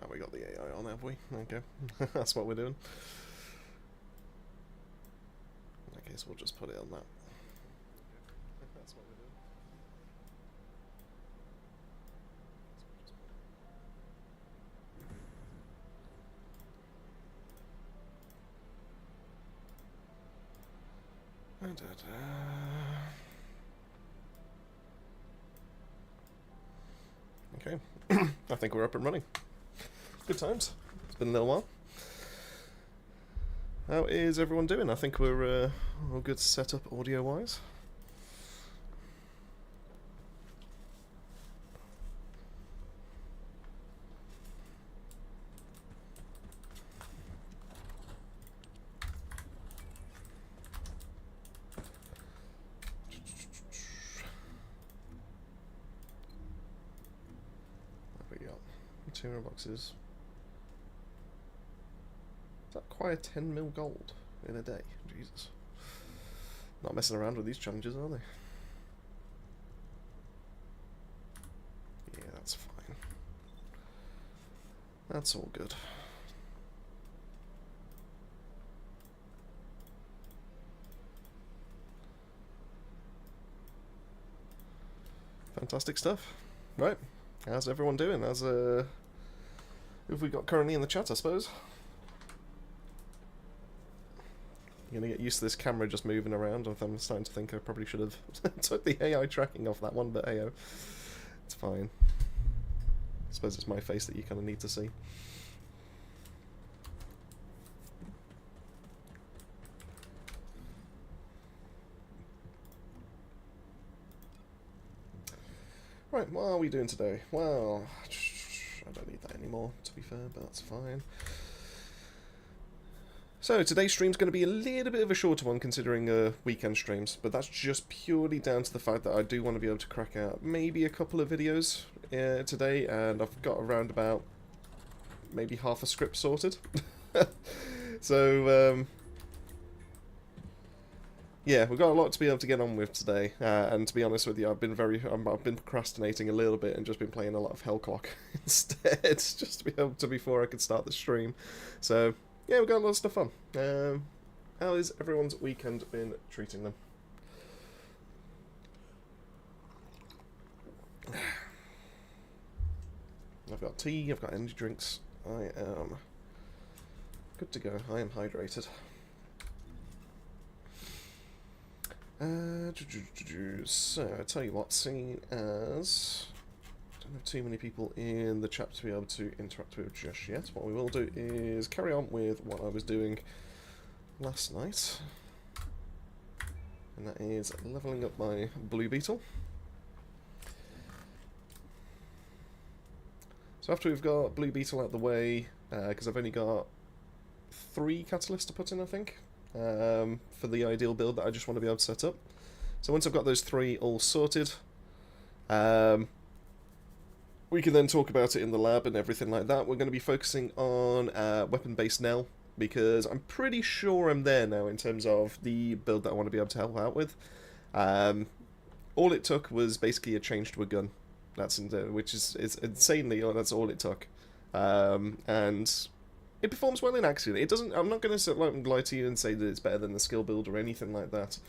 Ah, we got the AI on, have we? Okay. That's what we're doing. In that case, we'll just put it on that. That's what we're doing. Okay, I think we're up and running. Good times. It's been a little while. How is everyone doing? I think we're all good set up audio-wise. What have we got? Material boxes. Is that quite a 10 mil gold in a day? Jesus. Not messing around with these challenges, are they? Yeah, that's fine. That's all good. Fantastic stuff. Right. How's everyone doing? How's who have we got currently in the chat, I suppose? I'm gonna get used to this camera just moving around. I'm starting to think I probably should have took the AI tracking off that one, but heyo, it's fine. I suppose it's my face that you kind of need to see. Right, what are we doing today? Well, I don't need that anymore, to be fair, but that's fine. So, today's stream's going to be a little bit of a shorter one considering weekend streams, but that's just purely down to the fact that I do want to be able to crack out maybe a couple of videos today, and I've got around about maybe half a script sorted. So, yeah, we've got a lot to be able to get on with today, and to be honest with you, I've been procrastinating a little bit and just been playing a lot of Hellclock instead, just to be able to before I could start the stream. So, yeah, we've got a lot of stuff on. How has everyone's weekend been treating them? I've got tea, I've got energy drinks. I am good to go. I am hydrated. So, I tell you what, seeing as I don't have too many people in the chat to be able to interact with just yet, what we will do is carry on with what I was doing last night, and that is levelling up my blue beetle. So after we've got blue beetle out the way, because I've only got 3 catalysts to put in, I think, for the ideal build that I just want to be able to set up. So once I've got those 3 all sorted, we can then talk about it in the lab and everything like that. We're going to be focusing on weapon-based Nell, because I'm pretty sure I'm there now in terms of the build that I want to be able to help out with. All it took was basically a change to a gun. Which is insanely, that's all it took. And it performs well in action. It doesn't. I'm not going to lie to you and say that it's better than the skill build or anything like that.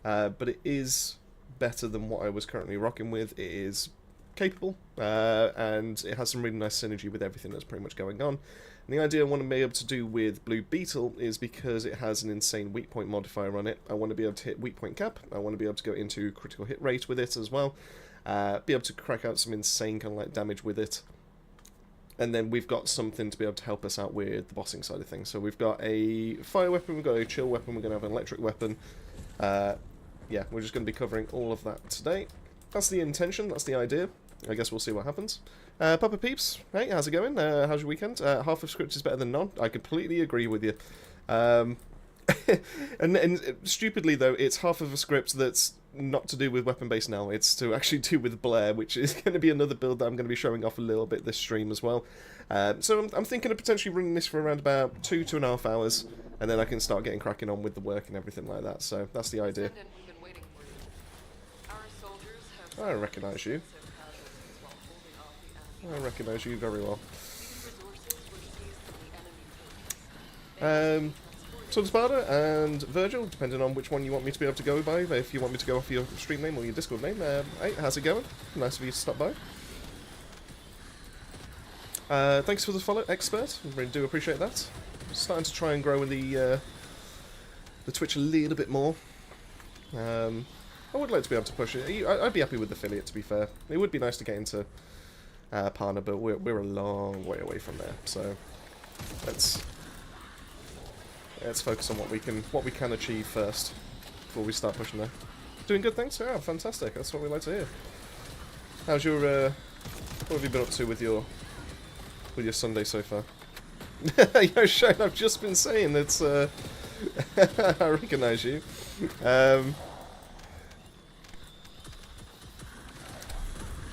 But it is better than what I was currently rocking with. It is capable, and it has some really nice synergy with everything that's pretty much going on. And the idea I want to be able to do with Blue Beetle is because it has an insane weak point modifier on it. I want to be able to hit weak point cap. I want to be able to go into critical hit rate with it as well. Be able to crack out some insane kind of like damage with it. And then we've got something to be able to help us out with the bossing side of things. So we've got a fire weapon, we've got a chill weapon, we're going to have an electric weapon. Yeah, we're just going to be covering all of that today. That's the intention, that's the idea. I guess we'll see what happens. Papa Peeps, hey, how's it going? How's your weekend? Half of script is better than none. I completely agree with you. And stupidly though, it's half of a script that's not to do with weapon-based now, it's to actually do with Blair, which is going to be another build that I'm going to be showing off a little bit this stream as well. So I'm thinking of potentially running this for around about 2.5 hours, and then I can start getting cracking on with the work and everything like that, so that's the idea. I recognise you. I recognise you very well. So Sparta and Virgil, depending on which one you want me to be able to go by, if you want me to go off your stream name or your Discord name. Hey, how's it going? Nice of you to stop by. Thanks for the follow, Expert. I really do appreciate that. Starting to try and grow the Twitch a little bit more. I would like to be able to push it. I'd be happy with affiliate, to be fair. It would be nice to get into partner, but we're a long way away from there. So let's focus on what we can achieve first before we start pushing there. Doing good, thanks. Yeah, fantastic. That's what we like to hear. How's your what have you been up to with your Sunday so far? Yo, Shane, I've just been saying it's I recognise you.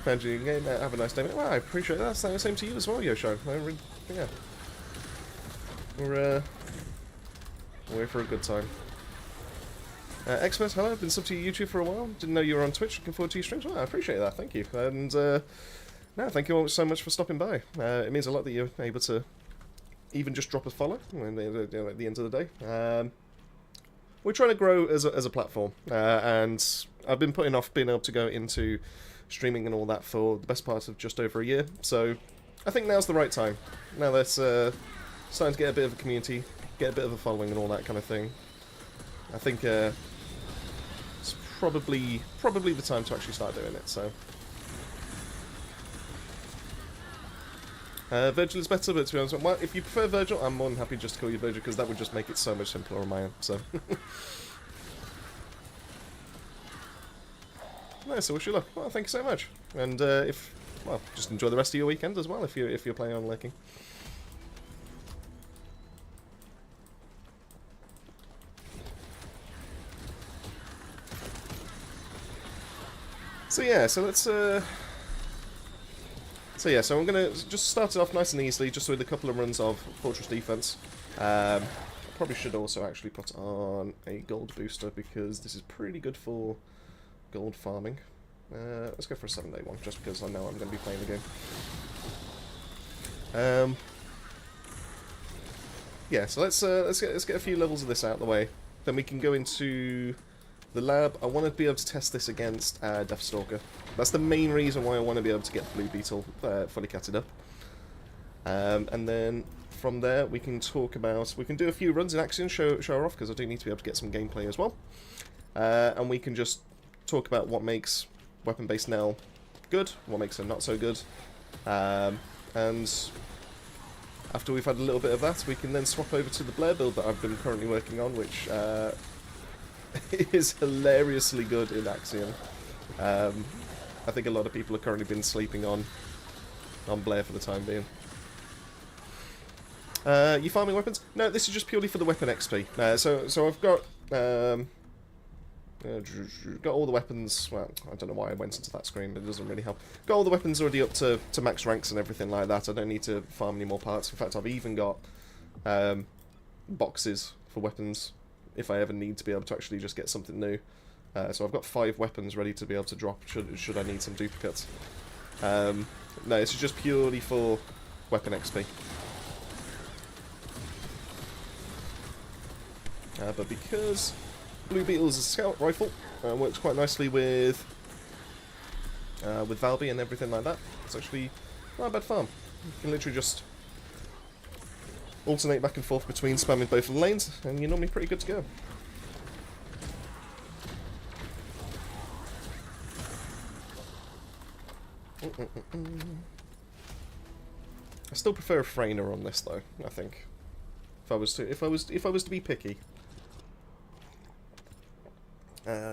Found you in game. Have a nice day. Well, I appreciate that. Same to you as well, Yosho. Yeah, we're here for a good time. Xmas, hello. I've been sub to YouTube for a while. Didn't know you were on Twitch. Looking forward to your streams. Well, I appreciate that. Thank you. And no, thank you all so much for stopping by. It means a lot that you're able to even just drop a follow at the end of the day. We're trying to grow as a platform, and I've been putting off being able to go into streaming and all that for the best part of just over a year. So I think now's the right time. Now that's starting to get a bit of a community, get a bit of a following and all that kind of thing. I think it's probably the time to actually start doing it. So Virgil is better, but to be honest, well, if you prefer Virgil, I'm more than happy just to call you Virgil because that would just make it so much simpler on my end. So nice. I wish you luck. Well, thank you so much. And just enjoy the rest of your weekend as well if you're playing on Lurking. So yeah, so let's so I'm gonna just start it off nice and easily, just with a couple of runs of Fortress Defense. I probably should also actually put on a gold booster because this is pretty good for gold farming. Let's go for a 7-day one, just because I know I'm going to be playing the game. Yeah, so let's get a few levels of this out of the way. Then we can go into the lab. I want to be able to test this against Deathstalker. That's the main reason why I want to be able to get the Blue Beetle fully catted up. And then from there we can talk about, we can do a few runs in Axion, show her off, because I do need to be able to get some gameplay as well. And we can just talk about what makes weapon-based Nell good, what makes her not so good. And after we've had a little bit of that, we can then swap over to the Blair build that I've been currently working on, which is hilariously good in Axion. I think a lot of people have currently been sleeping on Blair for the time being. You farming weapons? No, this is just purely for the weapon XP. So I've got all the weapons. Well, I don't know why I went into that screen, but it doesn't really help. Got all the weapons already up to max ranks and everything like that. I don't need to farm any more parts. In fact, I've even got boxes for weapons if I ever need to be able to actually just get something new. So I've got 5 weapons ready to be able to drop should I need some duplicates. No, this is just purely for weapon XP. But because Blue Beetle is a scout rifle, works quite nicely with Valby and everything like that. It's actually not a bad farm. You can literally just alternate back and forth between spamming both of the lanes, and you're normally pretty good to go. I still prefer a Frainer on this though, I think. If I was to be picky.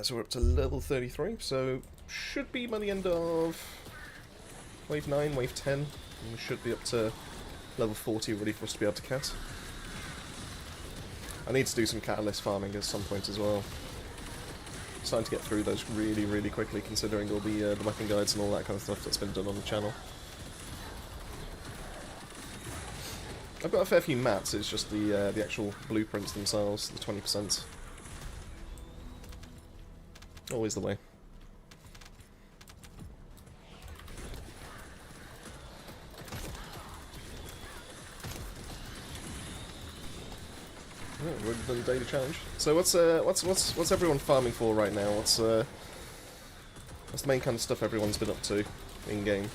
So we're up to level 33, so should be by the end of wave 9, wave 10, and we should be up to level 40 ready for us to be able to cat. I need to do some catalyst farming at some point as well. Starting to get through those really, really quickly, considering all the weapon guides and all that kind of stuff that's been done on the channel. I've got a fair few mats, it's just the actual blueprints themselves, the 20%. Always the way. Oh, we're done daily challenge. So what's everyone farming for right now? What's the main kind of stuff everyone's been up to in game?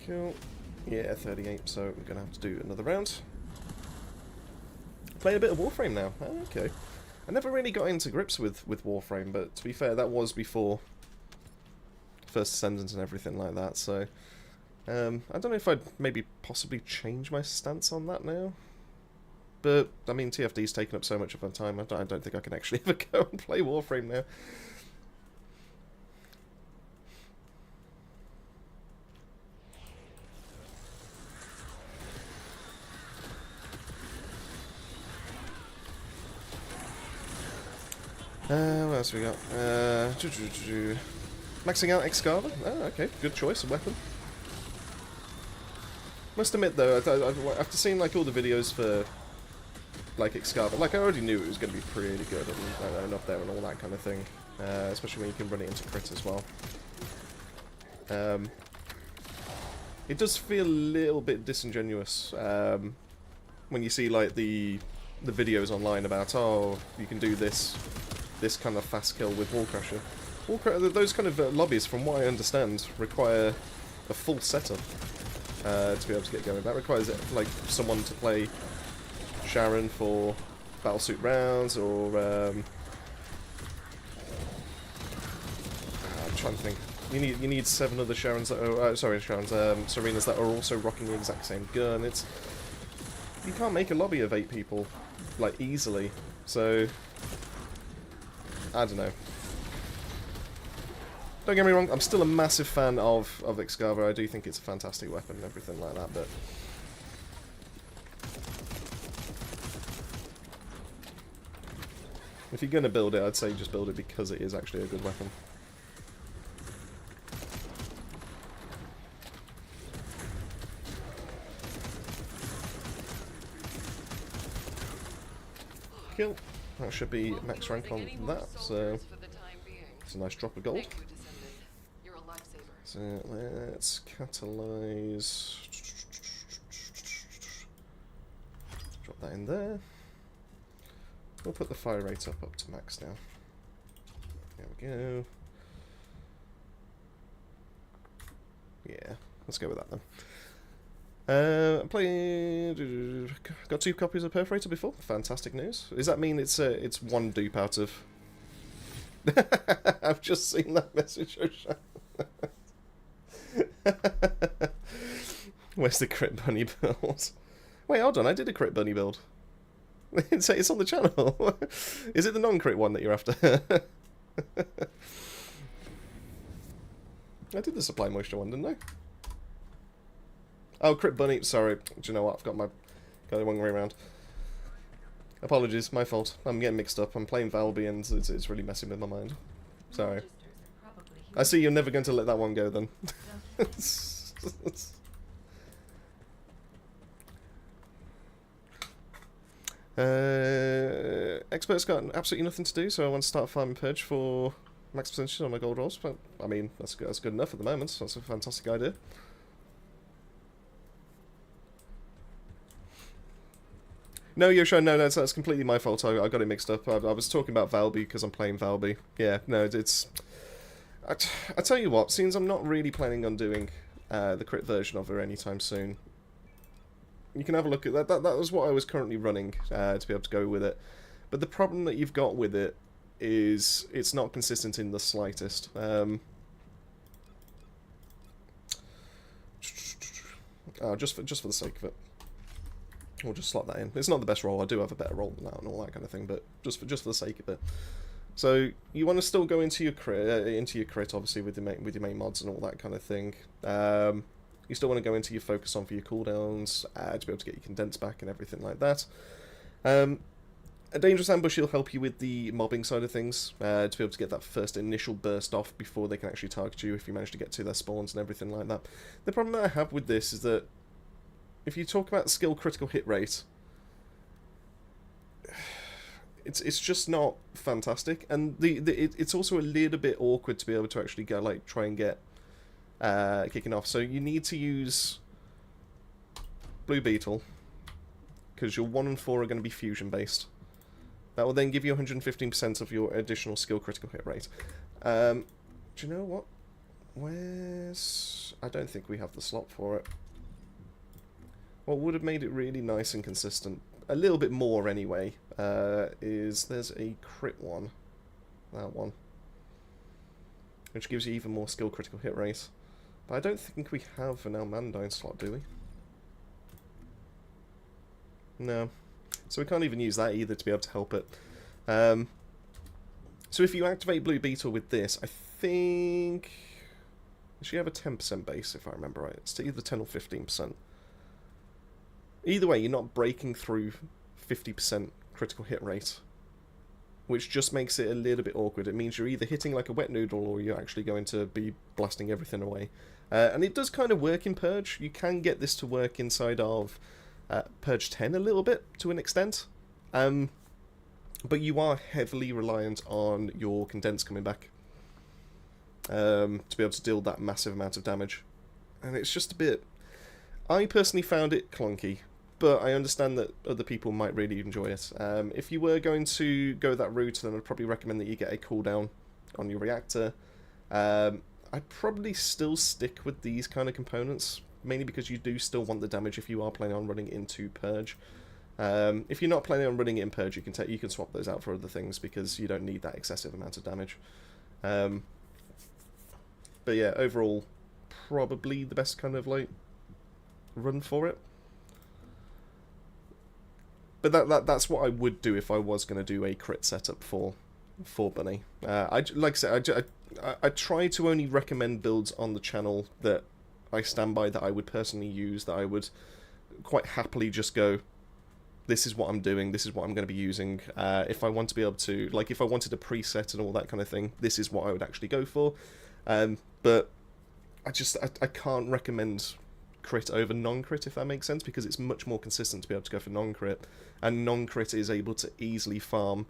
Cool. Yeah, 38, so we're going to have to do another round. Play a bit of Warframe now. Oh, okay. I never really got into grips with Warframe, but to be fair, that was before First Ascendant and everything like that, so... I don't know if I'd maybe possibly change my stance on that now. But, I mean, TFD's taken up so much of my time, I don't think I can actually ever go and play Warframe now. What else we got? Maxing out Excava? Oh, okay, good choice of weapon. Must admit though, after seeing like all the videos for like Excava, like I already knew it was going to be pretty good and up there and all that kind of thing, especially when you can run it into crit as well. It does feel a little bit disingenuous when you see like the videos online about, oh, you can do this kind of fast kill with Wallcrusher. Those kind of lobbies, from what I understand, require a full setup to be able to get going. That requires like someone to play Sharon for battlesuit rounds, or I'm trying to think. You need 7 other Sharons that are Serenas that are also rocking the exact same gun. You can't make a lobby of 8 people like easily, so I don't know. Don't get me wrong, I'm still a massive fan of Excava. I do think it's a fantastic weapon and everything like that, but if you're gonna build it, I'd say just build it because it is actually a good weapon. Kill. That should be max rank on that, so it's a nice drop of gold. So let's catalyze. Drop that in there. We'll put the fire rate up to max now. There we go. Yeah, let's go with that then. Got 2 copies of Perforator before. Fantastic news. Does that mean it's 1 dupe out of? I've just seen that message. Where's the crit bunny build? Wait, hold on. I did a crit bunny build. It's on the channel. Is it the non-crit one that you're after? I did the supply moisture one, didn't I? Oh, crit bunny. Sorry. Do you know what? I've got the wrong way around. Apologies, my fault. I'm getting mixed up. I'm playing Valby and it's really messing with my mind. Sorry. I see you're never going to let that one go then. Expert's got absolutely nothing to do, so I want to start farming Purge for max percentage on my gold rolls. But I mean, that's good enough at the moment, so that's a fantastic idea. No, Yosho, no, that's completely my fault. I got it mixed up. I was talking about Valby because I'm playing Valby. Yeah, no, it's... I tell you what, since I'm not really planning on doing the crit version of her anytime soon, you can have a look at that. That was what I was currently running to be able to go with it. But the problem that you've got with it is it's not consistent in the slightest. Just for the sake of it. We'll just slot that in. It's not the best roll. I do have a better roll than that and all that kind of thing, but just for the sake of it. So you want to still go into your crit, obviously with your main mods and all that kind of thing. You still want to go into your focus on for your cooldowns to be able to get your condense back and everything like that. A dangerous ambush will help you with the mobbing side of things, to be able to get that first initial burst off before they can actually target you if you manage to get to their spawns and everything like that. The problem that I have with this is that if you talk about skill critical hit rate, it's just not fantastic, and it's also a little bit awkward to be able to actually go try and get kicking off. So you need to use Blue Beetle because your 1 and 4 are going to be fusion based. That will then give you 115% of your additional skill critical hit rate. Do you know what? Where's... I don't think we have the slot for it. What would have made it really nice and consistent, a little bit more anyway, is there's a crit one. That one. Which gives you even more skill critical hit rate. But I don't think we have an Almandine slot, do we? No. So we can't even use that either to be able to help it. So if you activate Blue Beetle with this, I think... Does she have a 10% base, if I remember right? It's either 10 or 15%. Either way, you're not breaking through 50% critical hit rate, which just makes it a little bit awkward. It means you're either hitting like a wet noodle or you're actually going to be blasting everything away. And it does kind of work in Purge. You can get this to work inside of Purge 10 a little bit, to an extent. But you are heavily reliant on your condense coming back to be able to deal that massive amount of damage. And it's just a bit... I personally found it clunky, but I understand that other people might really enjoy it. If you were going to go that route, then I'd probably recommend that you get a cooldown on your reactor. I'd probably still stick with these kind of components, mainly because you do still want the damage if you are planning on running into Purge. If you're not planning on running it in Purge, you can swap those out for other things because you don't need that excessive amount of damage. But yeah, overall, probably the best kind of like run for it. But that's what I would do if I was going to do a crit setup for Bunny. Like I said, I try to only recommend builds on the channel that I stand by, that I would personally use, that I would quite happily just go, this is what I'm doing, this is what I'm going to be using. If I want to be able to, like if I wanted a preset and all that kind of thing, this is what I would actually go for. But I can't recommend crit over non-crit, if that makes sense, because it's much more consistent to be able to go for non-crit, and non-crit is able to easily farm,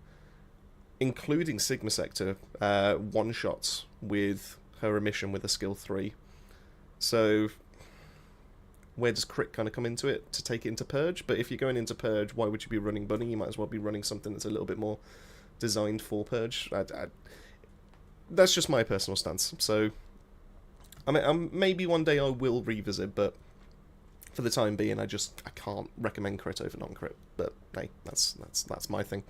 including Sigma Sector, one-shots with her emission with a skill 3. So where does crit kind of come into it to take it into Purge? But if you're going into Purge, why would you be running Bunny? You might as well be running something that's a little bit more designed for Purge. That's just my personal stance. So I mean, maybe one day I will revisit, but for the time being, I can't recommend crit over non-crit. But hey, that's my thing.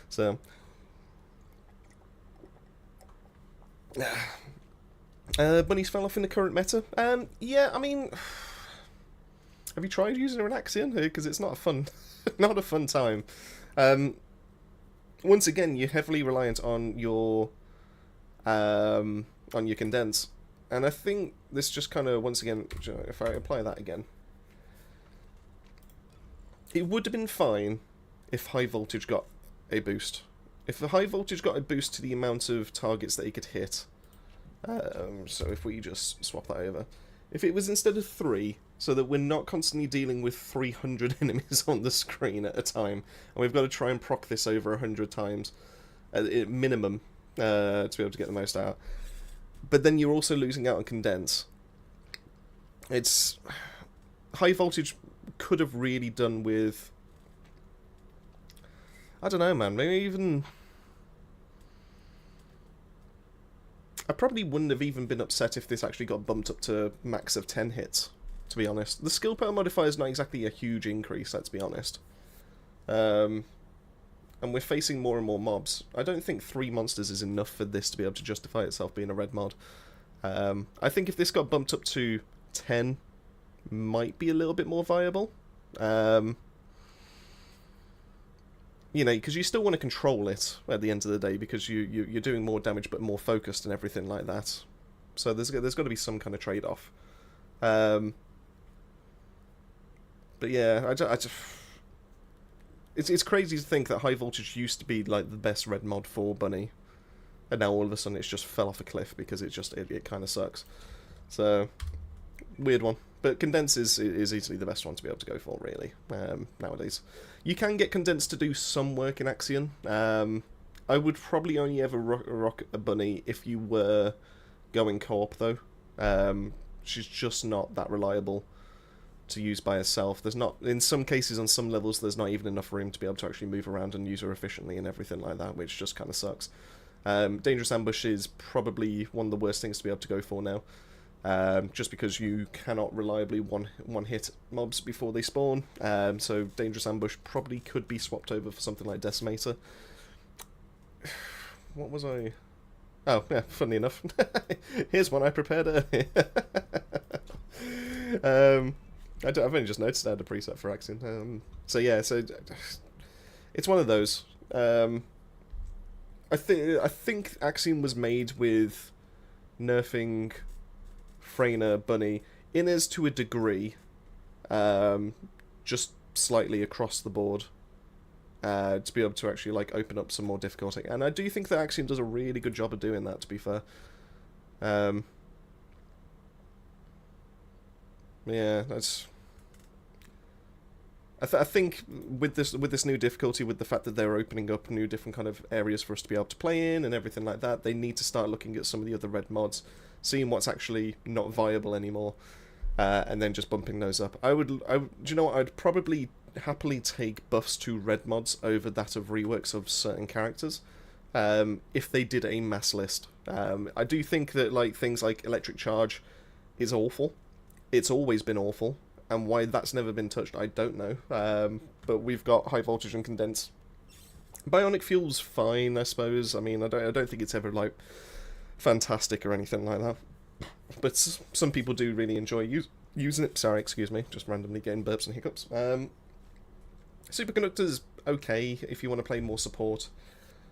So Bunnies fell off in the current meta. Yeah, I mean, have you tried using an Axion? Because it's not a fun, not a fun time. Once again, you're heavily reliant on your condense. And I think this just kind of, once again, if I apply that again, it would have been fine if High Voltage got a boost. If the High Voltage got a boost to the amount of targets that he could hit, so if we just swap that over, if it was instead of 3, so that we're not constantly dealing with 300 enemies on the screen at a time, and we've got to try and proc this over 100 times, at minimum, to be able to get the most out. But then you're also losing out on condense. It's... High Voltage could have really done with... I don't know, man. Maybe even... I probably wouldn't have even been upset if this actually got bumped up to max of 10 hits, to be honest. The skill power modifier is not exactly a huge increase, let's be honest. And we're facing more and more mobs. I don't think 3 monsters is enough for this to be able to justify itself being a red mod. I think if this got bumped up to 10, might be a little bit more viable. you know, because you still want to control it at the end of the day, because you're doing more damage but more focused and everything like that. So there's got to be some kind of trade-off. But yeah, it's crazy to think that high voltage used to be like the best red mod for Bunny, and now all of a sudden it's just fell off a cliff because it kind of sucks. So weird one. But condense is easily the best one to be able to go for, really, nowadays. You can get condense to do some work in Axion. I would probably only ever rock a Bunny if you were going co-op, though. She's just not that reliable to use by herself. There's not, in some cases, on some levels, there's not even enough room to be able to actually move around and use her efficiently and everything like that, which just kind of sucks. Dangerous Ambush is probably one of the worst things to be able to go for now. Just because you cannot reliably one-hit mobs before they spawn. So Dangerous Ambush probably could be swapped over for something like Decimator. What was I... Oh, yeah, funny enough. Here's one I prepared earlier. I've only just noticed I had a preset for Axion. So yeah, so it's one of those. I think Axion was made with nerfing Freyna Bunny in as to a degree, just slightly across the board, to be able to actually like open up some more difficulty. And I do think that Axiom does a really good job of doing that, to be fair. Yeah, that's... I think with this new difficulty, with the fact that they're opening up new different kind of areas for us to be able to play in and everything like that, they need to start looking at some of the other red mods, seeing what's actually not viable anymore, and then just bumping those up. Do you know what? I'd probably happily take buffs to red mods over that of reworks of certain characters, if they did a mass list. I do think that like things like Electric Charge is awful. It's always been awful. And why that's never been touched, I don't know. But we've got High Voltage and Condense. Bionic Fuel's fine, I suppose. I mean, I don't think it's ever, like, fantastic or anything like that. But some people do really enjoy using it. Sorry, excuse me. Just randomly getting burps and hiccups. Superconductor's okay if you want to play more support.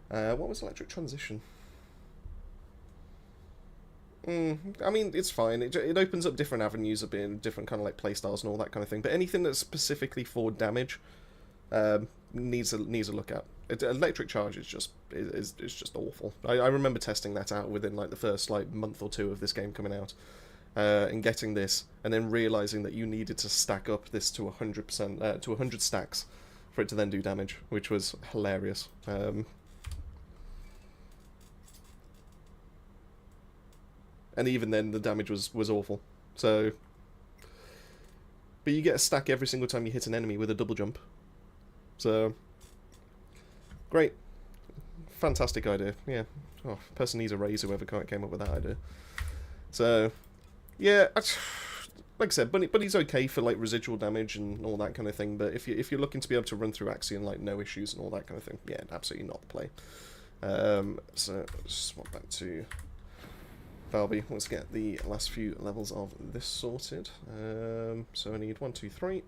What was Electric Transition? I mean, it's fine. It opens up different avenues of being different kind of like playstyles and all that kind of thing. But anything that's specifically for damage needs a look at. Electric Charge is just awful. I remember testing that out within like the first like month or two of this game coming out, and getting this, and then realizing that you needed to stack up this to 100% to 100 stacks for it to then do damage, which was hilarious. And even then, the damage was awful. So, but you get a stack every single time you hit an enemy with a double jump. So, great, fantastic idea. Yeah, oh, person needs a raise. Whoever came up with that idea. So, yeah, like I said, Bunny's okay for like residual damage and all that kind of thing. But if you're looking to be able to run through Axion like no issues and all that kind of thing, yeah, absolutely not the play. So swap back to Valby. Let's get the last few levels of this sorted. So I need 1, 2, 3.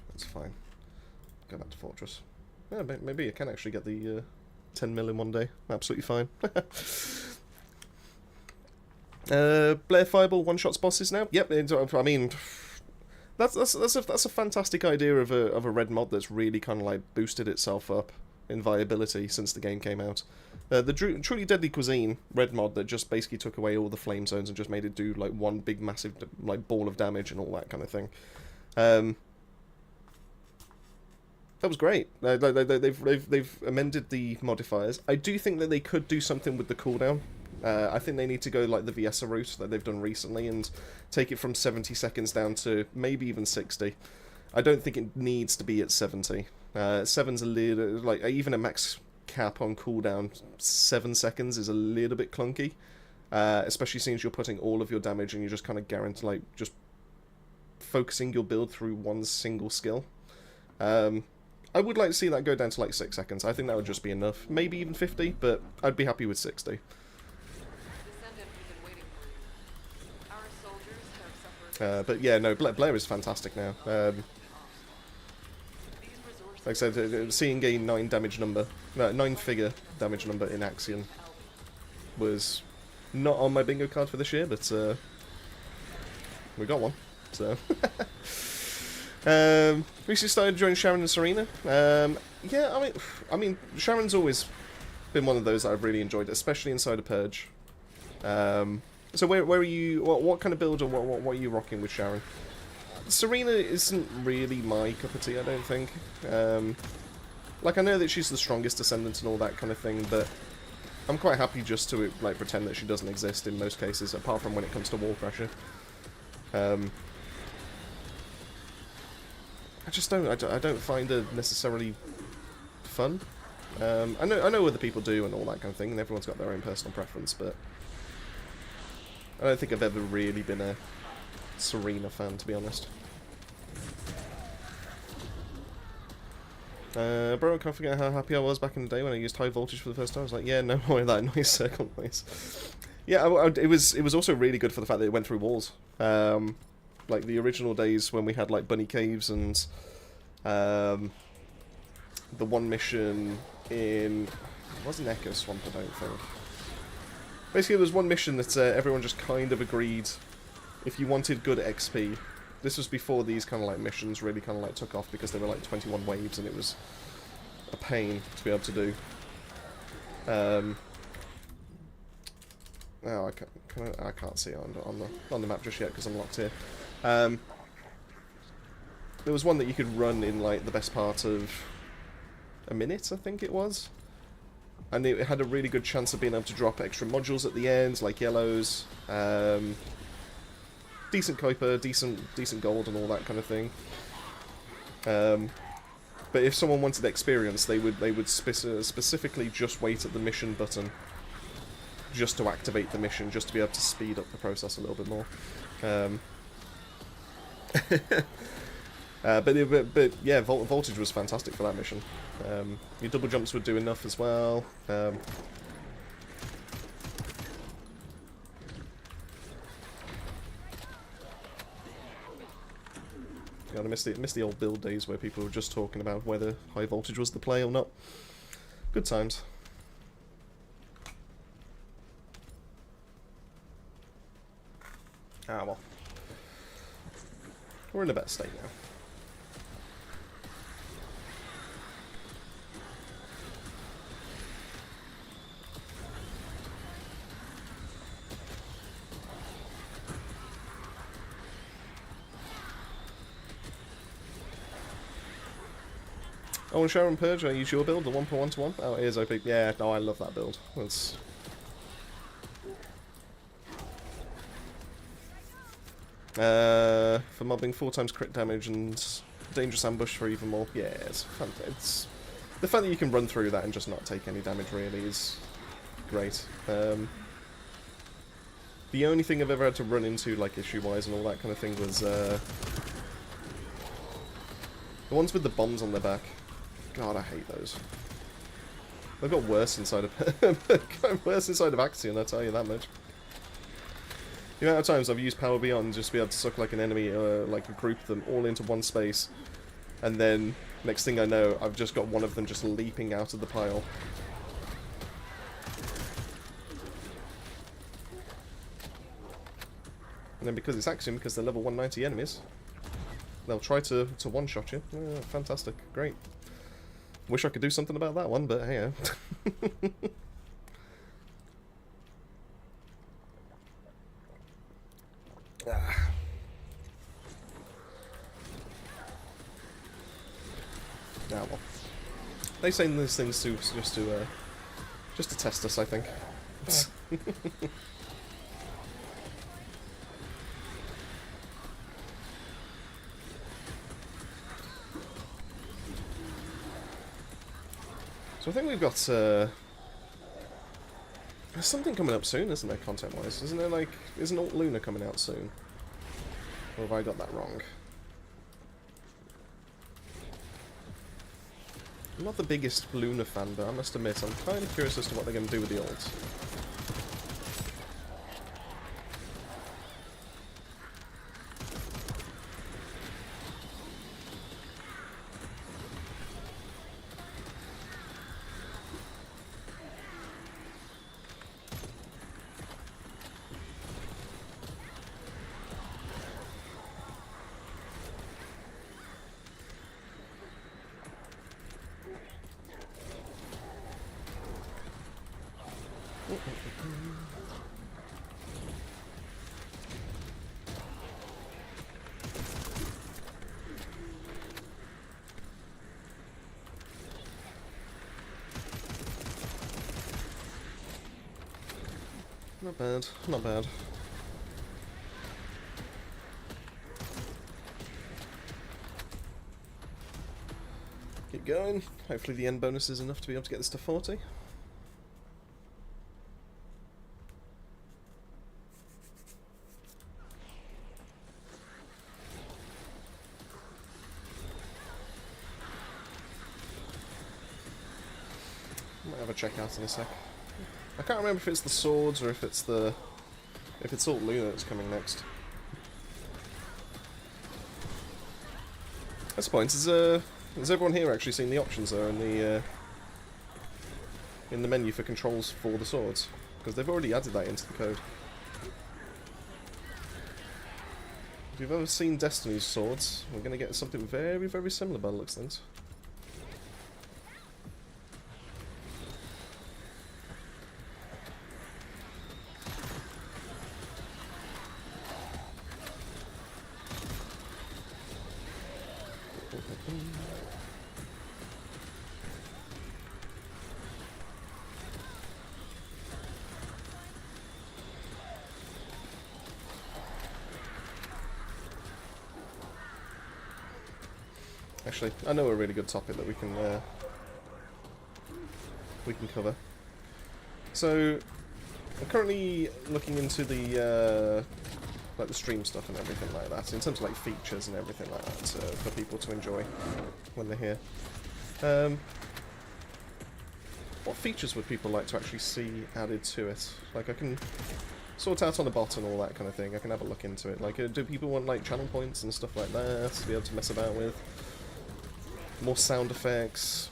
That's fine. Go back to Fortress. Yeah, maybe I can actually get the 10 mil in one day. Absolutely fine. Blair Fireball one-shots bosses now. Yep. I mean, that's a fantastic idea of a red mod that's really kind of like boosted itself up in viability since the game came out. The Truly Deadly Cuisine red mod that just basically took away all the flame zones and just made it do like one big massive like ball of damage and all that kind of thing. That was great. They've amended the modifiers. I do think that they could do something with the cooldown. I think they need to go like the Viessa route that they've done recently and take it from 70 seconds down to maybe even 60. I don't think it needs to be at 70. 7's a little, like, even a max cap on cooldown, 7 seconds is a little bit clunky. Especially since you're putting all of your damage and you're just kind of guaranteed, like, just focusing your build through one single skill. I would like to see that go down to like 6 seconds. I think that would just be enough. Maybe even 50, but I'd be happy with 60. But yeah, no, Blair is fantastic now. Like I said, seeing a 9-figure damage number in Axion was not on my bingo card for this year, but we got one. So, recently started joining Sharon and Serena. Yeah, I mean, Sharon's always been one of those that I've really enjoyed, especially inside of Purge. So where are you? What kind of build or what are you rocking with Sharon? Serena isn't really my cup of tea, I don't think. Like, I know that she's the strongest descendant and all that kind of thing, but I'm quite happy just to like pretend that she doesn't exist in most cases, apart from when it comes to Wall Crasher. I just don't. I don't find her necessarily fun. I know other people do and all that kind of thing, and everyone's got their own personal preference, but I don't think I've ever really been a Serena fan, to be honest. Bro, I can't forget how happy I was back in the day when I used high voltage for the first time. I was like, yeah, no more of that noise circle noise. Yeah, it was also really good for the fact that it went through walls. Like the original days when we had like bunny caves and the one mission in... It wasn't Echo Swamp, I don't think. Basically, there was one mission that everyone just kind of agreed if you wanted good XP. This was before these kind of like missions really kind of like took off because they were like 21 waves and it was a pain to be able to do. Oh, I can't see it on the map just yet because I'm locked here. There was one that you could run in like the best part of a minute, I think it was. And it had a really good chance of being able to drop extra modules at the end, like yellows, decent Kuiper, decent gold and all that kind of thing. But if someone wanted experience, they would specifically just wait at the mission button just to activate the mission, just to be able to speed up the process a little bit more. But yeah, voltage was fantastic for that mission. Your double jumps would do enough as well. God, I miss the old build days where people were just talking about whether high voltage was the play or not. Good times. Ah, well. We're in a better state now. Oh, and Sharon Purge, I use your build, the 1-1-1. Oh, it is OP. Yeah, no, I love that build. That's... for mobbing 4 times crit damage and dangerous ambush for even more. Yeah, it's fun. It's the fact that you can run through that and just not take any damage really is great. The only thing I've ever had to run into, like issue-wise and all that kind of thing, was the ones with the bombs on their back. God, I hate those. They've got worse inside of Axion, I'll tell you that much. The amount of times I've used Power Beyond just to be able to suck like an enemy, like group them all into one space, and then next thing I know, I've just got one of them just leaping out of the pile. And then because it's Axiom, because they're level 190 enemies, they'll try to one-shot you. Fantastic, great. Wish I could do something about that one, but hey. Ah, well. They say these things just to test us, I think. So I think we've got there's something coming up soon, isn't there, content-wise? Isn't there like, isn't Alt Luna coming out soon? Or have I got that wrong? I'm not the biggest Luna fan, but I must admit I'm kind of curious as to what they're going to do with the alt. not bad, not bad. Keep going. Hopefully the end bonus is enough to be able to get this to 40. Might have a check out in a sec. I can't remember if it's the swords or if it's Alt Luna that's coming next. That's the point. Has everyone here actually seen the options there in the menu for controls for the swords? Because they've already added that into the code. If you've ever seen Destiny's swords, we're going to get something very, very similar by the looks of things. Actually, I know a really good topic that we can cover. So, I'm currently looking into the like the stream stuff and everything like that, in terms of like features and everything like that, for people to enjoy when they're here. What features would people like to actually see added to it? Like, I can sort out on the bot and all that kind of thing. I can have a look into it. Like, do people want like channel points and stuff like that to be able to mess about with? More sound effects.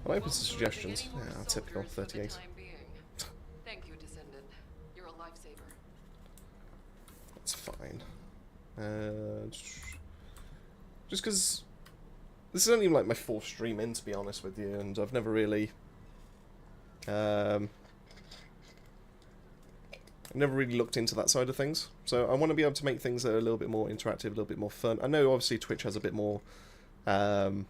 I'm open to suggestions. Yeah, typical 38. Thank you, Descendant. You're a lifesaver. That's fine. Just because this is only like my 4th stream in, to be honest with you, and I've never really I've never really looked into that side of things, so I want to be able to make things that are a little bit more interactive, a little bit more fun. I know obviously Twitch has a bit more of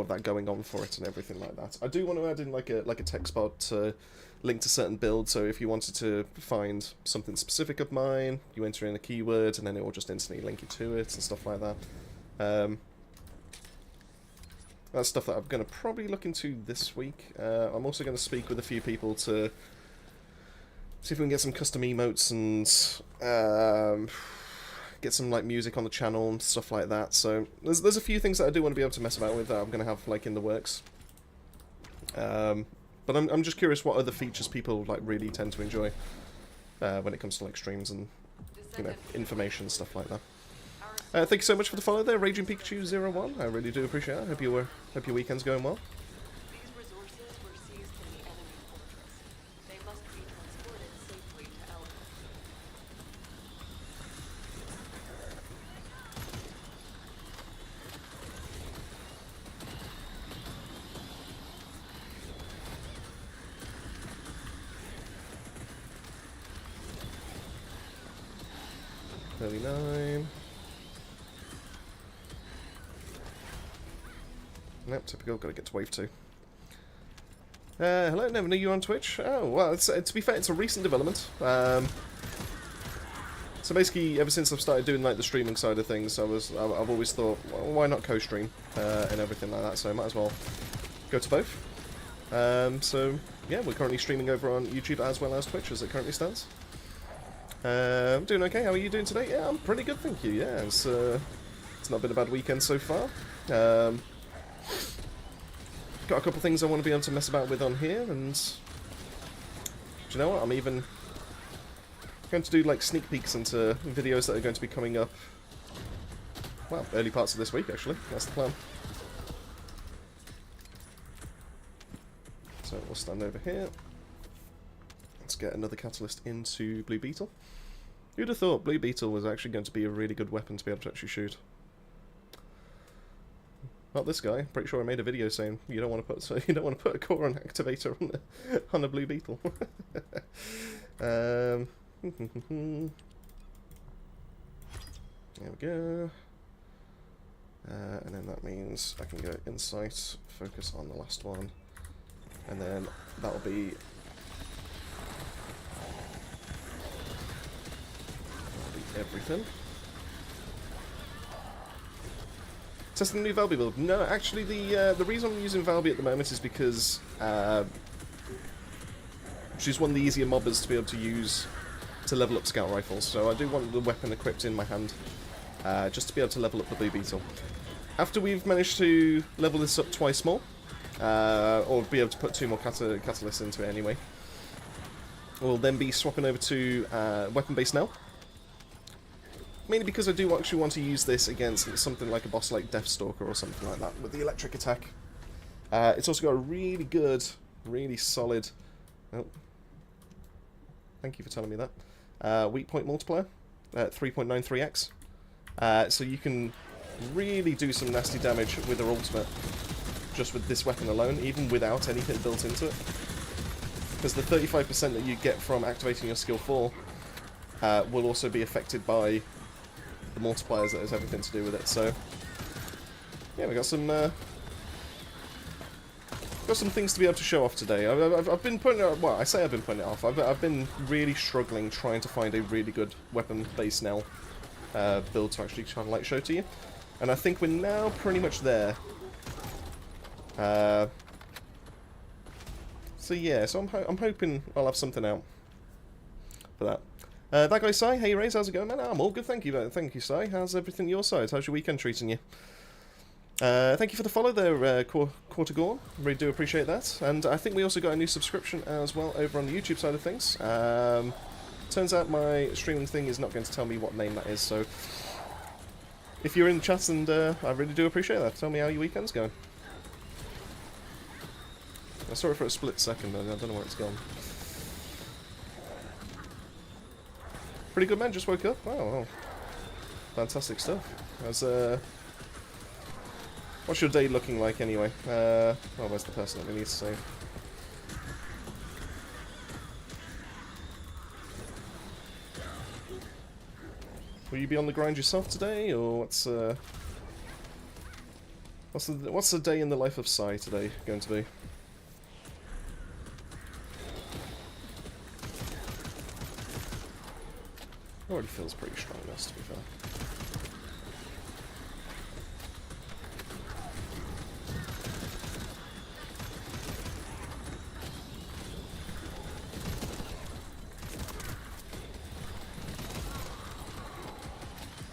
that going on for it and everything like that. I do want to add in like a text bar to link to certain builds, so if you wanted to find something specific of mine, you enter in a keyword and then it will just instantly link you to it and stuff like that. That's stuff that I'm going to probably look into this week. I'm also going to speak with a few people to see if we can get some custom emotes and get some like music on the channel and stuff like that. So there's a few things that I do want to be able to mess about with that I'm going to have like in the works. But I'm just curious what other features people like really tend to enjoy when it comes to like streams and, you know, information and stuff like that. Thank you so much for the follow there, Raging Pikachu 01. I really do appreciate it. Hope your weekend's going well. These resources were seized from the enemy fortress. They must be transported safely to Element. 39. Nope, typical, gotta get to wave 2. Hello, never knew you on Twitch. Oh, well, to be fair, it's a recent development. So basically, ever since I've started doing like the streaming side of things, I've always thought, well, why not co-stream and everything like that, so I might as well go to both. So, yeah, we're currently streaming over on YouTube as well as Twitch as it currently stands. I'm doing okay, how are you doing today? Yeah, I'm pretty good, thank you, yeah. It's not been a bad weekend so far. Got a couple things I want to be able to mess about with on here, and do you know what? I'm even going to do like sneak peeks into videos that are going to be coming up, well, early parts of this week actually. That's the plan. So we'll stand over here. Let's get another catalyst into Blue Beetle. Who'd have thought Blue Beetle was actually going to be a really good weapon to be able to actually shoot? Not this guy. Pretty sure I made a video saying you don't want to put a core activator on a Blue Beetle. There we go. And then that means I can go Insight, focus on the last one, and then that'll be everything. Testing the new Valby build. No, actually, the reason I'm using Valby at the moment is because she's one of the easier mobbers to be able to use to level up scout rifles. So I do want the weapon equipped in my hand, just to be able to level up the blue beetle. After we've managed to level this up twice more, or be able to put 2 more catalysts into it anyway, we'll then be swapping over to weapon-based Nell. Mainly because I do actually want to use this against something like a boss like Deathstalker or something like that with the electric attack. It's also got a really good, really solid... Oh, thank you for telling me that. Weak point multiplier, 3.93x. So you can really do some nasty damage with her ultimate just with this weapon alone, even without anything built into it. Because the 35% that you get from activating your skill 4 will also be affected by the multipliers that has everything to do with it. So yeah, we got some things to be able to show off today. I've been putting it, well, I say I've been putting it off. I've been really struggling trying to find a really good weapon-based Nell build to actually try and like show to you, and I think we're now pretty much there. So yeah, so I'm hoping I'll have something out for that. That guy Sai, hey Rays, how's it going, man? I'm all good, thank you, Sai. How's everything your side? How's your weekend treating you? Thank you for the follow there, Quartergorn. Really do appreciate that. And I think we also got a new subscription as well over on the YouTube side of things. Turns out my streaming thing is not going to tell me what name that is, so if you're in the chat, and I really do appreciate that. Tell me how your weekend's going. I saw it for a split second, but I don't know where it's gone. Pretty good, man. Just woke up. Oh, fantastic stuff. What's your day looking like anyway? Oh, where's the person that we need to save? Will you be on the grind yourself today, or what's the day in the life of Sai today going to be? Already feels pretty strong, this, to be fair.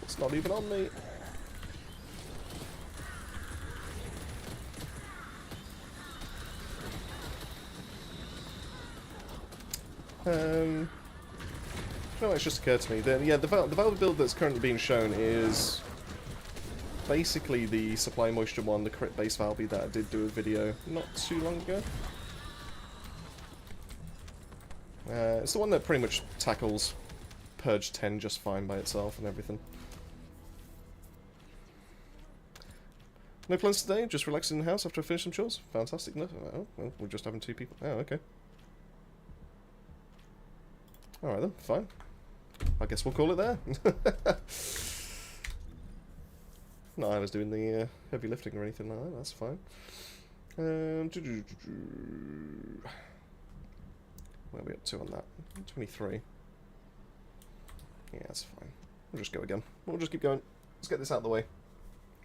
It's not even on me. No, it's just occurred to me. Yeah, the Valve build that's currently being shown is basically the Supply Moisture one, the crit base Valve that I did do a video not too long ago. It's the one that pretty much tackles Purge 10 just fine by itself and everything. No plans today, just relaxing in the house after I finish some chores. Fantastic. No, oh, well, we're just having 2 people. Oh, okay. Alright then, fine. I guess we'll call it there. No, I was doing the heavy lifting or anything like that, that's fine. Where are we up to on that? 23. Yeah, that's fine. We'll just go again. We'll just keep going. Let's get this out of the way.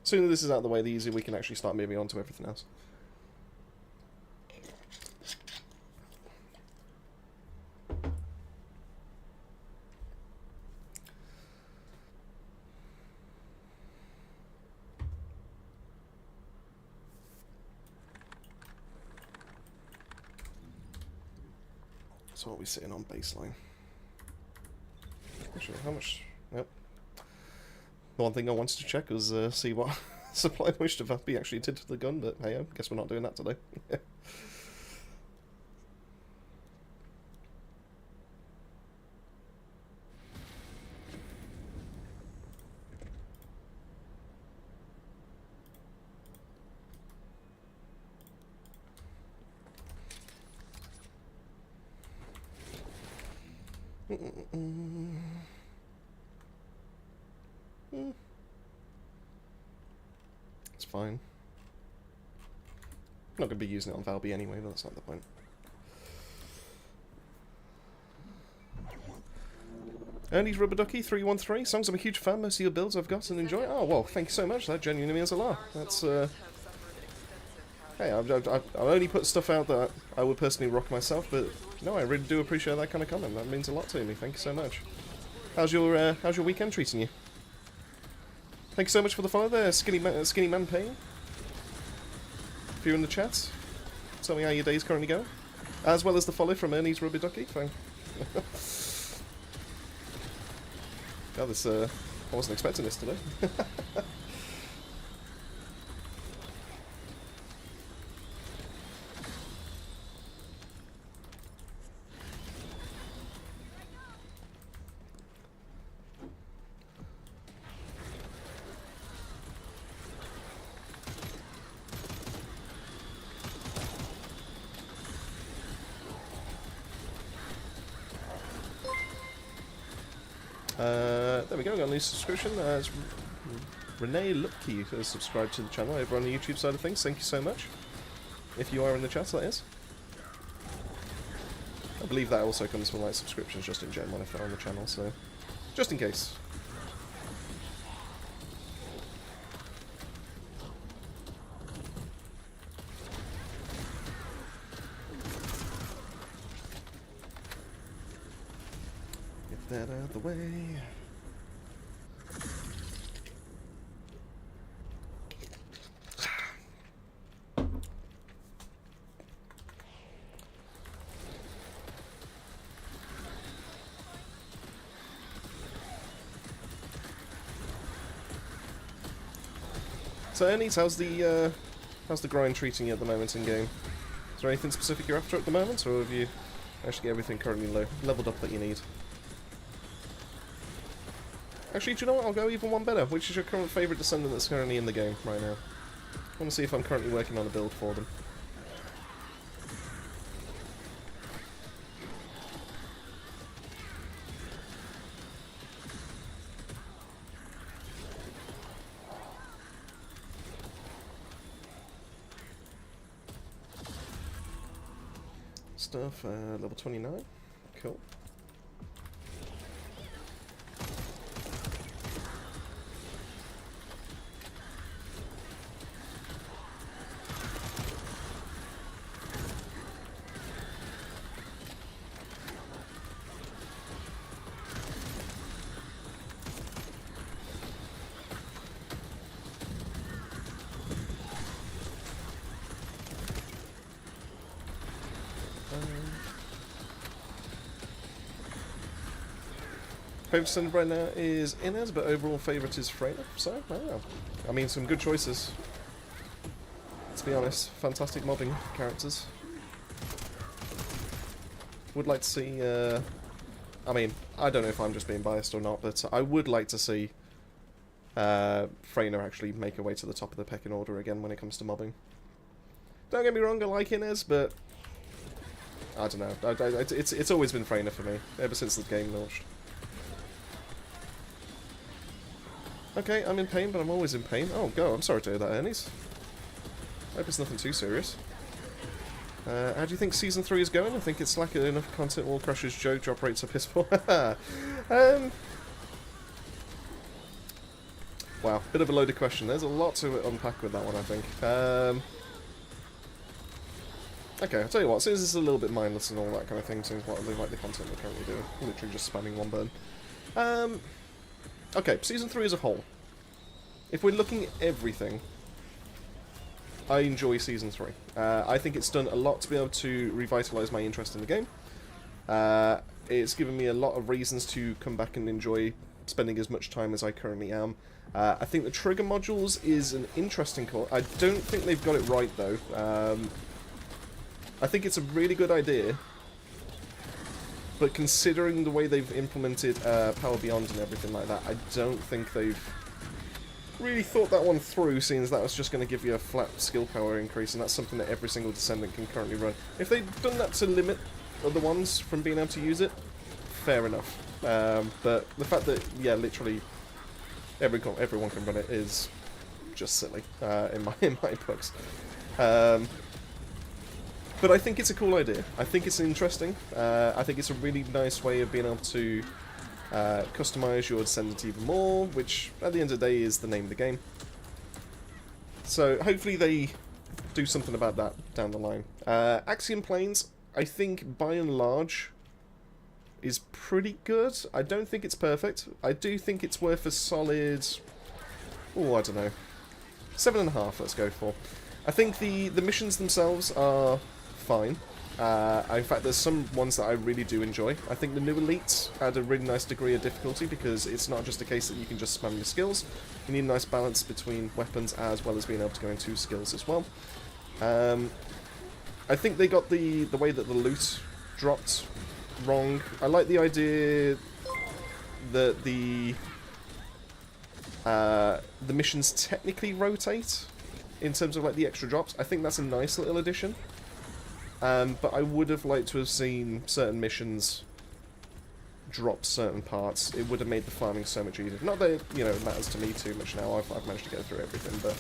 The sooner this is out of the way, the easier we can actually start moving on to everything else. So what are we sitting on baseline? Actually, how much? Yep. The one thing I wanted to check was see what Supply Moisture Vappy actually did to the gun, but hey, I guess we're not doing that today. It's fine. I'm not going to be using it on Valby anyway, but that's not the point. Ernie's Rubber Ducky 313. Songs I'm a huge fan. Most of your builds I've got and enjoy. Oh well, thank you so much. That genuinely means a lot. That's hey, I've only put stuff out that I would personally rock myself, but no, I really do appreciate that kind of comment. That means a lot to me. Thank you so much. How's your weekend treating you? Thank you so much for the follow there, Skinny Man Payne. If you're in the chat, tell me how your day's currently going. As well as the follow from Ernie's Rubber Ducky. Thank God, this, I wasn't expecting this today. There we go, got a new subscription. It's Renee Lupke who has subscribed to the channel over on the YouTube side of things. Thank you so much. If you are in the chat, that is. I believe that also comes from like subscriptions just in general if they're on the channel, so just in case. Get that out of the way. So, Ernie, how's the grind treating you at the moment in game? Is there anything specific you're after at the moment, or have you actually got everything currently leveled up that you need? Actually, do you know what? I'll go even one better. Which is your current favourite descendant that's currently in the game right now? I want to see if I'm currently working on a build for them. Stuff, level 29. Cool. Favourite descendant right now is Inez, but overall favourite is Freyna. So, I mean, some good choices. Let's be honest, fantastic mobbing characters. Would like to see, I mean, I don't know if I'm just being biased or not, but I would like to see Freyna actually make her way to the top of the pecking order again when it comes to mobbing. Don't get me wrong, I like Inez, but I don't know. It's always been Freyna for me, ever since the game launched. Okay, I'm in pain, but I'm always in pain. Oh, God, I'm sorry to hear that, Ernie's. I hope it's nothing too serious. How do you think Season 3 is going? I think it's lacking enough content. Wall crushes, joke drop rates are piss poor. Wow, bit of a loaded question. There's a lot to unpack with that one, I think. Okay, I'll tell you what, since it's a little bit mindless and all that kind of thing, since what I like the content we're currently doing, literally just spamming one burn. Okay, Season 3 as a whole. If we're looking at everything, I enjoy Season 3. I think it's done a lot to be able to revitalise my interest in the game. It's given me a lot of reasons to come back and enjoy spending as much time as I currently am. I think the trigger modules is an interesting call. I don't think they've got it right, though. I think it's a really good idea. But considering the way they've implemented Power Beyond and everything like that, I don't think they've really thought that one through, seeing as that was just going to give you a flat skill power increase, and that's something that every single Descendant can currently run. If they'd done that to limit other ones from being able to use it, fair enough. But the fact that, yeah, literally everyone can run it is just silly in my books. But I think it's a cool idea. I think it's interesting. I think it's a really nice way of being able to Customize your descendant even more, which at the end of the day is the name of the game. So hopefully they do something about that down the line. Axiom Planes, I think by and large, is pretty good. I don't think it's perfect. I do think it's worth a solid... oh, I don't know. 7.5, let's go for. I think the missions themselves are fine. In fact, there's some ones that I really do enjoy. I think the new elites had a really nice degree of difficulty because it's not just a case that you can just spam your skills. You need a nice balance between weapons as well as being able to go into skills as well. I think they got the way that the loot dropped wrong. I like the idea that the missions technically rotate in terms of like the extra drops. I think that's a nice little addition. But I would have liked to have seen certain missions drop certain parts. It would have made the farming so much easier. Not that it, you know, matters to me too much now. I've managed to go through everything, but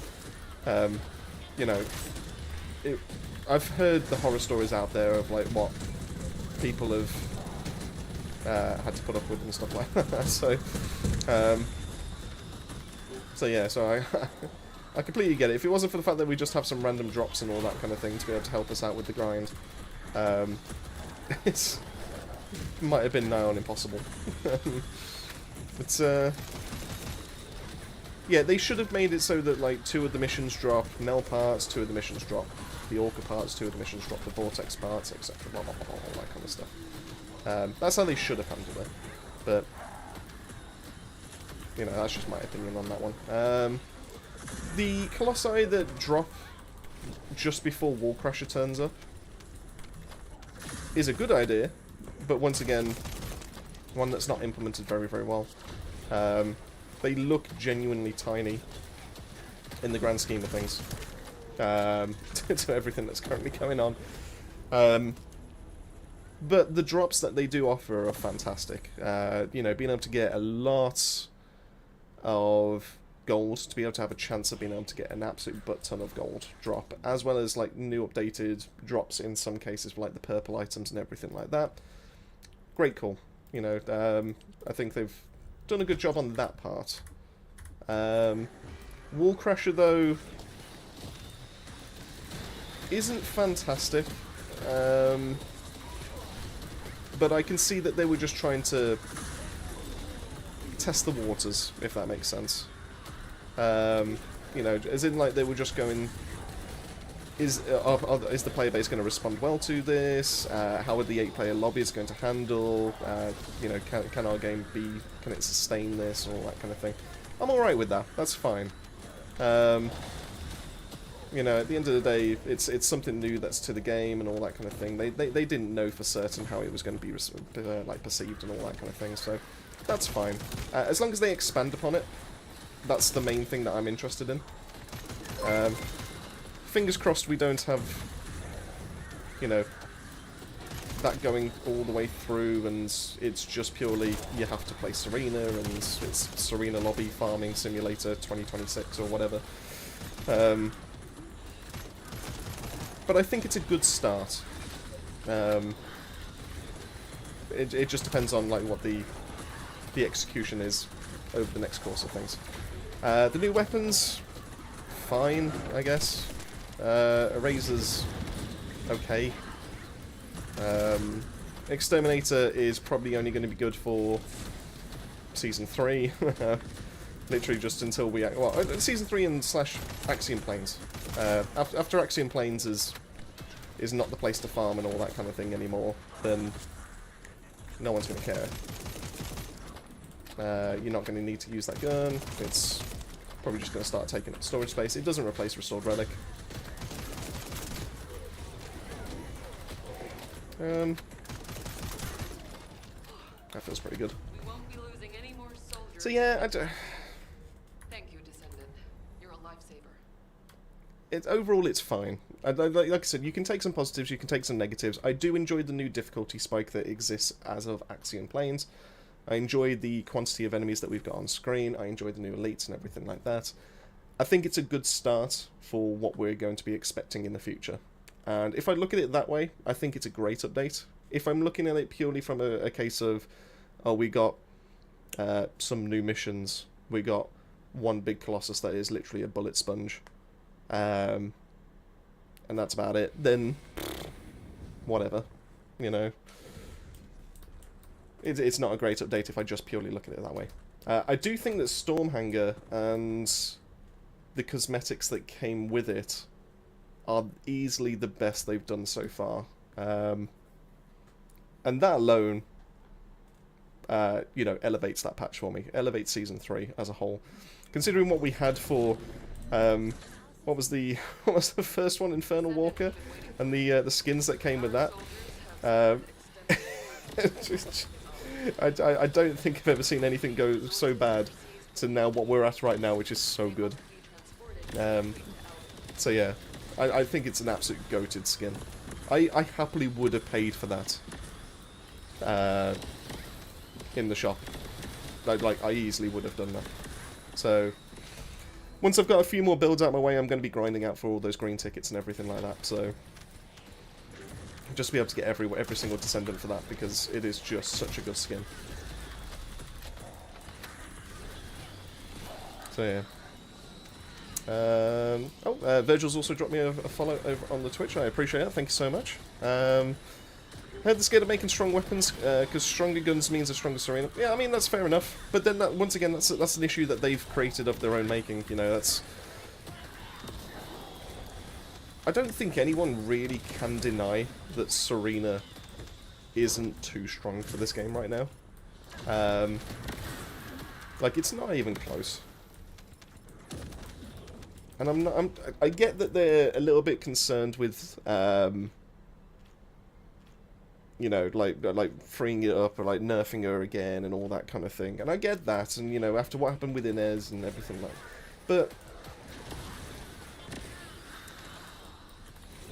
you know, I've heard the horror stories out there of like what people have had to put up with and stuff like that. So yeah, so I completely get it. If it wasn't for the fact that we just have some random drops and all that kind of thing to be able to help us out with the grind, it might have been nigh on impossible. But yeah, they should have made it so that like 2 of the missions drop Nell parts, 2 of the missions drop the Orca parts, 2 of the missions drop the Vortex parts, etc. Blah, blah, blah, blah, all that kind of stuff. That's how they should have handled it. But you know, that's just my opinion on that one. The Colossi that drop just before Wall Crasher turns up is a good idea, but once again, one that's not implemented very, very well. They look genuinely tiny in the grand scheme of things, to everything that's currently going on. But the drops that they do offer are fantastic. You know, being able to get a lot of gold to be able to have a chance of being able to get an absolute butt ton of gold drop, as well as like new updated drops in some cases for like the purple items and everything like that. Great call. You know, I think they've done a good job on that part. Wall Crasher though isn't fantastic, but I can see that they were just trying to test the waters, if that makes sense. You know, as in like they were just going, is the player base going to respond well to this? How are the 8-player lobbies going to handle? You know, can our game can it sustain this, and all that kind of thing? I'm alright with that, that's fine. You know, at the end of the day, it's something new that's to the game and all that kind of thing. They didn't know for certain how it was going to be like perceived and all that kind of thing, so that's fine. As long as they expand upon it, that's the main thing that I'm interested in. Fingers crossed we don't have, you know, that going all the way through and it's just purely you have to play Serena and it's Serena Lobby Farming Simulator 2026 or whatever. But I think it's a good start. It just depends on like what the execution is over the next course of things. The new weapons, fine, I guess. Eraser's okay. Exterminator is probably only going to be good for Season 3. Literally just until we... well, Season 3 and / Axiom Planes. After Axiom Planes is not the place to farm and all that kind of thing anymore, then no one's going to care. You're not going to need to use that gun. It's probably just going to start taking up storage space. It doesn't replace Restored Relic. That feels pretty good. We won't be losing any more soldiers. So yeah, Thank you, Descendant. You're a lifesaver. overall it's fine. Like I said, you can take some positives, you can take some negatives. I do enjoy the new difficulty spike that exists as of Axiom Planes. I enjoy the quantity of enemies that we've got on screen. I enjoy the new elites and everything like that. I think it's a good start for what we're going to be expecting in the future. And if I look at it that way, I think it's a great update. If I'm looking at it purely from a case of, oh, we got some new missions. We got one big Colossus that is literally a bullet sponge. And that's about it. Then, whatever. You know. It's not a great update if I just purely look at it that way. I do think that Stormhanger and the cosmetics that came with it are easily the best they've done so far. And that alone, you know, elevates that patch for me. Elevates Season 3 as a whole. Considering what we had for, what was the first one, Infernal Walker? And the skins that came with that. I don't think I've ever seen anything go so bad to now what we're at right now, which is so good. So yeah, I think it's an absolute goated skin. I happily would have paid for that in the shop. Like, I easily would have done that. So, once I've got a few more builds out of my way, I'm going to be grinding out for all those green tickets and everything like that, so just to be able to get every single Descendant for that, because it is just such a good skin. So yeah. Virgil's also dropped me a follow over on the Twitch. I appreciate it. Thank you so much. I heard the scared of making strong weapons, because stronger guns means a stronger Serena. Yeah, I mean, that's fair enough. But then, once again, that's an issue that they've created of their own making. You know, that's... I don't think anyone really can deny that Serena isn't too strong for this game right now. Like, it's not even close. And I get that they're a little bit concerned with, you know, like freeing it up or like nerfing her again and all that kind of thing. And I get that, and you know, after what happened with Inez and everything like, but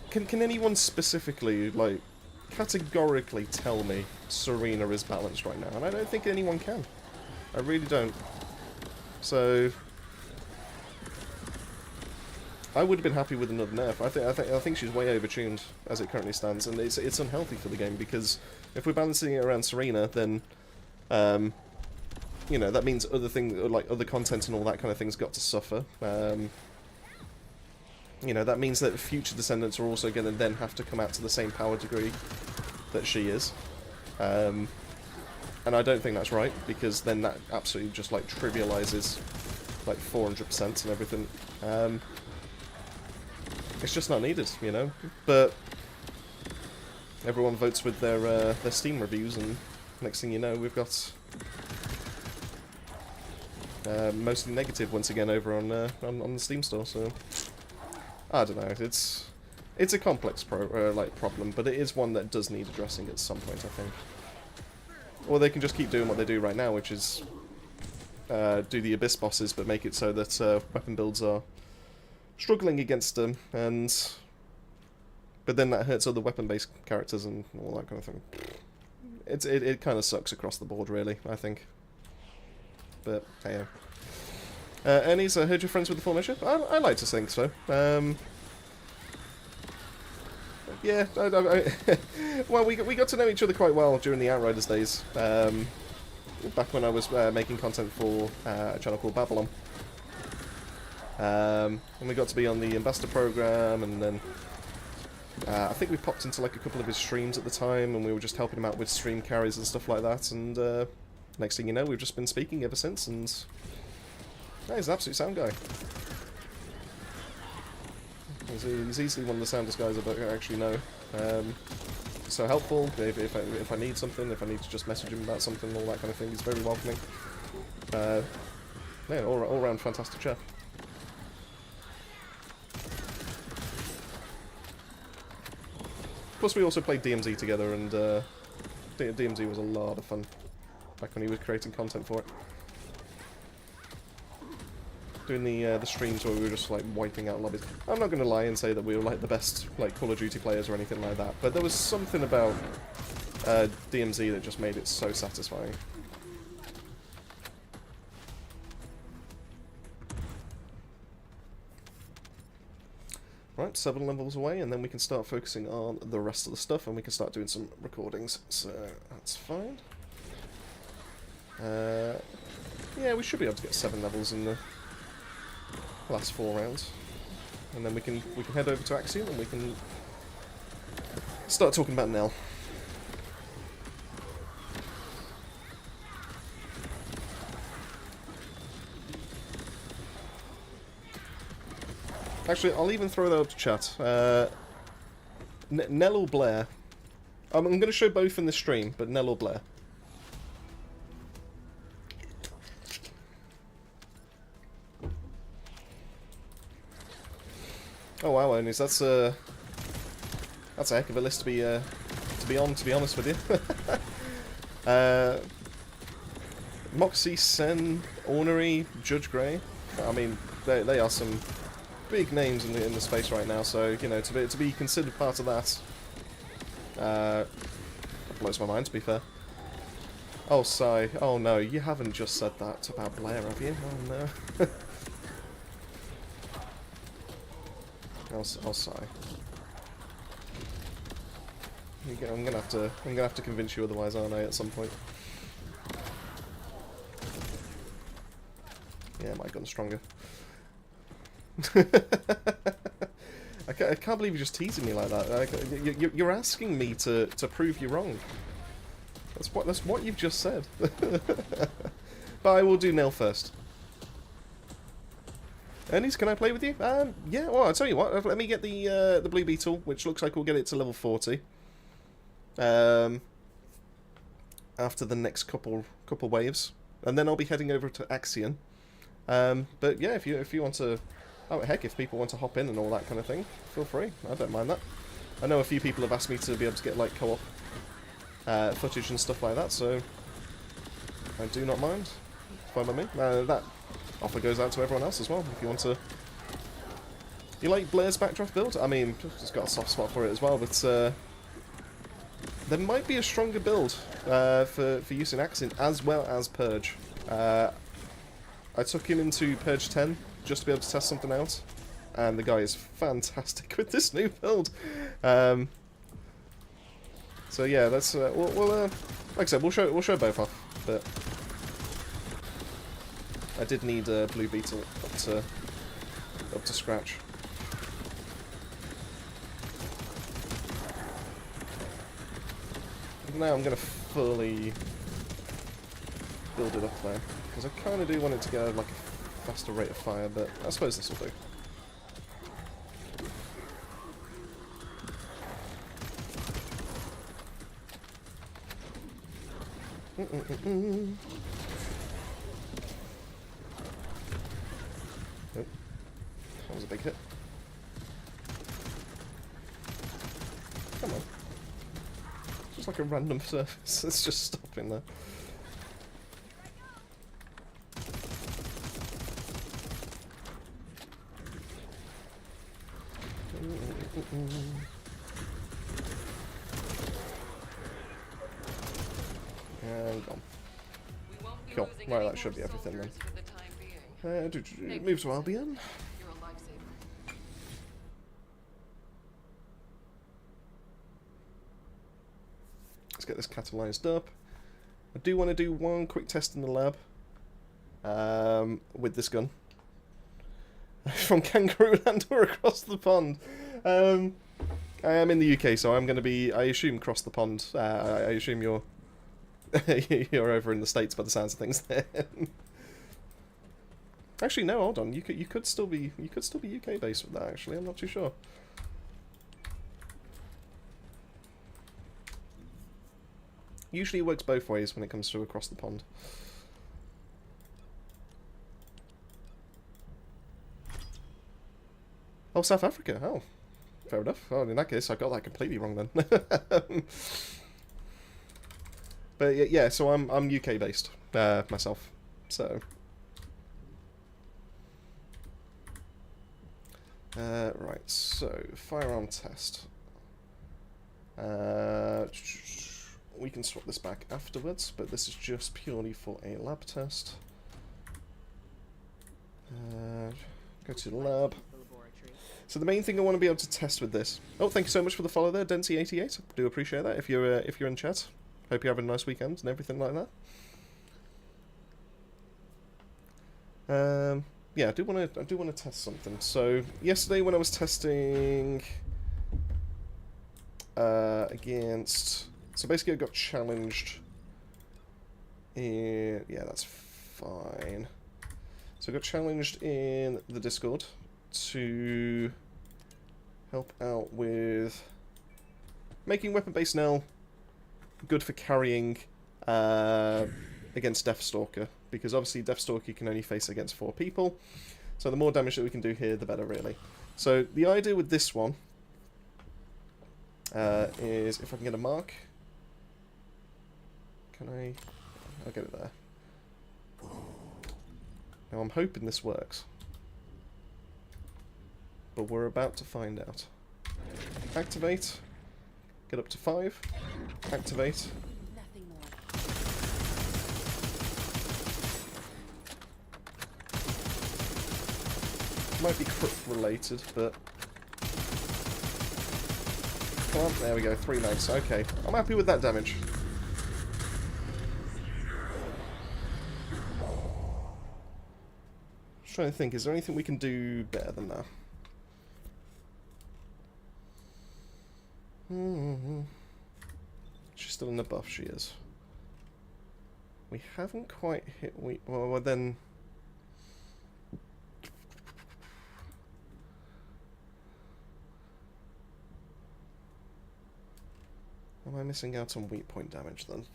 can anyone specifically, like, categorically tell me Serena is balanced right now? And I don't think anyone can. I really don't. So I would have been happy with another nerf. I think she's way overtuned as it currently stands, and it's unhealthy for the game, because if we're balancing it around Serena, then you know, that means other things, like other content and all that kind of thing's got to suffer. You know, that means that future Descendants are also going to then have to come out to the same power degree that she is. And I don't think that's right, because then that absolutely just, like, trivializes, like, 400% and everything. It's just not needed, you know? But everyone votes with their Steam reviews, and next thing you know, we've got mostly negative once again over on the Steam store, so... I don't know, it's a complex problem, but it is one that does need addressing at some point, I think. Or they can just keep doing what they do right now, which is do the Abyss bosses, but make it so that weapon builds are struggling against them, but then that hurts other weapon-based characters and all that kind of thing. It kind of sucks across the board, really, I think. But, hey. Ernie's, I heard you're friends with the Formation? I like to think so. Yeah, well, we got to know each other quite well during the Outriders days. Back when I was making content for a channel called Babylon. And we got to be on the Ambassador program, and then I think we popped into like a couple of his streams at the time, and we were just helping him out with stream carries and stuff like that, and next thing you know, we've just been speaking ever since, and yeah, he's an absolute sound guy. He's easily one of the soundest guys I actually know. So helpful if I need something, if I need to just message him about something, all that kind of thing. He's very welcoming. Yeah, all round fantastic chap. Plus, we also played DMZ together, and DMZ was a lot of fun back when he was creating content for it. Doing the streams where we were just like wiping out lobbies. I'm not going to lie and say that we were like the best like Call of Duty players or anything like that, but there was something about DMZ that just made it so satisfying. Right, 7 levels away, and then we can start focusing on the rest of the stuff, and we can start doing some recordings, so that's fine. Yeah, we should be able to get 7 levels in the last 4 rounds. And then we can head over to Axiom and we can start talking about Nell. Actually, I'll even throw that up to chat. Nell or Blair? I'm going to show both in the stream, but Nell or Blair? Oh wow, Onis, that's a heck of a list to be on. To be honest with you, Moxie, Sen, Ornery, Judge Grey. I mean, they are some big names in the space right now. So you know, to be considered part of that, blows my mind. To be fair. Oh, sigh. Oh no, you haven't just said that about Blair, have you? Oh no. I'll sigh. I'm gonna have to convince you otherwise, aren't I? At some point. Yeah, my gun's stronger. I can't believe you're just teasing me like that. You're asking me to prove you wrong. That's what you've just said. But I will do Nell first. Ernie's, can I play with you? Yeah, well, I'll tell you what, let me get the blue beetle, which looks like we'll get it to level 40. After the next couple waves. And then I'll be heading over to Axion. But yeah, if you want to... Oh, heck, if people want to hop in and all that kind of thing, feel free. I don't mind that. I know a few people have asked me to be able to get, like, co-op footage and stuff like that, so... I do not mind. Fine by me. That offer goes out to everyone else as well, if you want to... You like Blair's backdraft build? I mean, just got a soft spot for it as well, but there might be a stronger build for use in Axion as well as Purge. I took him into Purge 10 just to be able to test something out, and the guy is fantastic with this new build. So yeah, that's like I said, we'll show both off, but I did need Blue Beetle up to scratch. Now I'm going to fully build it up there, because I kind of do want it to go like a faster rate of fire, but I suppose this will do. Nope. That was a big hit. Come on. Just like a random surface. Let's just stop in there. And gone. Cool. Right, that should be everything then. Move to Albion. Let's get this catalyzed up. I do want to do one quick test in the lab with this gun. From Kangaroo Land or across the pond. I am in the UK, so I'm going to be, I assume, across the pond. I assume you're you're over in the States by the sounds of things there. Actually, no, hold on. You could still be UK based with that. Actually, I'm not too sure. Usually, it works both ways when it comes to across the pond. Oh, South Africa. Oh, fair enough. Oh, in that case, I got that completely wrong then. But yeah, so I'm UK based myself. So right, so firearm test. We can swap this back afterwards, but this is just purely for a lab test. Go to the lab. So the main thing I want to be able to test with this. Oh, thank you so much for the follow there, Dency88. I do appreciate that. If you're in chat, hope you're having a nice weekend and everything like that. Yeah, I do want to test something. So yesterday when I was testing against, so basically I got challenged in, yeah, that's fine. So I got challenged in the Discord to help out with making weapon-based Nell good for carrying against Deathstalker, because obviously Deathstalker can only face against 4 people, so the more damage that we can do here, the better, really. So the idea with this one is if I can get a mark. Can I? I'll get it there. Now I'm hoping this works, but we're about to find out. Activate. Get up to 5. Activate. Nothing more. Might be crit related, but come on, there we go, 3 nights. Okay, I'm happy with that damage. Just trying to think, is there anything we can do better than that? She's still in the buff, she is. We haven't quite hit well then. Am I missing out on weak point damage then?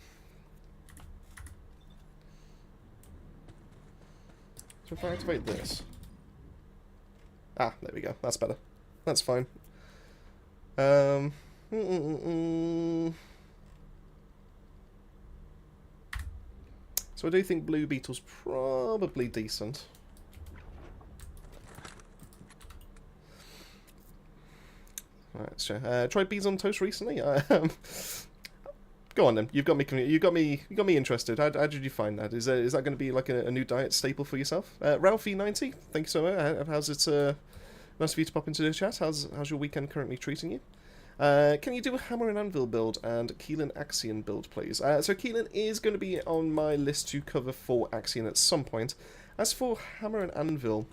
So if I activate this. Ah, there we go. That's better. That's fine. So I do think Blue Beetle's probably decent. Right, so tried bees on toast recently. Go on then. You've got me interested. How did you find that? Is that going to be like a new diet staple for yourself? Ralphie90, thank you so much. How's it? Nice of you to pop into the chat. How's your weekend currently treating you? Can you do a Hammer and Anvil build and Keelan Axion build, please? So Keelan is going to be on my list to cover for Axion at some point. As for Hammer and Anvil,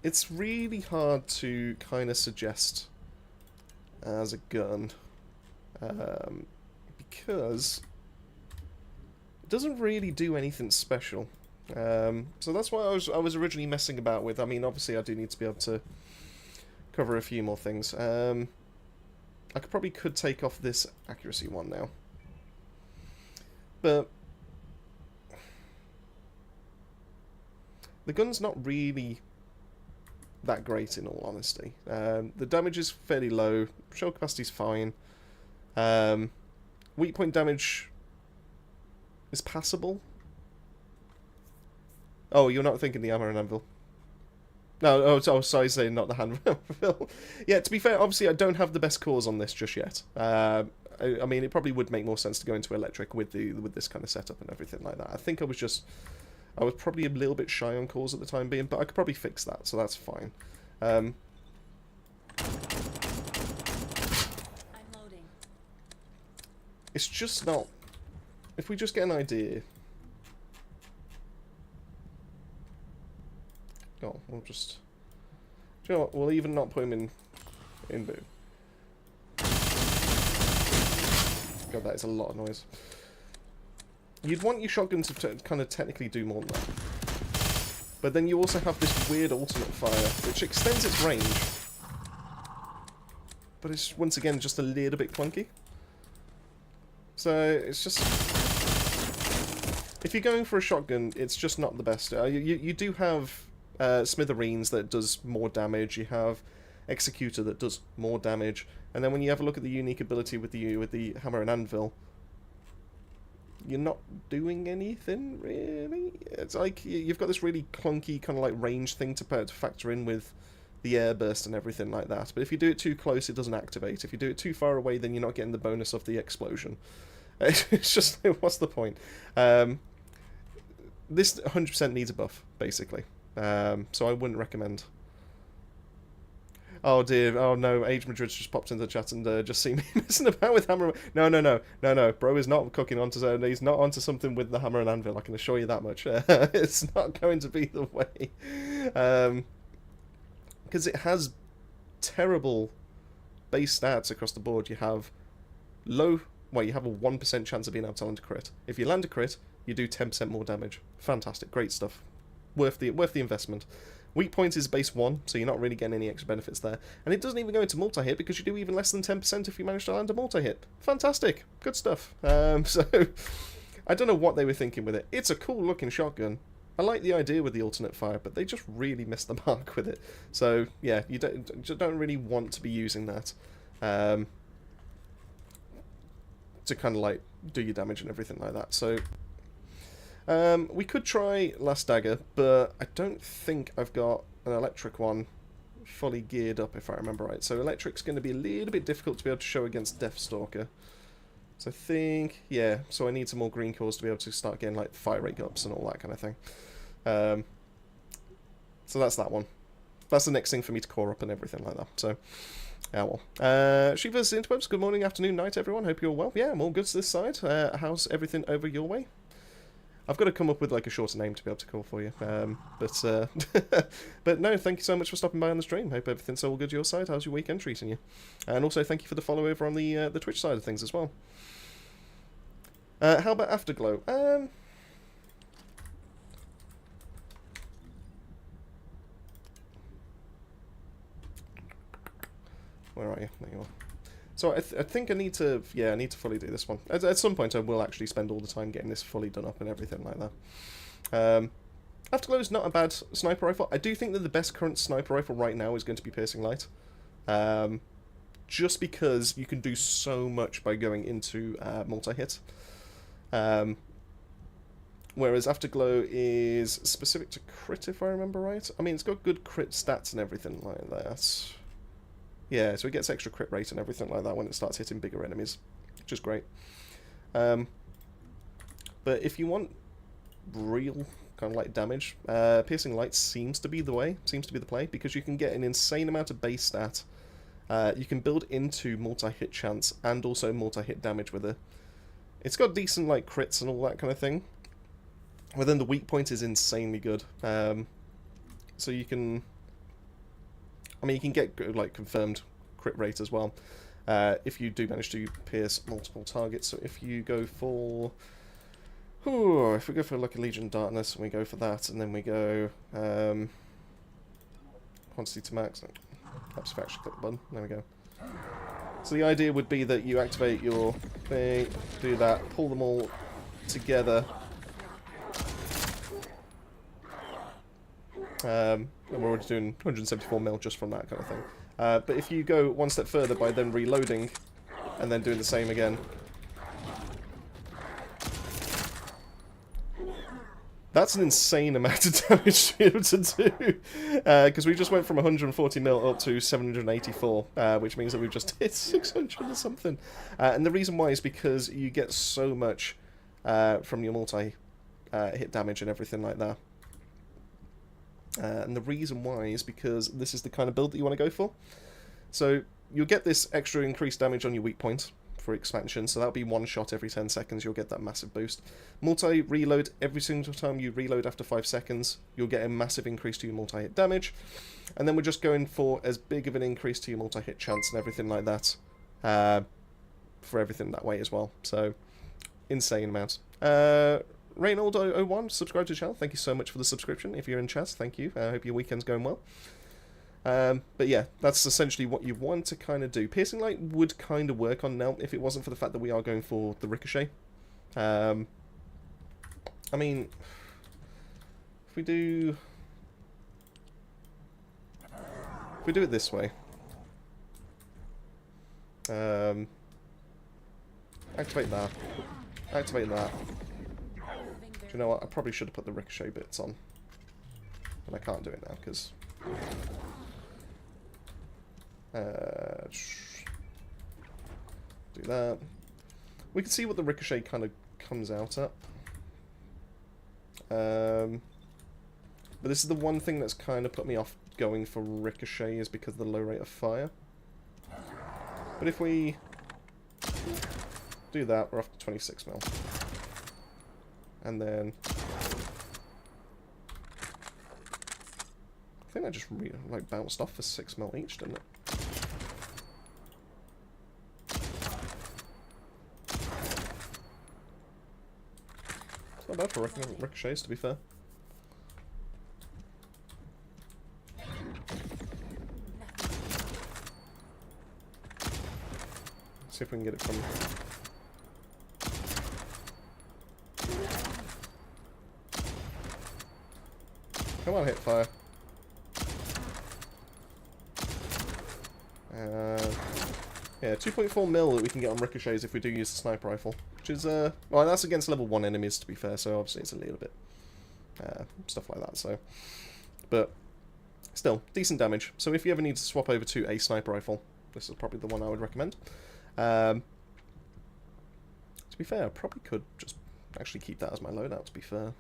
it's really hard to kind of suggest as a gun, because it doesn't really do anything special. So that's why I was originally messing about with. I mean, obviously I do need to be able to cover a few more things. I could take off this accuracy one now, but the gun's not really that great, in all honesty. The damage is fairly low, shell capacity's fine, weak point damage is passable. Oh, you're not thinking the Hammer and Anvil. No, sorry, saying not the Hammer and Anvil. Yeah, to be fair, obviously I don't have the best cores on this just yet. I mean, it probably would make more sense to go into electric with this kind of setup and everything like that. I think I was probably a little bit shy on cores at the time being, but I could probably fix that, so that's fine. I'm loading. It's just not... If we just get an idea... Oh, we'll just... Do you know what? We'll even not put him in boot. God, that is a lot of noise. You'd want your shotgun to kind of technically do more than that. But then you also have this weird alternate fire, which extends its range. But it's, once again, just a little bit clunky. So, it's just... If you're going for a shotgun, it's just not the best. You do have Smithereens that does more damage, you have Executor that does more damage, and then when you have a look at the unique ability with the Hammer and Anvil, you're not doing anything, really. It's like you've got this really clunky kind of like range thing to factor in with the air burst and everything like that. But if you do it too close, it doesn't activate. If you do it too far away, then you're not getting the bonus of the explosion. It's just, what's the point? This 100% needs a buff, basically. So I wouldn't recommend. Oh dear, oh no, Age Madrid's just popped into the chat and just seen me messing about with hammer. No, bro is not cooking onto, he's not onto something with the hammer and anvil, I can assure you that much. It's not going to be the way. Because it has terrible base stats across the board. You have you have a 1% chance of being able to land a crit. If you land a crit, you do 10% more damage. Fantastic, great stuff. Worth the investment. Weak point is base 1, so you're not really getting any extra benefits there. And it doesn't even go into multi-hit because you do even less than 10% if you manage to land a multi-hit. Fantastic. Good stuff. So, I don't know what they were thinking with it. It's a cool looking shotgun. I like the idea with the alternate fire, but they just really missed the mark with it. So, yeah, you don't really want to be using that to kind of like do your damage and everything like that. So, we could try Last Dagger, but I don't think I've got an electric one fully geared up, if I remember right. So electric's going to be a little bit difficult to be able to show against Deathstalker. So I think, yeah, so I need some more green cores to be able to start getting like fire rate ups and all that kind of thing. So that's that one. That's the next thing for me to core up and everything like that. So, yeah, well. Shiva's Interwebs, good morning, afternoon, night, everyone. Hope you're all well. Yeah, I'm all good to this side. How's everything over your way? I've got to come up with like a shorter name to be able to call for you. But no, thank you so much for stopping by on the stream. Hope everything's all good your side. How's your weekend treating you? And also thank you for the follow over on the Twitch side of things as well. How about Afterglow? Where are you? There you are. So I think I need to fully do this one. At some point I will actually spend all the time getting this fully done up and everything like that. Afterglow is not a bad sniper rifle. I do think that the best current sniper rifle right now is going to be Piercing Light. Just because you can do so much by going into multi-hit. Whereas Afterglow is specific to crit, if I remember right. I mean, it's got good crit stats and everything like that. Yeah, so it gets extra crit rate and everything like that when it starts hitting bigger enemies, which is great. But if you want real kind of like damage, Piercing Light seems to be the way, seems to be the play, because you can get an insane amount of base stat. You can build into multi-hit chance and also multi-hit damage with it. It's got decent like crits and all that kind of thing. But then the weak point is insanely good. So you can... I mean, you can get like confirmed crit rate as well if you do manage to pierce multiple targets. So if you go for, if we go for like a Legion of Darkness and we go for that, and then we go quantity to max. Perhaps if I actually click the button. There we go. So the idea would be that you activate your thing, do that, pull them all together. And we're already doing 174 mil just from that kind of thing. But if you go one step further by then reloading and then doing the same again, that's an insane amount of damage to be able to do. Because we just went from 140 mil up to 784, which means that we've just hit 600 or something. And the reason why is because you get so much from your multi-hit damage and everything like that. And the reason why is because this is the kind of build that you want to go for. So you'll get this extra increased damage on your weak point for expansion, so that'll be one shot every 10 seconds, you'll get that massive boost. Multi-reload, every single time you reload after 5 seconds, you'll get a massive increase to your multi-hit damage. And then we're just going for as big of an increase to your multi-hit chance and everything like that for everything that way as well. So, insane amount. Reynold01, subscribe to the channel. Thank you so much for the subscription. If you're in chat, thank you. I hope your weekend's going well. But yeah, that's essentially what you want to kind of do. Piercing Light would kind of work on now if it wasn't for the fact that we are going for the Ricochet. I mean, if we do it this way, activate that, activate that. Do you know what? I probably should have put the Ricochet bits on. But I can't do it now, because... do that. We can see what the Ricochet kind of comes out at. But this is the one thing that's kind of put me off going for ricochet is because of the low rate of fire. But if we do that, we're off to 26 mil. And then I think that just like bounced off for 6 mil each, didn't it? It's not bad for ricochets, to be fair. See if we can get it from... Come on, hit fire. Yeah, 2.4 mil that we can get on ricochets if we do use the sniper rifle. Which is, well, that's against level 1 enemies, to be fair, so obviously it's a little bit... stuff like that, so... But, still, decent damage. So if you ever need to swap over to a sniper rifle, this is probably the one I would recommend. To be fair, I probably could just actually keep that as my loadout, to be fair.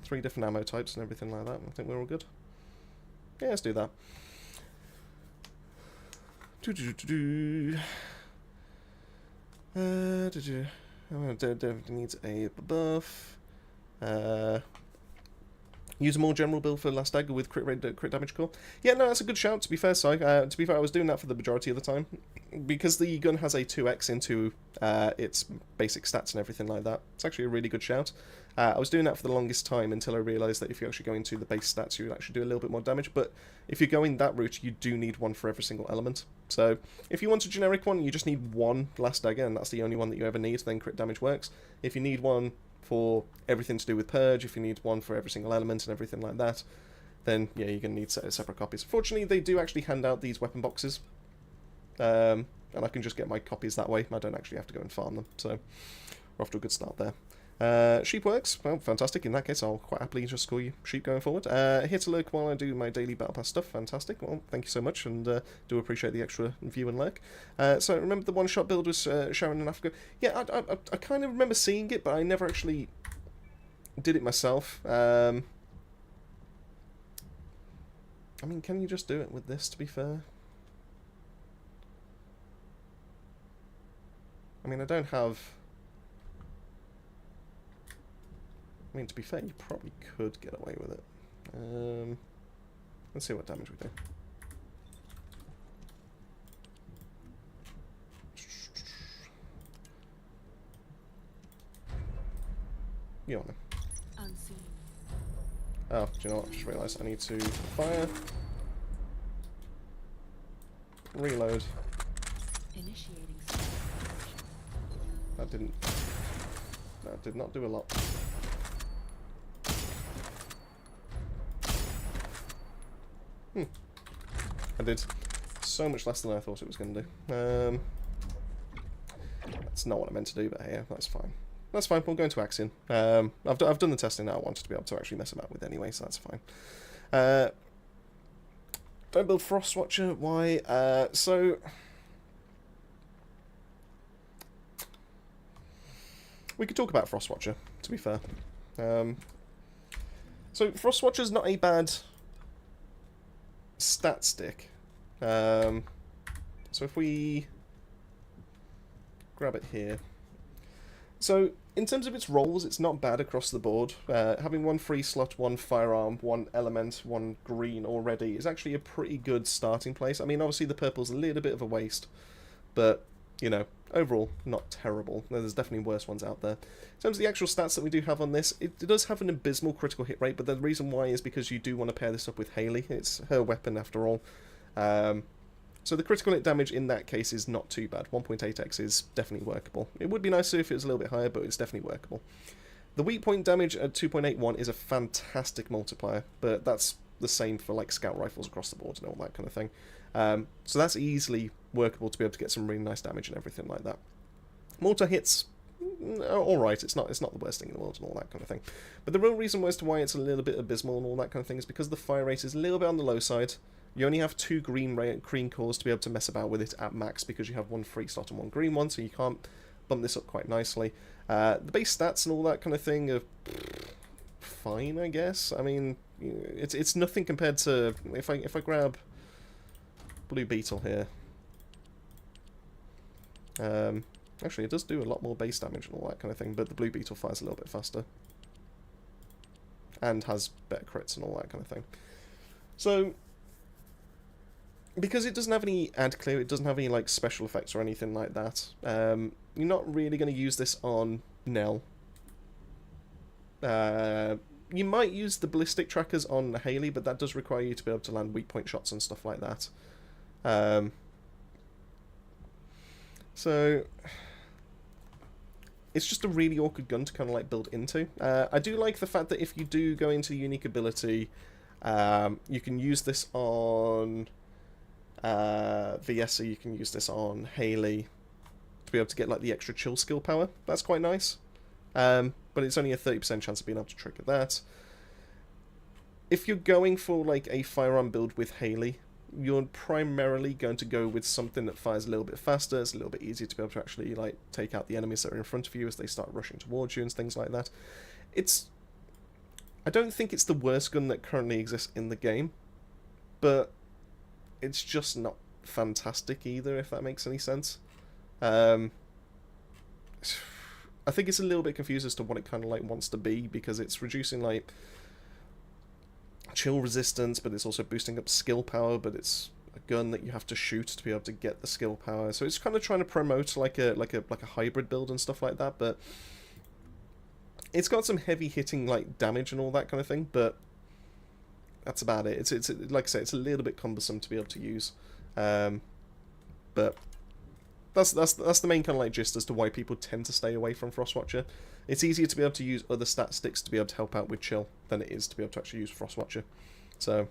3 different ammo types and everything like that. I think we're all good. Yeah, let's do that. Needs a buff. Use a more general build for Last Dagger with crit damage core. Yeah, no, that's a good shout, to be fair, Si. To be fair, I was doing that for the majority of the time. Because the gun has a 2x into its basic stats and everything like that. It's actually a really good shout. I was doing that for the longest time until I realised that if you actually go into the base stats, you would actually do a little bit more damage. But if you're going that route, you do need one for every single element. So if you want a generic one, you just need one Last Dagger, and that's the only one that you ever need, then crit damage works. If you need one for everything to do with Purge, if you need one for every single element and everything like that, then yeah, you're going to need separate copies. Fortunately, they do actually hand out these weapon boxes, and I can just get my copies that way. I don't actually have to go and farm them, so we're off to a good start there. Sheep works. Well, fantastic. In that case, I'll quite happily just score you sheep going forward. Here to lurk while I do my daily battle pass stuff. Fantastic. Well, thank you so much, and do appreciate the extra view and lurk. So remember the one-shot build was Sharon in Africa? Yeah, I kind of remember seeing it, but I never actually did it myself. I mean, can you just do it with this, to be fair? I mean, I don't have... I mean, to be fair, you probably could get away with it. Let's see what damage we do. You on him. Unseen. Oh, do you know what? I just realised I need to fire. Reload. Initiating. That didn't... That did not do a lot. I did so much less than I thought it was going to do. That's not what I meant to do, but hey, that's fine. That's fine, we'll go into Axion. I've done the testing that I wanted to be able to actually mess about with anyway, so that's fine. Don't build Frostwatcher, why? So... We could talk about Frostwatcher, to be fair. So Frostwatcher's not a bad stat stick. So if we grab it here. So in terms of its roles, it's not bad across the board. Having one free slot, one firearm, one element, one green already is actually a pretty good starting place. I mean, obviously the purple's a little bit of a waste, but, you know, overall, not terrible. There's definitely worse ones out there. In terms of the actual stats that we do have on this, it does have an abysmal critical hit rate, but the reason why is because you do want to pair this up with Haley. It's her weapon, after all. So the critical hit damage in that case is not too bad. 1.8x is definitely workable. It would be nicer if it was a little bit higher, but it's definitely workable. The weak point damage at 2.81 is a fantastic multiplier, but that's the same for like scout rifles across the board and all that kind of thing. So that's easily workable to be able to get some really nice damage and everything like that. Mortar hits, alright, it's not the worst thing in the world and all that kind of thing. But the real reason as to why it's a little bit abysmal and all that kind of thing is because the fire rate is a little bit on the low side. You only have 2 green cores to be able to mess about with it at max because you have 1 free slot and 1 green one, so you can't bump this up quite nicely. The base stats and all that kind of thing are fine, I guess. I mean, it's nothing compared to if I grab blue beetle here. Actually, it does do a lot more base damage and all that kind of thing, but the blue beetle fires a little bit faster. And has better crits and all that kind of thing. So, because it doesn't have any ad clear, it doesn't have any like special effects or anything like that, you're not really going to use this on Nell. You might use the ballistic trackers on Haley, but that does require you to be able to land weak point shots and stuff like that. So it's just a really awkward gun to kind of like build into. I do like the fact that if you do go into the unique ability, you can use this on Viessa, you can use this on Haley to be able to get like the extra chill skill power. That's quite nice. But it's only a 30% chance of being able to trigger that. If you're going for like a firearm build with Haley, you're primarily going to go with something that fires a little bit faster. It's a little bit easier to be able to actually like take out the enemies that are in front of you as they start rushing towards you and things like that. I don't think it's the worst gun that currently exists in the game, but it's just not fantastic either, if that makes any sense. I think it's a little bit confused as to what it kind of like wants to be, because it's reducing like chill resistance, but it's also boosting up skill power, but it's a gun that you have to shoot to be able to get the skill power. So it's kind of trying to promote like a hybrid build and stuff like that, but it's got some heavy hitting like damage and all that kind of thing, but that's about it. It's like I say, it's a little bit cumbersome to be able to use. But that's the main kind of like gist as to why people tend to stay away from Frostwatcher. It's easier to be able to use other stat sticks to be able to help out with chill than it is to be able to actually use Frostwatcher. So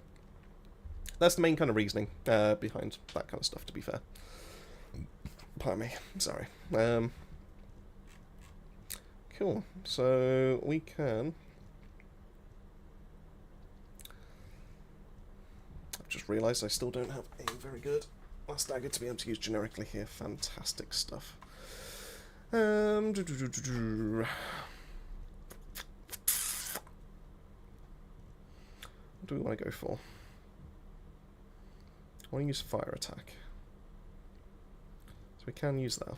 that's the main kind of reasoning behind that kind of stuff, to be fair. Pardon me, sorry. Cool, so we can... I've just realised I still don't have a very good last dagger to be able to use generically here. Fantastic stuff. What do we want to go for? I want to use fire attack. So we can use that.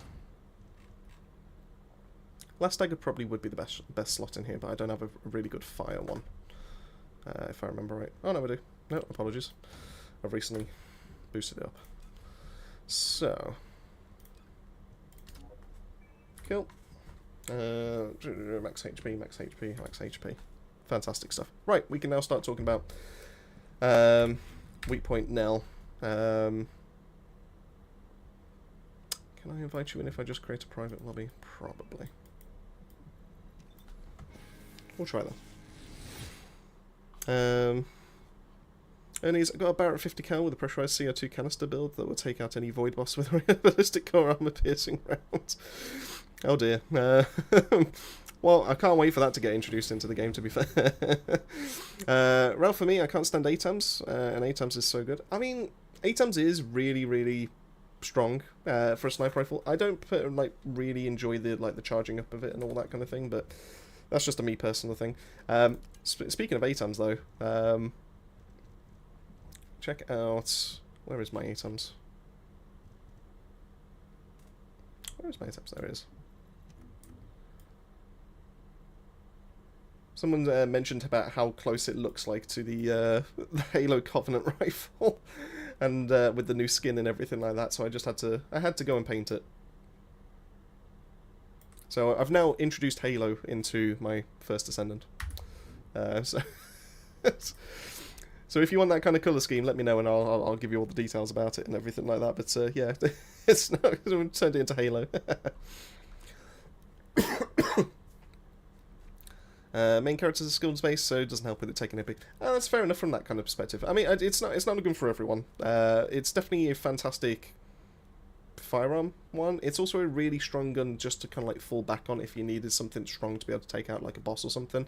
Last dagger probably would be the best slot in here, but I don't have a really good fire one. If I remember right. Oh no, I do. No, apologies. I've recently boosted it up. So, cool. Max HP, max HP, max HP. Fantastic stuff. Right, we can now start talking about weak point Nell. Can I invite you in if I just create a private lobby? Probably. We'll try that. And he's got a Barrett 50 cal with a pressurized CO2 canister build that will take out any void boss with a ballistic core armor piercing rounds. Oh dear. Well, I can't wait for that to get introduced into the game, to be fair. Well, for me, I can't stand ATAMs, and ATAMs is so good. I mean, ATAMs is really, really strong for a sniper rifle. I don't really enjoy the charging up of it and all that kind of thing, but that's just a me personal thing. Speaking of ATAMs, though, check out... Where is my ATAMs? Where is my ATAMs? There it is. Someone mentioned about how close it looks like to the Halo Covenant rifle, and with the new skin and everything like that. So I had to go and paint it. So I've now introduced Halo into my first Ascendant. So if you want that kind of colour scheme, let me know and I'll give you all the details about it and everything like that. But yeah, it's not turned it into Halo. Main character's a skilled space, so it doesn't help with it taking a big... that's fair enough from that kind of perspective. I mean, it's not a gun for everyone. It's definitely a fantastic firearm one. It's also a really strong gun just to kind of like fall back on if you needed something strong to be able to take out like a boss or something.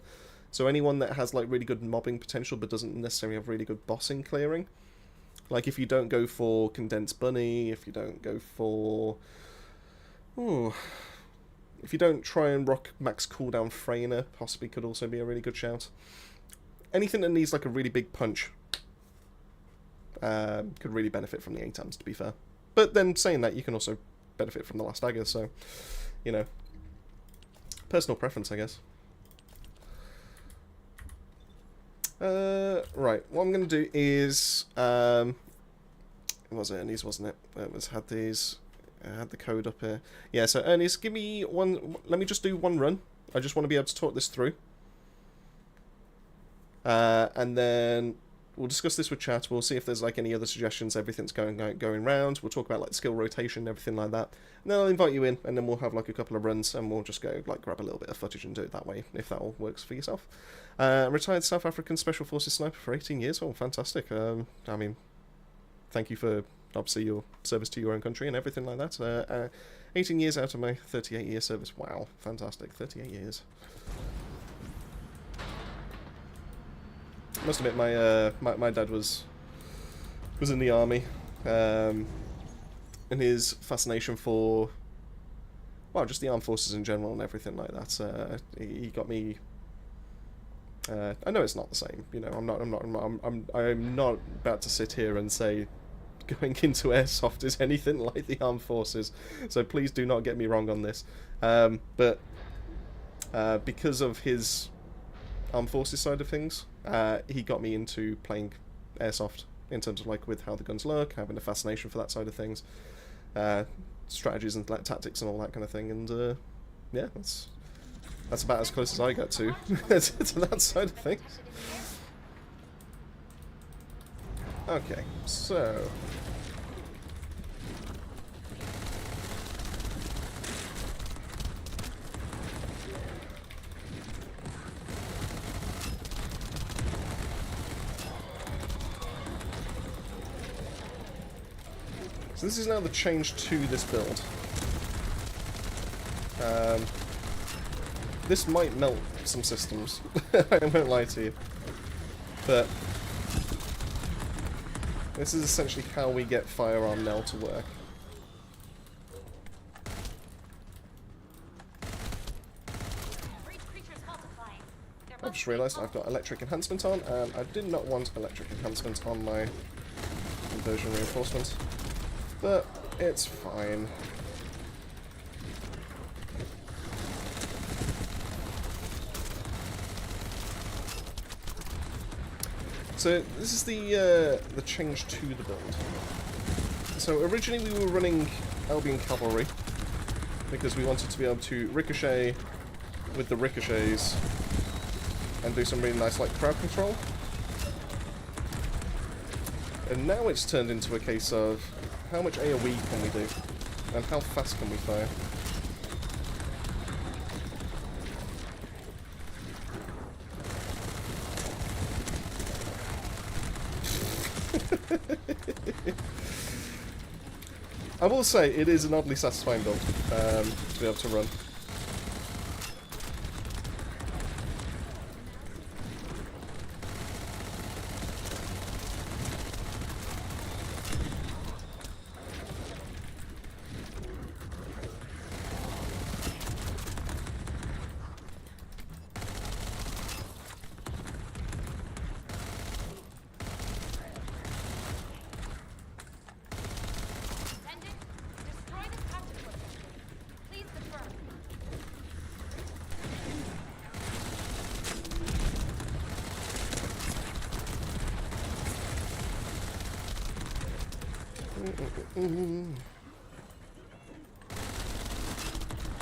So anyone that has like really good mobbing potential but doesn't necessarily have really good bossing clearing, like if you don't go for Condensed Bunny, if you don't go for... if you don't try and rock max cooldown Freyner, possibly could also be a really good shout. anything that needs like a really big punch could really benefit from the ATAMs, to be fair. But then saying that, you can also benefit from the last dagger, so, you know, personal preference, I guess. Right, what I'm going to do is, it was Ernie's, wasn't it? Had these, I had the code up here. Yeah, so Ernie's, give me one, let me just do one run. I just want to be able to talk this through. And then we'll discuss this with chat. We'll see if there's like any other suggestions. Everything's going round. We'll talk about like skill rotation and everything like that. And then I'll invite you in, and then we'll have like a couple of runs, and we'll just go like grab a little bit of footage and do it that way, if that all works for yourself. Retired South African Special Forces sniper for 18 years. Oh, fantastic. I mean, thank you for obviously your service to your own country and everything like that. 18 years out of my 38-year service. Wow, fantastic. 38 years. Must admit, my dad was in the army, and his fascination for, well, just the armed forces in general and everything like that. He got me. I know it's not the same, you know. I'm not about to sit here and say going into airsoft is anything like the armed forces. So please do not get me wrong on this. But because of his armed forces side of things, he got me into playing airsoft in terms of like with how the guns look, having a fascination for that side of things, strategies and tactics and all that kind of thing. And yeah, that's about as close as I got to to that side of things. Okay, so this is now the change to this build. This might melt some systems, I won't lie to you. But this is essentially how we get Firearm Nell to work. I've just realised I've got electric enhancement on, and I did not want electric enhancement on my inversion reinforcement. But it's fine. So this is the change to the build. So originally we were running Albion Cavalry because we wanted to be able to ricochet with the ricochets and do some really nice like crowd control. And now it's turned into a case of how much AoE can we do and how fast can we fire. I will say, it is an oddly satisfying build to be able to run.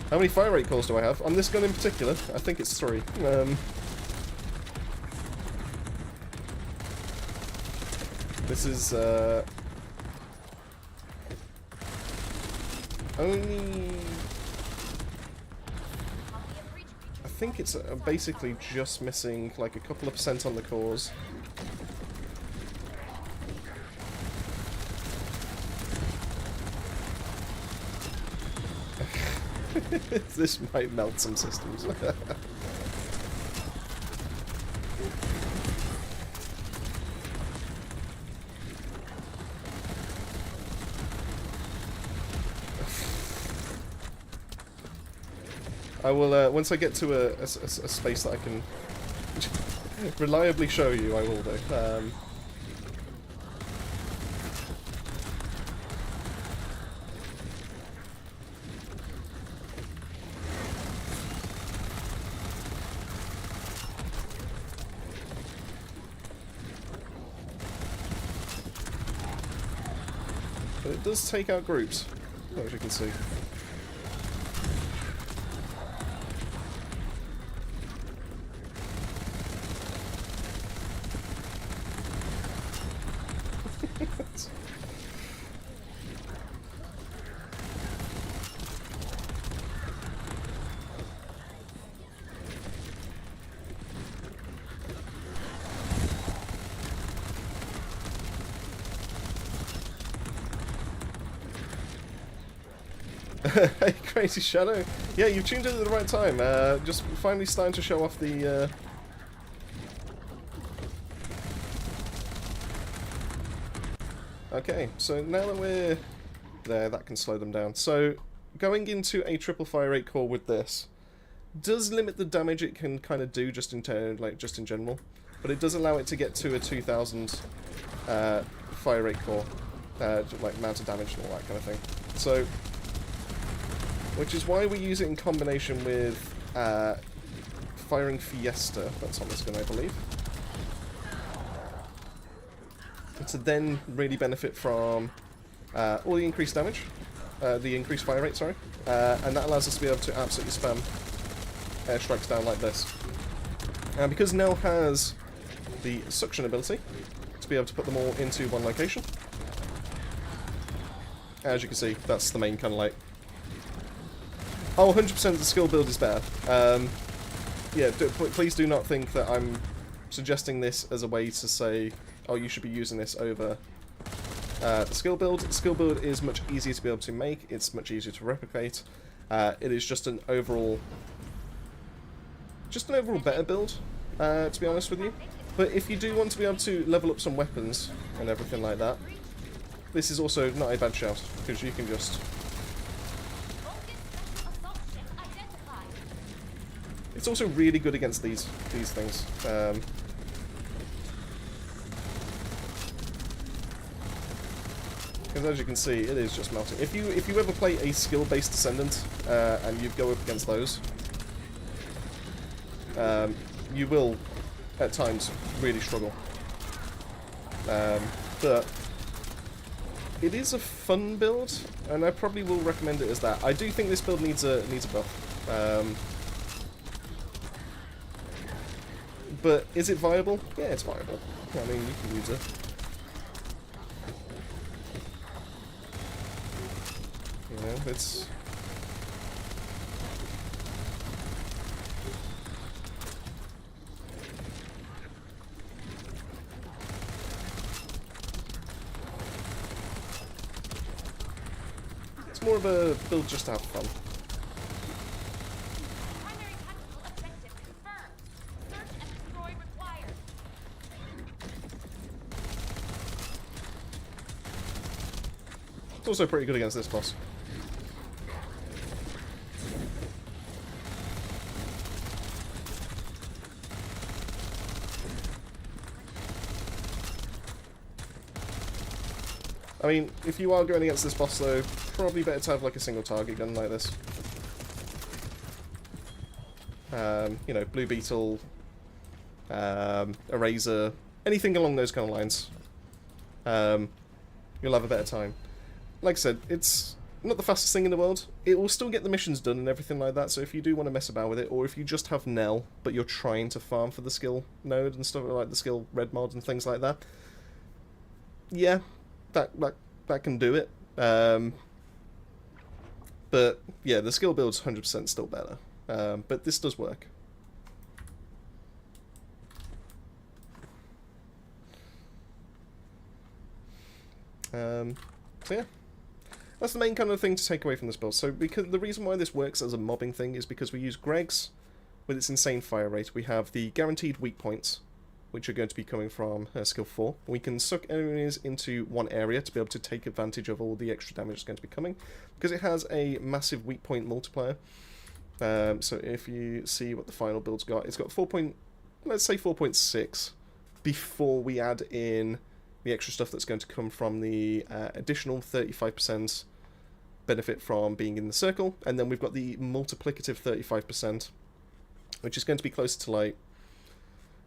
How many fire rate calls do I have? On this gun in particular, I think it's 3. This is only... I think it's basically just missing like a couple of % on the cores. This might melt some systems. I will, once I get to a space that I can reliably show you, I will do. But it does take out groups, as you can see. Hey, Crazy Shadow. Yeah, you've tuned in at the right time. Just finally starting to show off the... Okay, so now that we're there, that can slow them down. So, going into a triple fire rate core with this does limit the damage it can kind of do just in general, but it does allow it to get to a 2000 fire rate core, like amount of damage and all that kind of thing. So, which is why we use it in combination with Firing Fiesta, that's on this gun I believe, to then really benefit from all the increased damage, the increased fire rate, sorry, and that allows us to be able to absolutely spam airstrikes down like this. And because Nell has the suction ability to be able to put them all into one location, as you can see, that's the main kind of like... Oh, 100% the skill build is better. Yeah, please do not think that I'm suggesting this as a way to say, oh, you should be using this over the skill build. The skill build is much easier to be able to make, it's much easier to replicate. It is just an overall better build, to be honest with you. But if you do want to be able to level up some weapons and everything like that, this is also not a bad shout, because you can just... It's also really good against these things. Because as you can see, it is just melting. If you ever play a skill-based Descendant and you go up against those, you will at times really struggle. But it is a fun build, and I probably will recommend it as that. I do think this build needs a buff. But is it viable? Yeah, it's viable. I mean, you can use it. You know, it's... It's more of a build just to have fun. It's also pretty good against this boss. I mean, if you are going against this boss though, probably better to have like a single target gun like this. You know, Blue Beetle, Eraser, anything along those kind of lines. You'll have a better time. Like I said, it's not the fastest thing in the world. It will still get the missions done and everything like that, so if you do want to mess about with it, or if you just have Nell, but you're trying to farm for the skill node and stuff like the skill red mod and things like that, yeah, that can do it. But yeah, the skill build's 100% still better. But this does work. So yeah, that's the main kind of thing to take away from this build. So because the reason why this works as a mobbing thing is because we use Greg's with its insane fire rate. We have the guaranteed weak points, which are going to be coming from skill 4. We can suck enemies into one area to be able to take advantage of all the extra damage that's going to be coming, because it has a massive weak point multiplier. So if you see what the final build's got, it's got 4.2 let's say 4.6 before we add in the extra stuff that's going to come from the additional 35% benefit from being in the circle, and then we've got the multiplicative 35%, which is going to be closer to like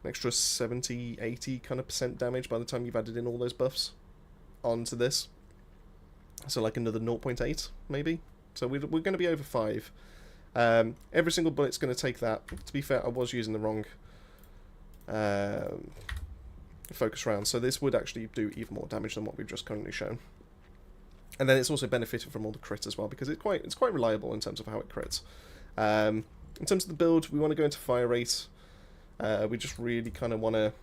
an extra 70, 80 kind of percent damage by the time you've added in all those buffs onto this. So like another 0.8 maybe. So we're going to be over 5. Every single bullet's going to take that. To be fair, I was using the wrong focus round, so this would actually do even more damage than what we've just currently shown. And then it's also benefited from all the crits as well, because it's quite reliable in terms of how it crits. In terms of the build, we want to go into fire rate. We just really kind of want to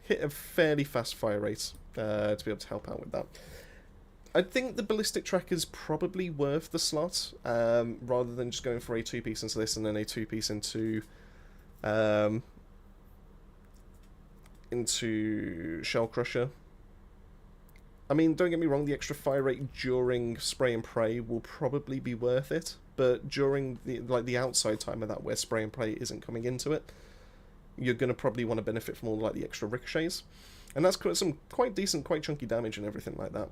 hit a fairly fast fire rate to be able to help out with that. I think the ballistic tracker is probably worth the slot, rather than just going for a 2-piece into this and then a 2-piece into Shell Crusher. I mean, don't get me wrong, the extra fire rate during Spray and Pray will probably be worth it, but during the outside time of that, where Spray and Pray isn't coming into it, you're going to probably want to benefit from all like the extra ricochets, and that's some quite decent, quite chunky damage and everything like that.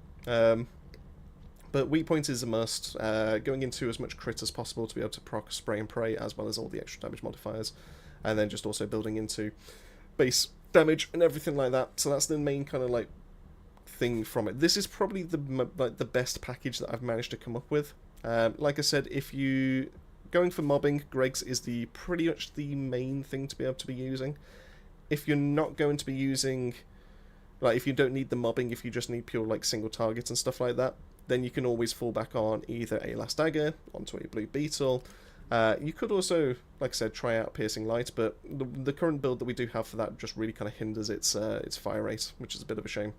But weak point is a must, going into as much crit as possible to be able to proc Spray and Pray, as well as all the extra damage modifiers, and then just also building into base damage and everything like that. So that's the main kind of like thing from it. This is probably the best package that I've managed to come up with. Like I said, if you going for mobbing, Greg's is pretty much the main thing to be able to be using. If you're not going to be using, like, if you don't need the mobbing, if you just need pure like single targets and stuff like that, then you can always fall back on either a Last Dagger onto a blue beetle. You could also, like I said, try out Piercing Light, but the current build that we do have for that just really kind of hinders its fire rate, which is a bit of a shame.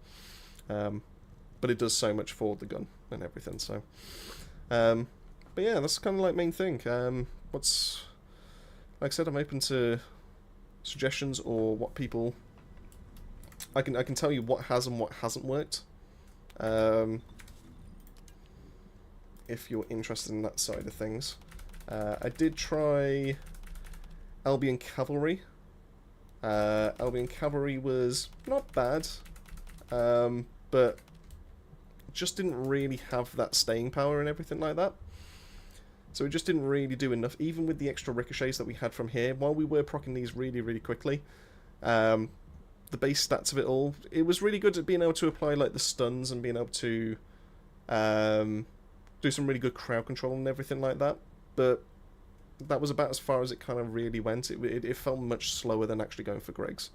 But it does so much for the gun and everything. So, but yeah, that's kind of like main thing. Like I said, I'm open to suggestions or what people. I can tell you what has and what hasn't worked. If you're interested in that side of things. I did try Albion Cavalry. Albion Cavalry was not bad, but just didn't really have that staying power and everything like that. So it just didn't really do enough, even with the extra ricochets that we had from here. While we were proccing these really, really quickly, the base stats of it all, it was really good at being able to apply like the stuns and being able to do some really good crowd control and everything like that. But that was about as far as it kind of really went. It felt much slower than actually going for Greg's.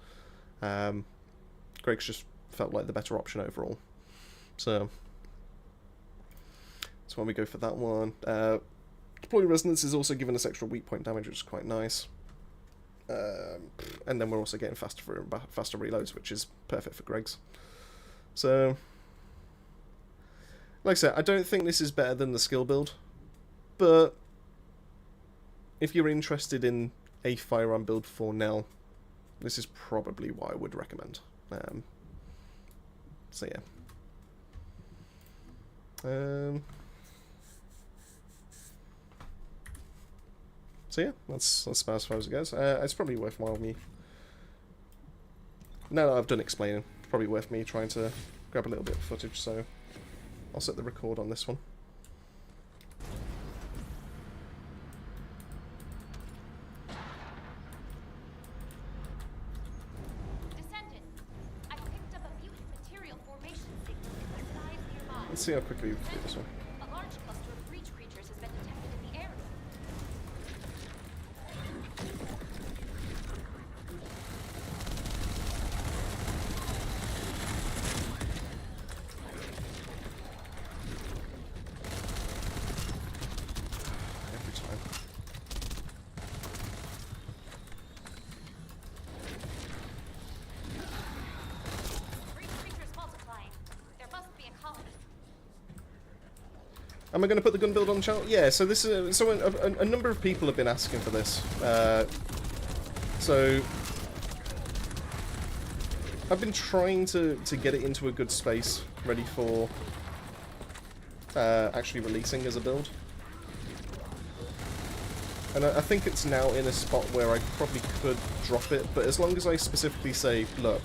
Greg's just felt like the better option overall. So that's why we go for that one. Deploy Resonance is also giving us extra weak point damage, which is quite nice. And then we're also getting faster reloads, which is perfect for Greg's. So, like I said, I don't think this is better than the skill build, but if you're interested in a firearm build for Nell, this is probably what I would recommend. So yeah. So yeah, that's about as far as it goes. It's probably worthwhile me. Now that I've done explaining, it's probably worth me trying to grab a little bit of footage. So I'll set the record on this one. Let's see how quickly we can do this one. A large cluster of breach creatures has been detected in the area. Every time. Breach creatures multiplying. There must be a colony. Am I going to put the gun build on the channel? Yeah, so this is a number of people have been asking for this. So I've been trying to get it into a good space, ready for actually releasing as a build. And I think it's now in a spot where I probably could drop it, but as long as I specifically say, look,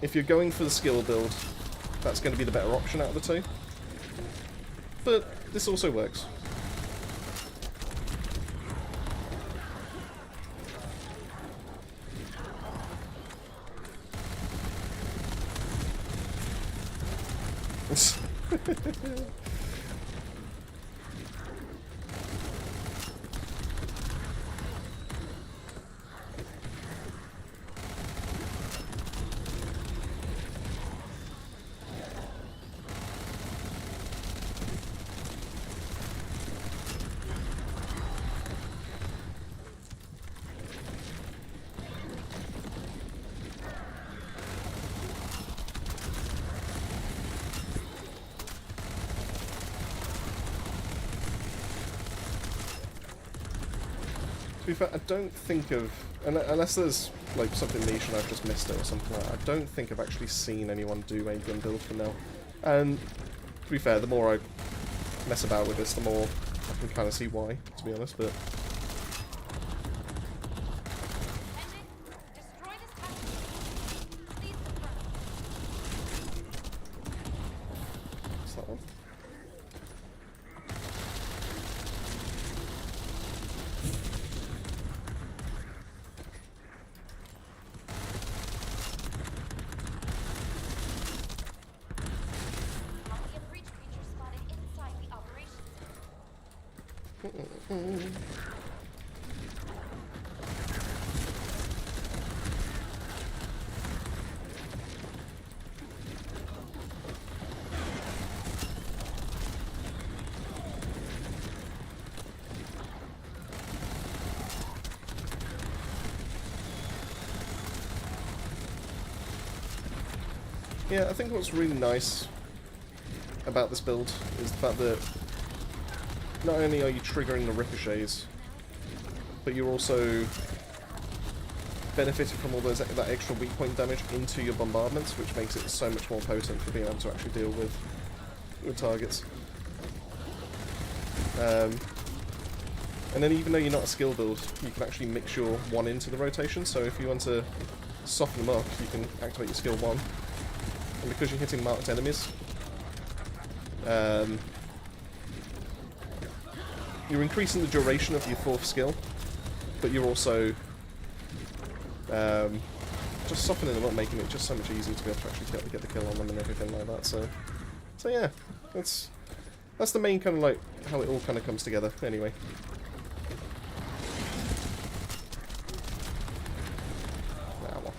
if you're going for the skill build, that's going to be the better option out of the two. But this also works. To be fair, I don't think of, unless there's like something niche and I've just missed it or something like that, I don't think I've actually seen anyone do a gun build for now. And to be fair, the more I mess about with this, the more I can kind of see why, to be honest, but... Destroy this package. Please confirm. What's that one? Copy of breach creature spotted inside the operations center. Yeah, I think what's really nice about this build is the fact that not only are you triggering the ricochets, but you're also benefiting from all those that extra weak point damage into your bombardments, which makes it so much more potent for being able to actually deal with targets. And then even though you're not a skill build, you can actually mix your 1 into the rotation, so if you want to soften them up, you can activate your skill 1. And because you're hitting marked enemies, you're increasing the duration of your 4th skill, but you're also just softening them up, making it just so much easier to be able to actually get the kill on them and everything like that. So yeah, that's the main kind of like how it all kind of comes together. Anyway. Ah, well.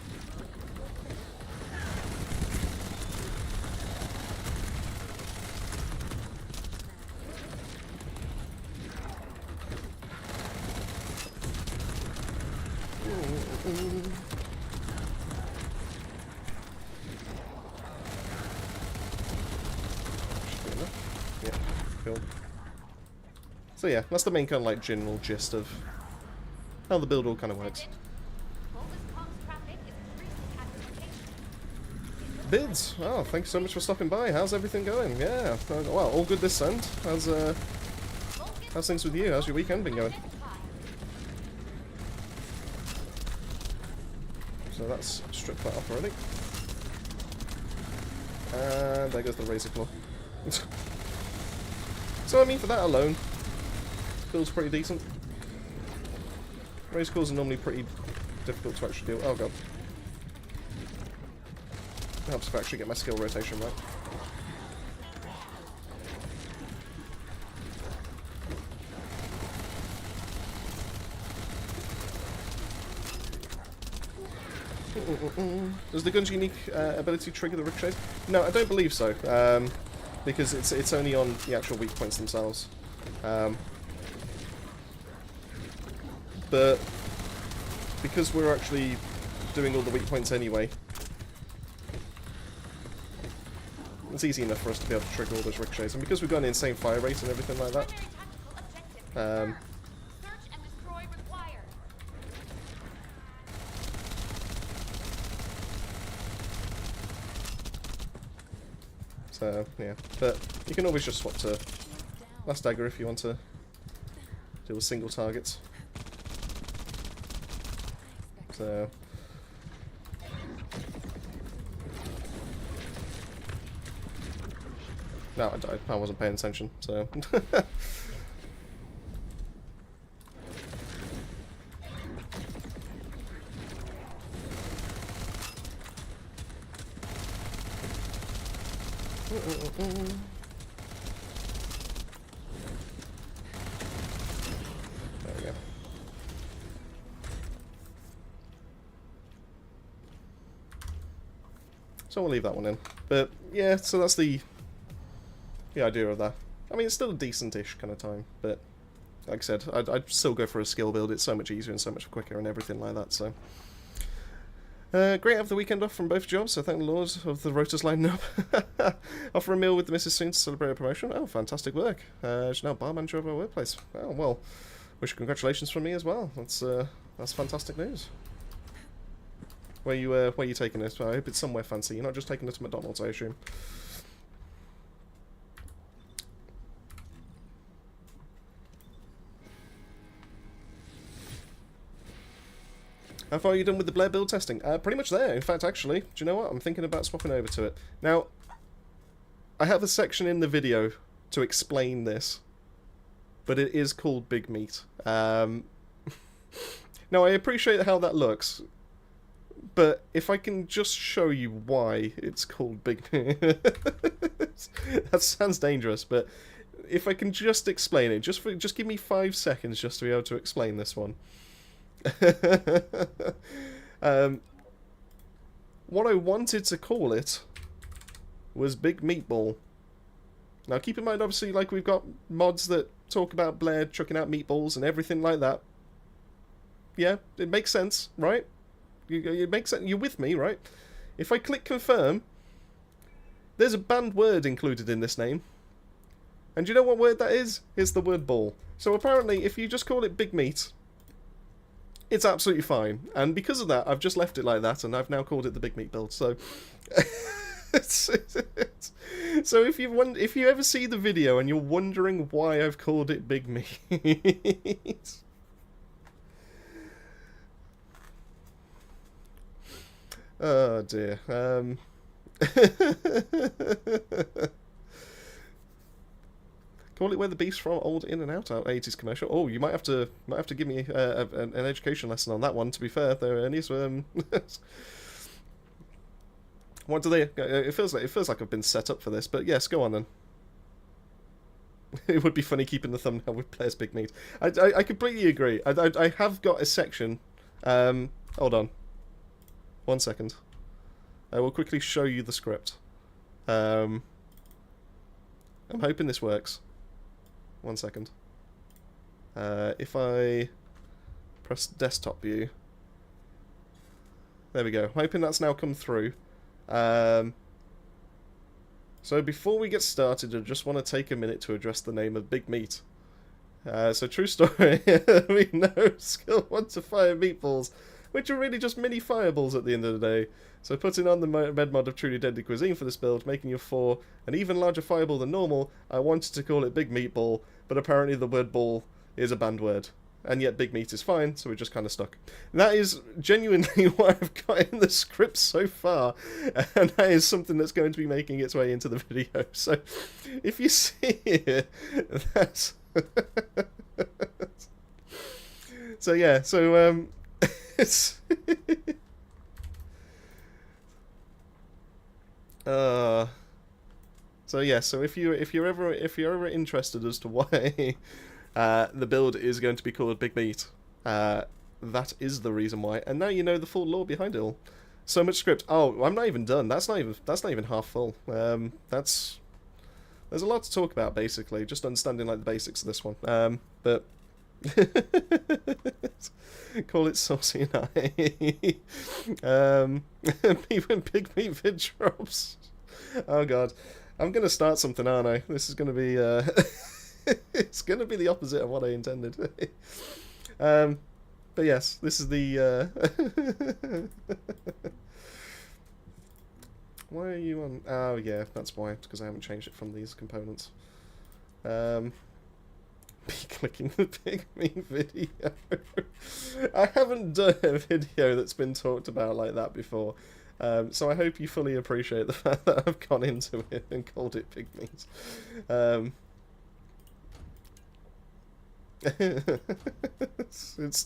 Yeah, cool. So yeah, that's the main kind of like general gist of how the build all kind of works. Bogus comms traffic is increasing at the location. Bids, oh, thanks so much for stopping by. How's everything going? Yeah, well, all good this end. How's things with you? How's your weekend been going? So that's stripped that off already. And there goes the razor claw. So I mean, for that alone, feels pretty decent. Razor claws are normally pretty difficult to actually deal. Oh god. Helps if I actually get my skill rotation right. Does the gun's unique ability trigger the ricochets? No, I don't believe so, because it's only on the actual weak points themselves. But because we're actually doing all the weak points anyway, it's easy enough for us to be able to trigger all those ricochets. And because we've got an insane fire rate and everything like that, Search and destroy required. so yeah. But you can always just swap to last dagger if you want to It was single targets. So... No, I died. I wasn't paying attention, so... There we go. So we'll leave that one in. But, yeah, so that's the idea of that. I mean, it's still a decent-ish kind of time, but like I said, I'd still go for a skill build. It's so much easier and so much quicker and everything like that, so... great to have the weekend off from both jobs, so thank the Lord of the rotors lining up. Off for a meal with the missus soon to celebrate a promotion. Oh, fantastic work. She's now bar manager of our workplace. Oh, well, wish congratulations from me as well. That's fantastic news. Where you taking this? I hope it's somewhere fancy. You're not just taking it to McDonald's, I assume. How far are you done with the Blair build testing? Pretty much there. In fact, actually, do you know what? I'm thinking about swapping over to it. Now, I have a section in the video to explain this, but it is called Big Meat. Now, I appreciate how that looks, but if I can just show you why it's called Big Meat... That sounds dangerous, but if I can just explain it, just give me 5 seconds just to be able to explain this one. What I wanted to call it was Big Meatball. Now keep in mind, obviously, like, we've got mods that talk about Blair chucking out meatballs and everything like that. Yeah, it makes sense, right? It makes sense. You're with me, right? If I click confirm, there's a banned word included in this name. And do you know what word that is? It's the word ball. So apparently, if you just call it Big Meat, it's absolutely fine, and because of that, I've just left it like that, and I've now called it the Big Meat build. So, so if you ever see the video and you're wondering why I've called it Big Meat, oh dear. Call it where the beef's from, old in and out 80s commercial. Oh, you might have to give me an education lesson on that one. To be fair, there, Ernie's. What do they? It feels like I've been set up for this, but yes, go on then. It would be funny keeping the thumbnail with Blair's Big Meat. I completely agree. I have got a section. Hold on. 1 second. I will quickly show you the script. I'm hoping this works. 1 second. If I press desktop view, there we go. Hoping that's now come through. So before we get started, I just want to take a minute to address the name of Big Meat. So true story. We know skill 1 to fire meatballs, which are really just mini fireballs at the end of the day. So putting on the med mod of Truly Deadly Cuisine for this build, making your 4 an even larger fireball than normal, I wanted to call it Big Meatball, but apparently the word ball is a banned word. And yet Big Meat is fine, so we're just kind of stuck. And that is genuinely what I've got in the script so far, and that is something that's going to be making its way into the video. So if you see it, that's... So yeah, so it's... So yeah, so if you're ever interested as to why the build is going to be called Big Meat, that is the reason why. And now you know the full lore behind it all. So much script. Oh, I'm not even done. That's not even half full. There's a lot to talk about, basically, just understanding like the basics of this one. But call it saucy and when Big Meat vid drops. Oh god, I'm gonna start something, aren't I? This is gonna be it's gonna be the opposite of what I intended. But yes, this is the why are you on? Oh yeah, that's why. Because I haven't changed it from these components. be clicking the pygmy video. I haven't done a video that's been talked about like that before. So I hope you fully appreciate the fact that I've gone into it and called it pygmies.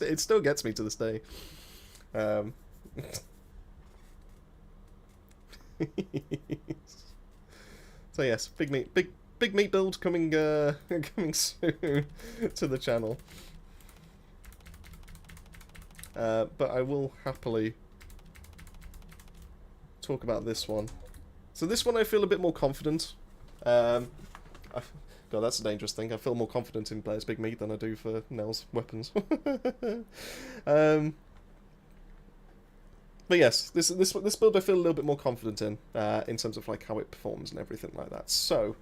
It still gets me to this day. So yes, big meat build coming coming soon to the channel. But I will happily talk about this one. So this one I feel a bit more confident. God, that's a dangerous thing. I feel more confident in Blair's big meat than I do for Nell's weapons. But yes, this build I feel a little bit more confident in terms of like how it performs and everything like that. So,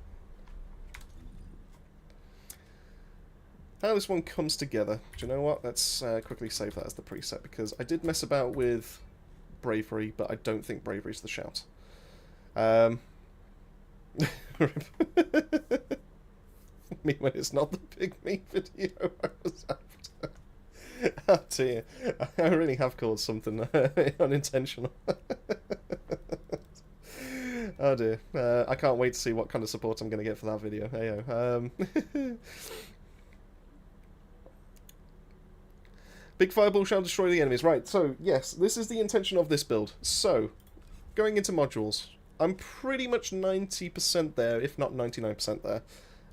how this one comes together. Do you know what? Let's quickly save that as the preset, because I did mess about with bravery, but I don't think bravery's the shout. Me when it's not the big meat video I was after. Oh dear, I really have caused something unintentional. Oh dear, I can't wait to see what kind of support I'm going to get for that video. Heyo. Big fireball shall destroy the enemies. Right, so yes, this is the intention of this build. So, going into modules, I'm pretty much 90% there, if not 99% there.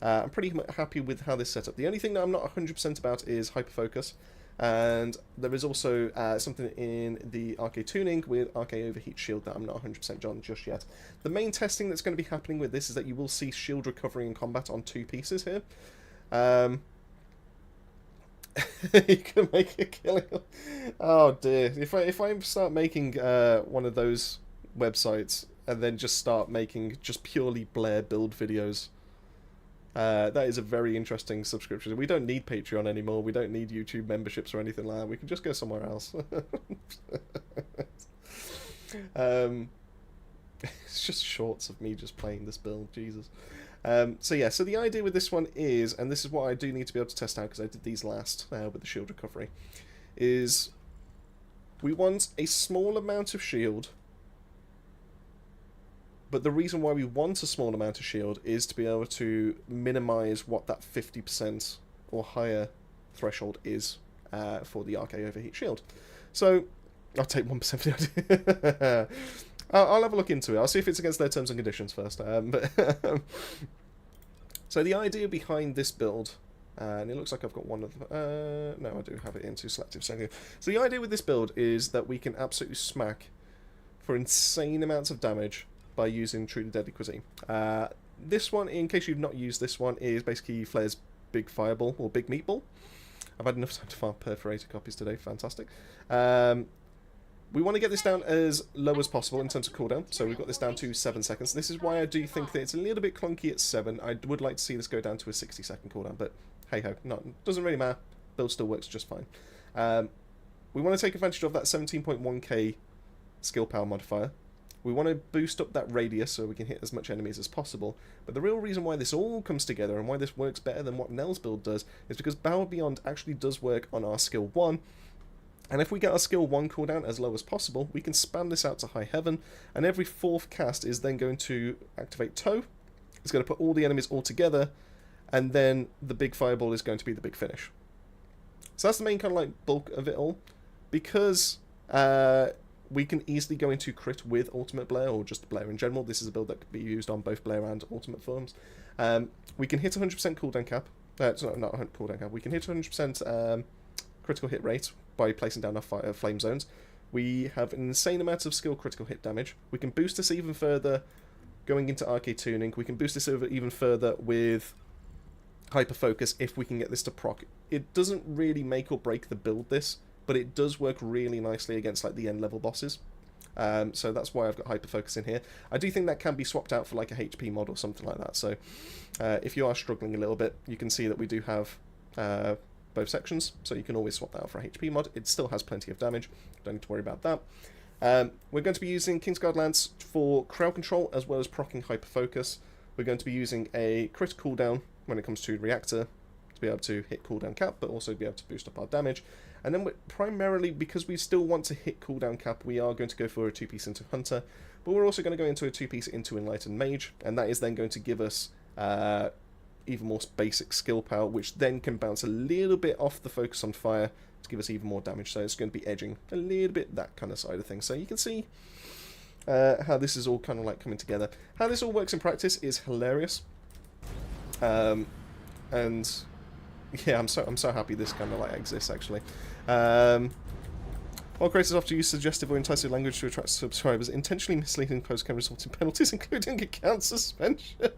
I'm pretty happy with how this is set up. The only thing that I'm not 100% about is hyperfocus. And there is also something in the RK tuning with RK overheat shield that I'm not 100% on just yet. The main testing that's going to be happening with this is that you will see shield recovery in combat on 2 pieces here. You can make a killing. Oh dear! If I start making one of those websites and then just start making just purely Blair build videos. That is a very interesting subscription. We don't need Patreon anymore. We don't need YouTube memberships or anything like that. We can just go somewhere else. It's just shorts of me just playing this build. Jesus. So yeah, so the idea with this one is, and this is what I do need to be able to test out because I did these last with the shield recovery, is we want a small amount of shield. But the reason why we want a small amount of shield is to be able to minimize what that 50% or higher threshold is for the RK overheat shield. So, I'll take 1% of the idea. I'll have a look into it. I'll see if it's against their terms and conditions first. So the idea behind this build, and it looks like I've got one of them. No, I do have it into selective. So the idea with this build is that we can absolutely smack for insane amounts of damage by using Truly Deadly Cuisine. This one, in case you've not used this one, is basically Flair's Big Fireball, or Big Meatball. I've had enough time to farm perforator copies today, fantastic. We want to get this down as low as possible in terms of cooldown, so we've got this down to 7 seconds. This is why I do think that it's a little bit clunky at 7. I would like to see this go down to a 60-second cooldown, but hey-ho, doesn't really matter. Build still works just fine. We want to take advantage of that 17.1k skill power modifier. We want to boost up that radius so we can hit as much enemies as possible. But the real reason why this all comes together and why this works better than what Nell's build does is because Bow Beyond actually does work on our skill 1. And if we get our skill 1 cooldown as low as possible, we can spam this out to high heaven. And every 4th cast is then going to activate Toe. It's going to put all the enemies all together. And then the big fireball is going to be the big finish. So that's the main kind of like bulk of it all. Because we can easily go into crit with Ultimate Blair, or just Blair in general. This is a build that could be used on both Blair and Ultimate forms. We can hit 100% cooldown cap. It's not cooldown cap. We can hit 100% critical hit rate by placing down our flame zones. We have an insane amount of skill critical hit damage. We can boost this even further going into RK tuning. We can boost this over even further with hyper focus if we can get this to proc. It doesn't really make or break the build this, but it does work really nicely against like the end level bosses. So that's why I've got hyper focus in here. I do think that can be swapped out for like a HP mod or something like that. So if you are struggling a little bit, you can see that we do have both sections, so you can always swap that out for a HP mod. It still has plenty of damage, don't need to worry about that. We're going to be using Kingsguard Lance for crowd control as well as proccing hyper focus. We're going to be using a crit cooldown when it comes to reactor, be able to hit cooldown cap, but also be able to boost up our damage. And then primarily, because we still want to hit cooldown cap, we are going to go for a 2-piece into Hunter, but we're also going to go into a 2-piece into Enlightened Mage, and that is then going to give us even more basic skill power, which then can bounce a little bit off the focus on fire to give us even more damage. So it's going to be edging a little bit that kind of side of things. So you can see how this is all kind of like coming together. How this all works in practice is hilarious. And yeah, I'm so happy this kind of like exists actually. While creators often use suggestive or enticing language to attract subscribers, intentionally misleading posts can result in penalties, including account suspension.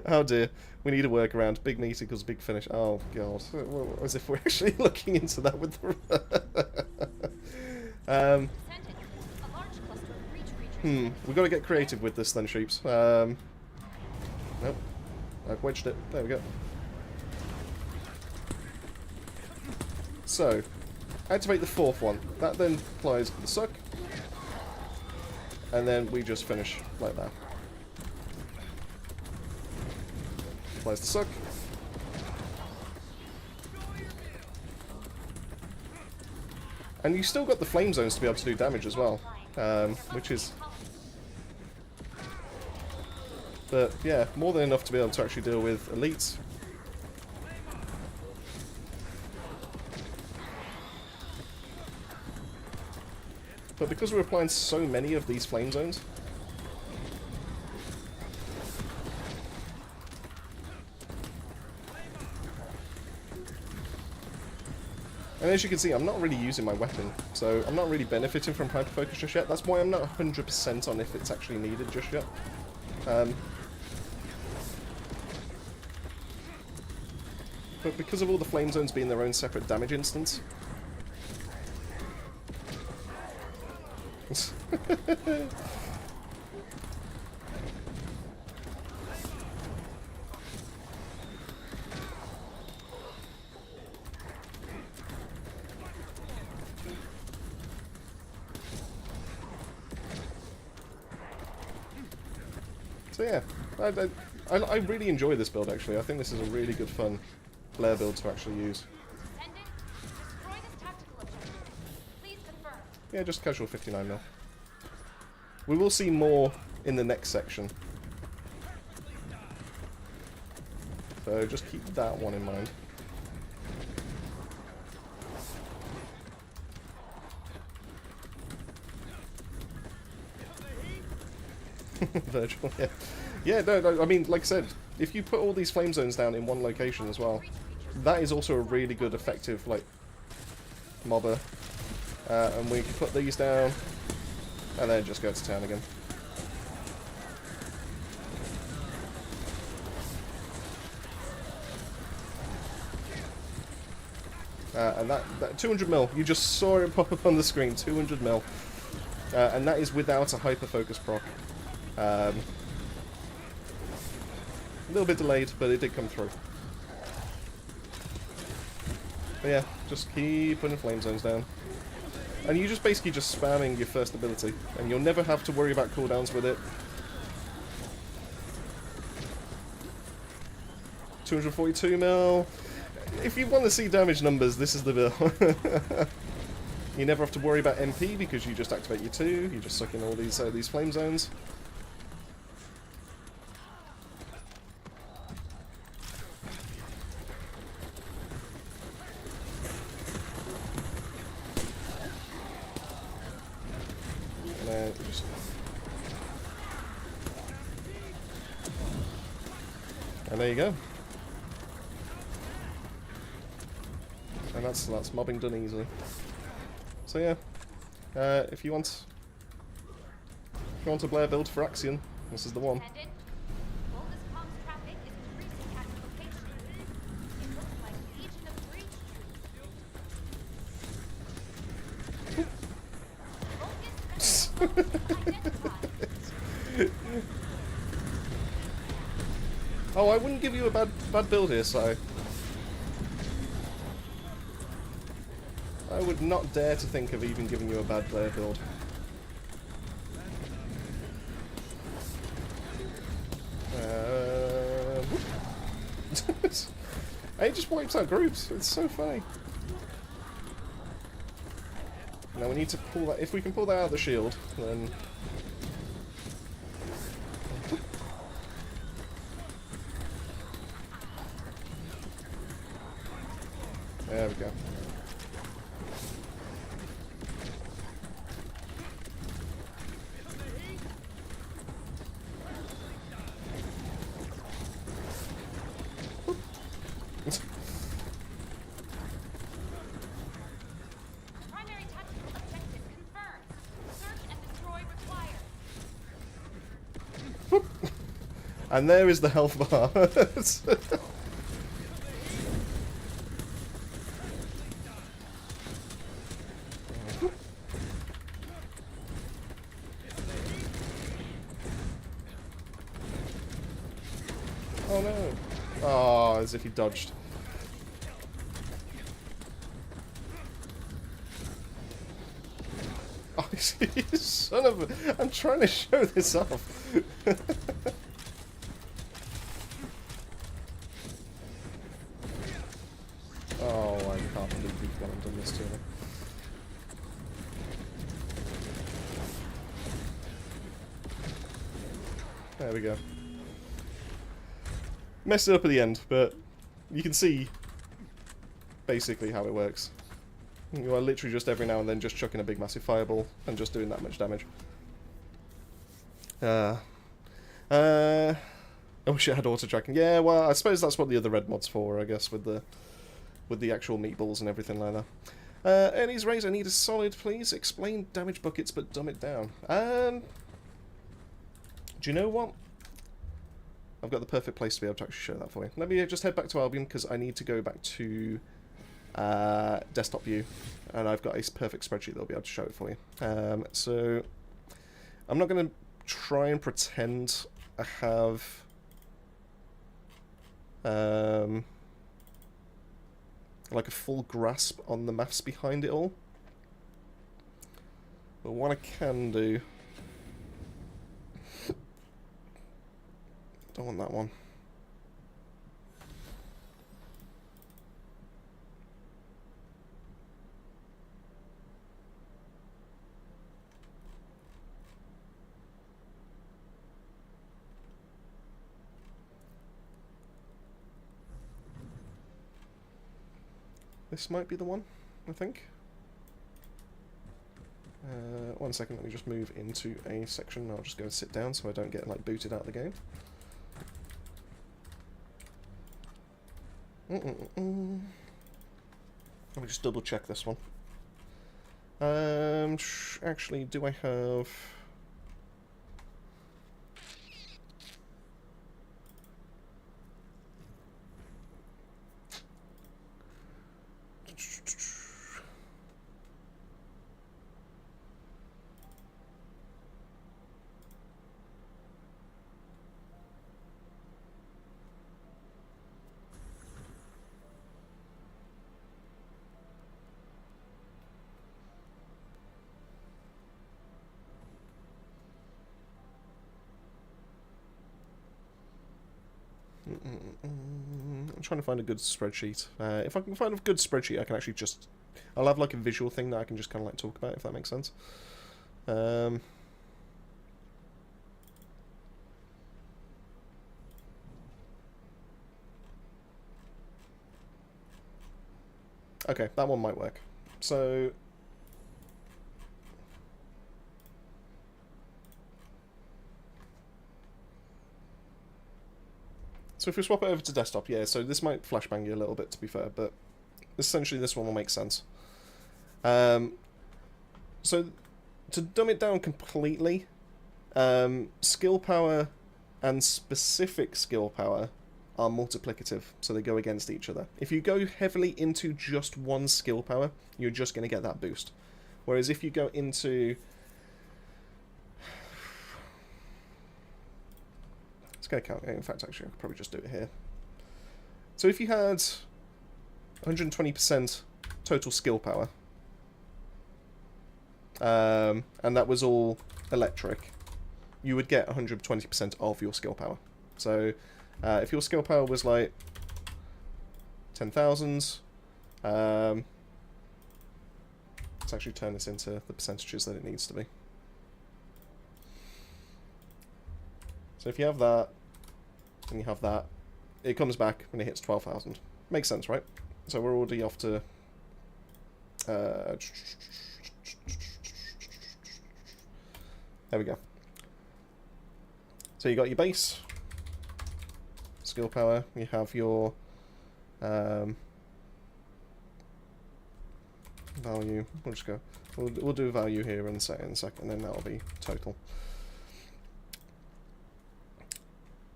Oh dear, we need a workaround. Big meat equals big finish. Oh god, as if we're actually looking into that with the... we've got to get creative with this then, Sheeps. Nope, I've wedged it. There we go. So, activate the 4th one. That then applies the suck. And then we just finish like that. Applies the suck. And you still got the flame zones to be able to do damage as well. Which is... But yeah, more than enough to be able to actually deal with elites. But because we're applying so many of these flame zones, and as you can see, I'm not really using my weapon, so I'm not really benefiting from hyperfocus just yet. That's why I'm not 100% on if it's actually needed just yet. But because of all the flame zones being their own separate damage instance, so yeah, I really enjoy this build actually. I think this is a really good fun Blair build to actually use. Yeah, just casual 59mm. We will see more in the next section. So just keep that one in mind. Virgil, yeah. Yeah, no, I mean, like I said, if you put all these flame zones down in one location as well, that is also a really good, effective, like, mobber. And we can put these down, and then just go to town again. And that 200mm, you just saw it pop up on the screen, 200mm. And that is without a hyperfocus proc. A little bit delayed, but it did come through. But yeah, just keep putting flame zones down. And you just basically just spamming your first ability, and you'll never have to worry about cooldowns with it. 242mm. If you want to see damage numbers, this is the build. You never have to worry about MP because you just activate your 2. You just suck in all these flame zones. And there you go. And that's mobbing done easily. So yeah, if you want a Blair build for Axion, this is the one. Oh, I wouldn't give you a bad build here, so I would not dare to think of even giving you a bad Blair build. It just wipes out groups. It's so funny. Now we need to pull that. If we can pull that out of the shield, then. There we go. Primary tactical objective confirmed. Search and destroy required. And there is the health bar. Oh no. Oh, as if he dodged. Oh, you son of a... I'm trying to show this off. Oh, I can't believe we've gone and done this to him. There we go. Messed it up at the end, but you can see basically how it works. You are literally just every now and then just chucking a big massive fireball and just doing that much damage. I wish it had auto tracking. Yeah, well, I suppose that's what the other red mod's for, I guess, with the actual meatballs and everything like that. Ernie's Raise, I need a solid, please. Explain damage buckets, but dumb it down. Do you know what? I've got the perfect place to be able to actually show that for you. Let me just head back to Albion, because I need to go back to desktop view, and I've got a perfect spreadsheet that'll be able to show it for you. So I'm not going to try and pretend I have like a full grasp on the maths behind it all, but what I can do... Don't want that one. This might be the one, I think. One second, let me just move into a section. I'll just go and sit down so I don't get like booted out of the game. Let me just double check this one. Actually, do I have... I'm trying to find a good spreadsheet. If I can find a good spreadsheet, I can actually just... I'll have like a visual thing that I can just kind of like talk about, if that makes sense. Okay, that one might work. So... So if we swap it over to desktop, yeah, so this might flashbang you a little bit, to be fair, but essentially this one will make sense. So to dumb it down completely, skill power and specific skill power are multiplicative, so they go against each other. If you go heavily into just one skill power, you're just going to get that boost. Whereas if you go into... It's going to count. In fact, actually, I could probably just do it here. So if you had 120% total skill power, and that was all electric, you would get 120% of your skill power. So if your skill power was like 10,000. Let's actually turn this into the percentages that it needs to be. So if you have that, and you have that, it comes back when it hits 12,000. Makes sense, right? So we're already off to... there we go. So you got your base, skill power, you have your value. We'll just go. We'll do value here in a second, and then that'll be total.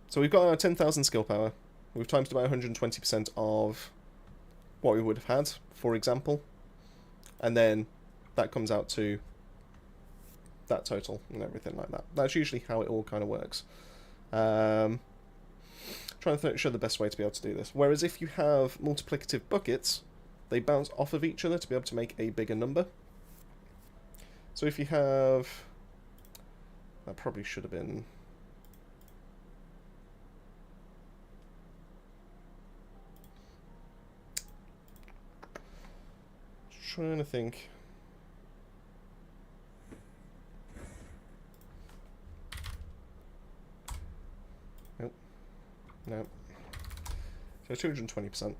So we've got our 10,000 skill power. We've times about 120% of what we would have had, for example, and then that comes out to that total and everything like that. That's usually how it all kind of works. Trying to show the best way to be able to do this. Whereas if you have multiplicative buckets, they bounce off of each other to be able to make a bigger number. So if you have... That probably should have been... Trying to think. Nope. No. So 220%.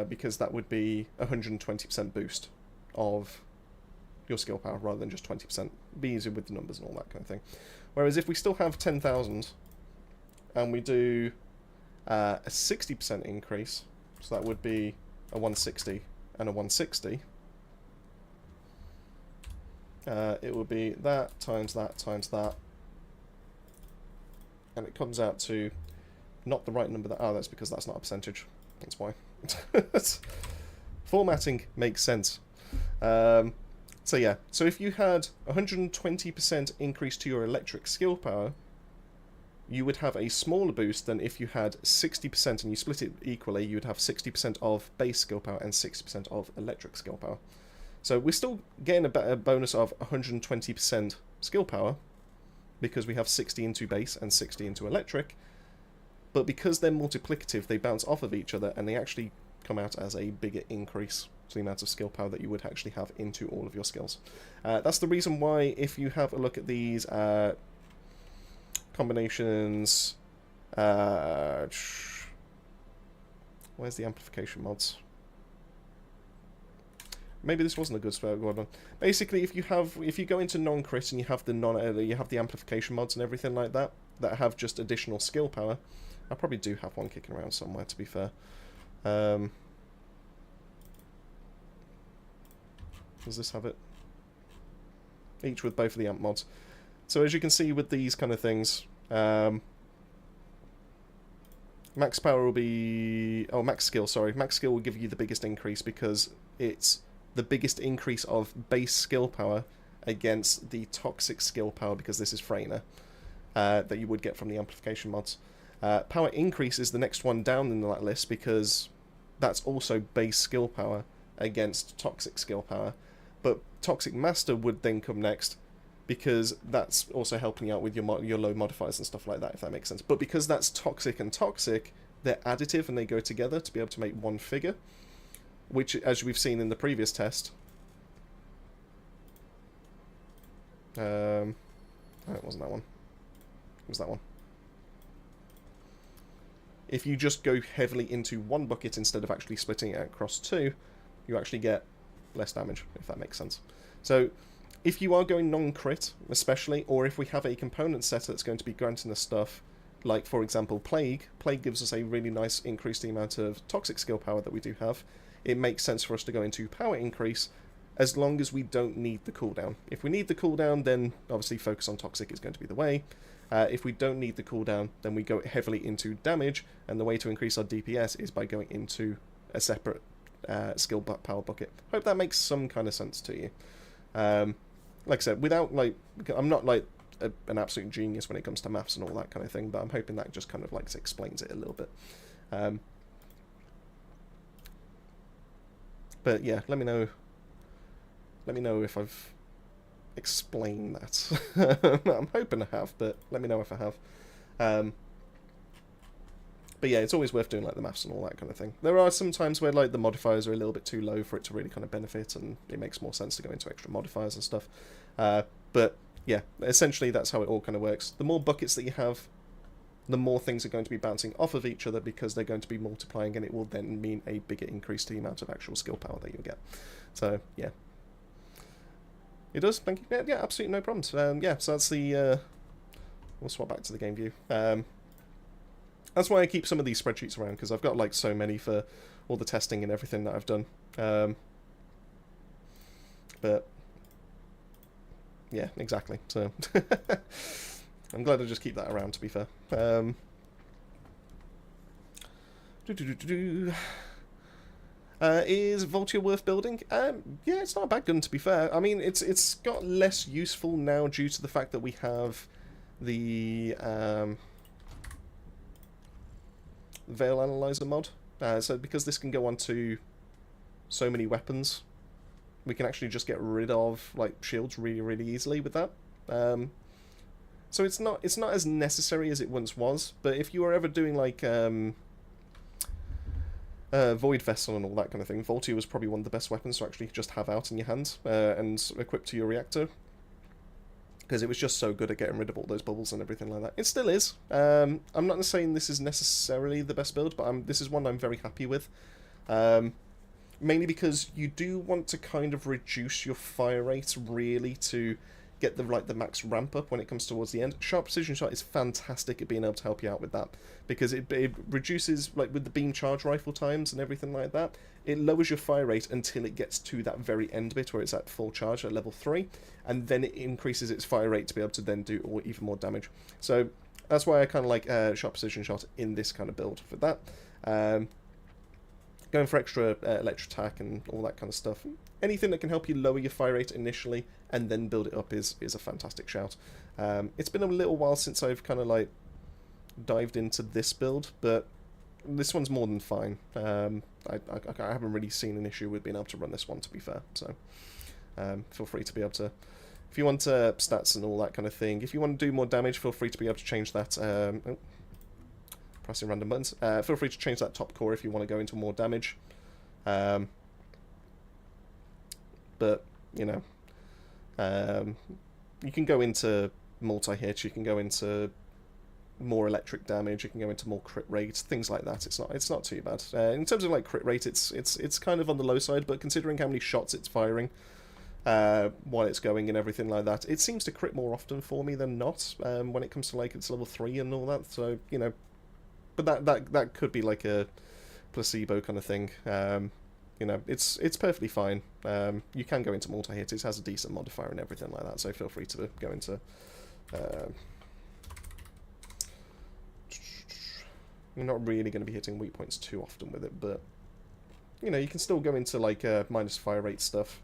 Because that would be 120% boost of your skill power rather than just 20%. Be easier with the numbers and all that kind of thing. Whereas if we still have 10,000 and we do a 60% increase, so that would be a 160 and a 160, it would be that times that times that, and it comes out to not the right number. That's because that's not a percentage. That's why. Formatting makes sense. So yeah, so if you had 120% increase to your electric skill power, you would have a smaller boost than if you had 60% and you split it equally. You'd have 60% of base skill power and 60% of electric skill power. So we're still getting a better bonus of 120% skill power because we have 60 into base and 60 into electric. But because they're multiplicative, they bounce off of each other and they actually come out as a bigger increase to the amount of skill power that you would actually have into all of your skills. That's the reason why if you have a look at these combinations, where's the amplification mods? Maybe this wasn't a good one. Basically, if you go into non-crit and you have the amplification mods and everything like that have just additional skill power. I probably do have one kicking around somewhere, to be fair. Does this have it? Each with both of the amp mods. So as you can see with these kind of things, max power will be... Oh, max skill, sorry. Max skill will give you the biggest increase because it's the biggest increase of base skill power against the toxic skill power, because this is Freyner, that you would get from the amplification mods. Power increase is the next one down in that list because that's also base skill power against toxic skill power. But toxic master would then come next because that's also helping you out with your low modifiers and stuff like that, if that makes sense. But because that's toxic and toxic, they're additive and they go together to be able to make one figure, which, as we've seen in the previous test... it wasn't that one. It was that one. If you just go heavily into one bucket instead of actually splitting it across two, you actually get less damage, if that makes sense. So if you are going non-crit, especially, or if we have a component set that's going to be granting us stuff, like, for example, Plague gives us a really nice increase in the amount of toxic skill power that we do have. It makes sense for us to go into power increase, as long as we don't need the cooldown. If we need the cooldown, then obviously focus on toxic is going to be the way. If we don't need the cooldown, then we go heavily into damage, and the way to increase our DPS is by going into a separate skill power bucket. Hope that makes some kind of sense to you. Like I said, without, like, I'm not like an absolute genius when it comes to maths and all that kind of thing, but I'm hoping that just kind of like explains it a little bit. But yeah, let me know if I've explained that. I'm hoping I have, but let me know if I have. But yeah, it's always worth doing like the maths and all that kind of thing. There are some times where like the modifiers are a little bit too low for it to really kind of benefit, and it makes more sense to go into extra modifiers and stuff. But yeah, essentially that's how it all kind of works. The more buckets that you have, the more things are going to be bouncing off of each other because they're going to be multiplying, and it will then mean a bigger increase to the amount of actual skill power that you get. So yeah, it does. Thank you. Yeah, absolutely no problems. Yeah, so that's the. We'll swap back to the game view. That's why I keep some of these spreadsheets around, because I've got like so many for all the testing and everything that I've done. But yeah, exactly. So I'm glad I just keep that around, to be fair. Is Voltia worth building? Yeah, it's not a bad gun, to be fair. I mean, it's got less useful now due to the fact that we have the Veil Analyzer mod. So because this can go onto so many weapons, we can actually just get rid of like shields really, really easily with that. So it's not as necessary as it once was. But if you were ever doing like Void Vessel and all that kind of thing, Voltia was probably one of the best weapons to actually just have out in your hands and equipped to your reactor, because it was just so good at getting rid of all those bubbles and everything like that. It still is. I'm not saying this is necessarily the best build, but this is one I'm very happy with. Mainly because you do want to kind of reduce your fire rate really to get the max ramp up when it comes towards the end. Sharp Precision Shot is fantastic at being able to help you out with that, because it reduces, like with the beam charge rifle times and everything like that, it lowers your fire rate until it gets to that very end bit where it's at full charge at level 3, and then it increases its fire rate to be able to then do even more damage. So that's why I kind of like Sharp Precision Shot in this kind of build for that. Going for extra electric attack and all that kind of stuff. Anything that can help you lower your fire rate initially and then build it up is a fantastic shout. It's been a little while since I've kind of like dived into this build, but this one's more than fine. I haven't really seen an issue with being able to run this one, to be fair. So feel free to be able to, if you want stats and all that kind of thing, if you want to do more damage, feel free to be able to change that. Pressing random buttons. Feel free to change that top core if you want to go into more damage. But, you know, you can go into multi-hit, you can go into more electric damage, you can go into more crit rate, things like that. It's not too bad. In terms of like crit rate, it's kind of on the low side, but considering how many shots it's firing while it's going and everything like that, it seems to crit more often for me than not when it comes to like its level 3 and all that. So, you know, but that could be like a placebo kind of thing. You know, it's perfectly fine. You can go into multi-hit. It has a decent modifier and everything like that, so feel free to go into... you're not really going to be hitting weak points too often with it, but, you know, you can still go into, like, minus fire rate stuff.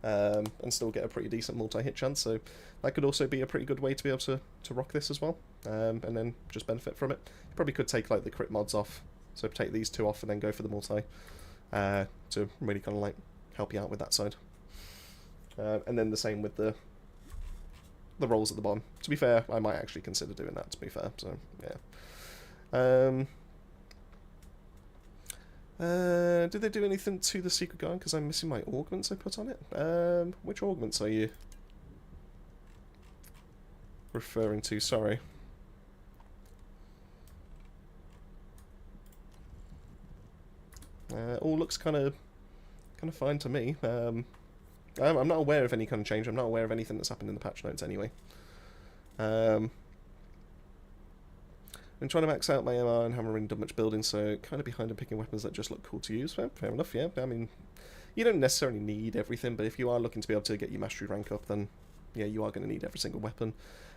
And still get a pretty decent multi-hit chance, so that could also be a pretty good way to be able to rock this as well, and then just benefit from it. You probably could take, like, the crit mods off, so take these two off and then go for the multi, to really kind of, like, help you out with that side. And then the same with the rolls at the bottom. To be fair, I might actually consider doing that, to be fair, so, yeah. Did they do anything to the secret guard? Because I'm missing my augments I put on it. Which augments are you referring to? Sorry. All looks kind of fine to me. I'm not aware of any kind of change. I'm not aware of anything that's happened in the patch notes anyway. I'm trying to max out my MR and haven't really done much building, so kind of behind on picking weapons that just look cool to use. Fair enough, yeah. I mean, you don't necessarily need everything, but if you are looking to be able to get your mastery rank up, then yeah, you are going to need every single weapon.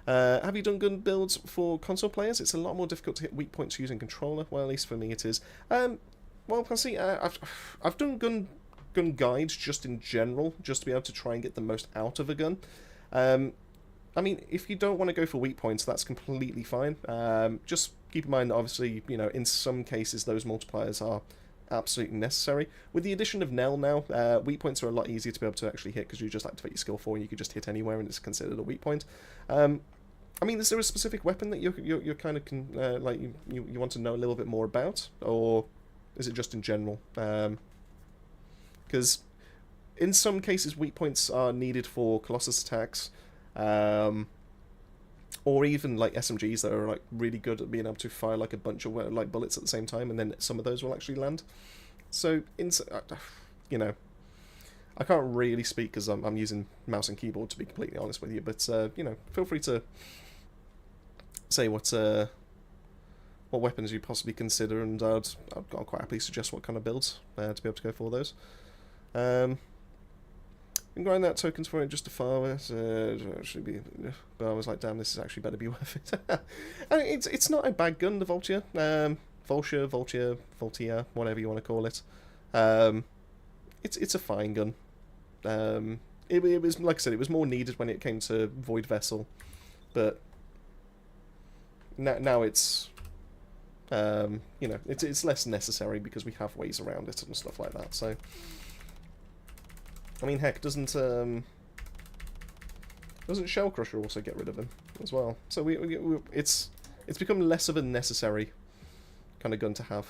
Have you done gun builds for console players? It's a lot more difficult to hit weak points using controller. Well, at least for me it is. Well, I see. I've done gun guides just in general, just to be able to try and get the most out of a gun. I mean, if you don't want to go for weak points, that's completely fine. Just keep in mind, obviously, you know, in some cases those multipliers are absolutely necessary. With the addition of Nell now, weak points are a lot easier to be able to actually hit, because you just activate your skill 4 and you can just hit anywhere and it's considered a weak point. I mean, is there a specific weapon that you're kind of like you want to know a little bit more about, or is it just in general? Because in some cases, weak points are needed for Colossus attacks, or even like SMGs that are like really good at being able to fire like a bunch of like bullets at the same time, and then some of those will actually land. So, you know, I can't really speak because I'm using mouse and keyboard, to be completely honest with you. But you know, feel free to say what weapons you possibly consider, and I'll quite happily suggest what kind of builds to be able to go for those. And grind out tokens for it just to farm it. Should be, but I was like, damn, this is actually better be worth it. I mean, it's not a bad gun, the Vulture, Voltia, whatever you want to call it. It's a fine gun. It was, like I said, it was more needed when it came to Void Vessel, but now it's you know, it's less necessary because we have ways around it and stuff like that. So. I mean, heck, doesn't Shell Crusher also get rid of him as well? So it's become less of a necessary kind of gun to have,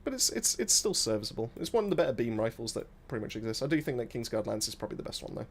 but it's still serviceable. It's one of the better beam rifles that pretty much exists. I do think that Kingsguard Lance is probably the best one though.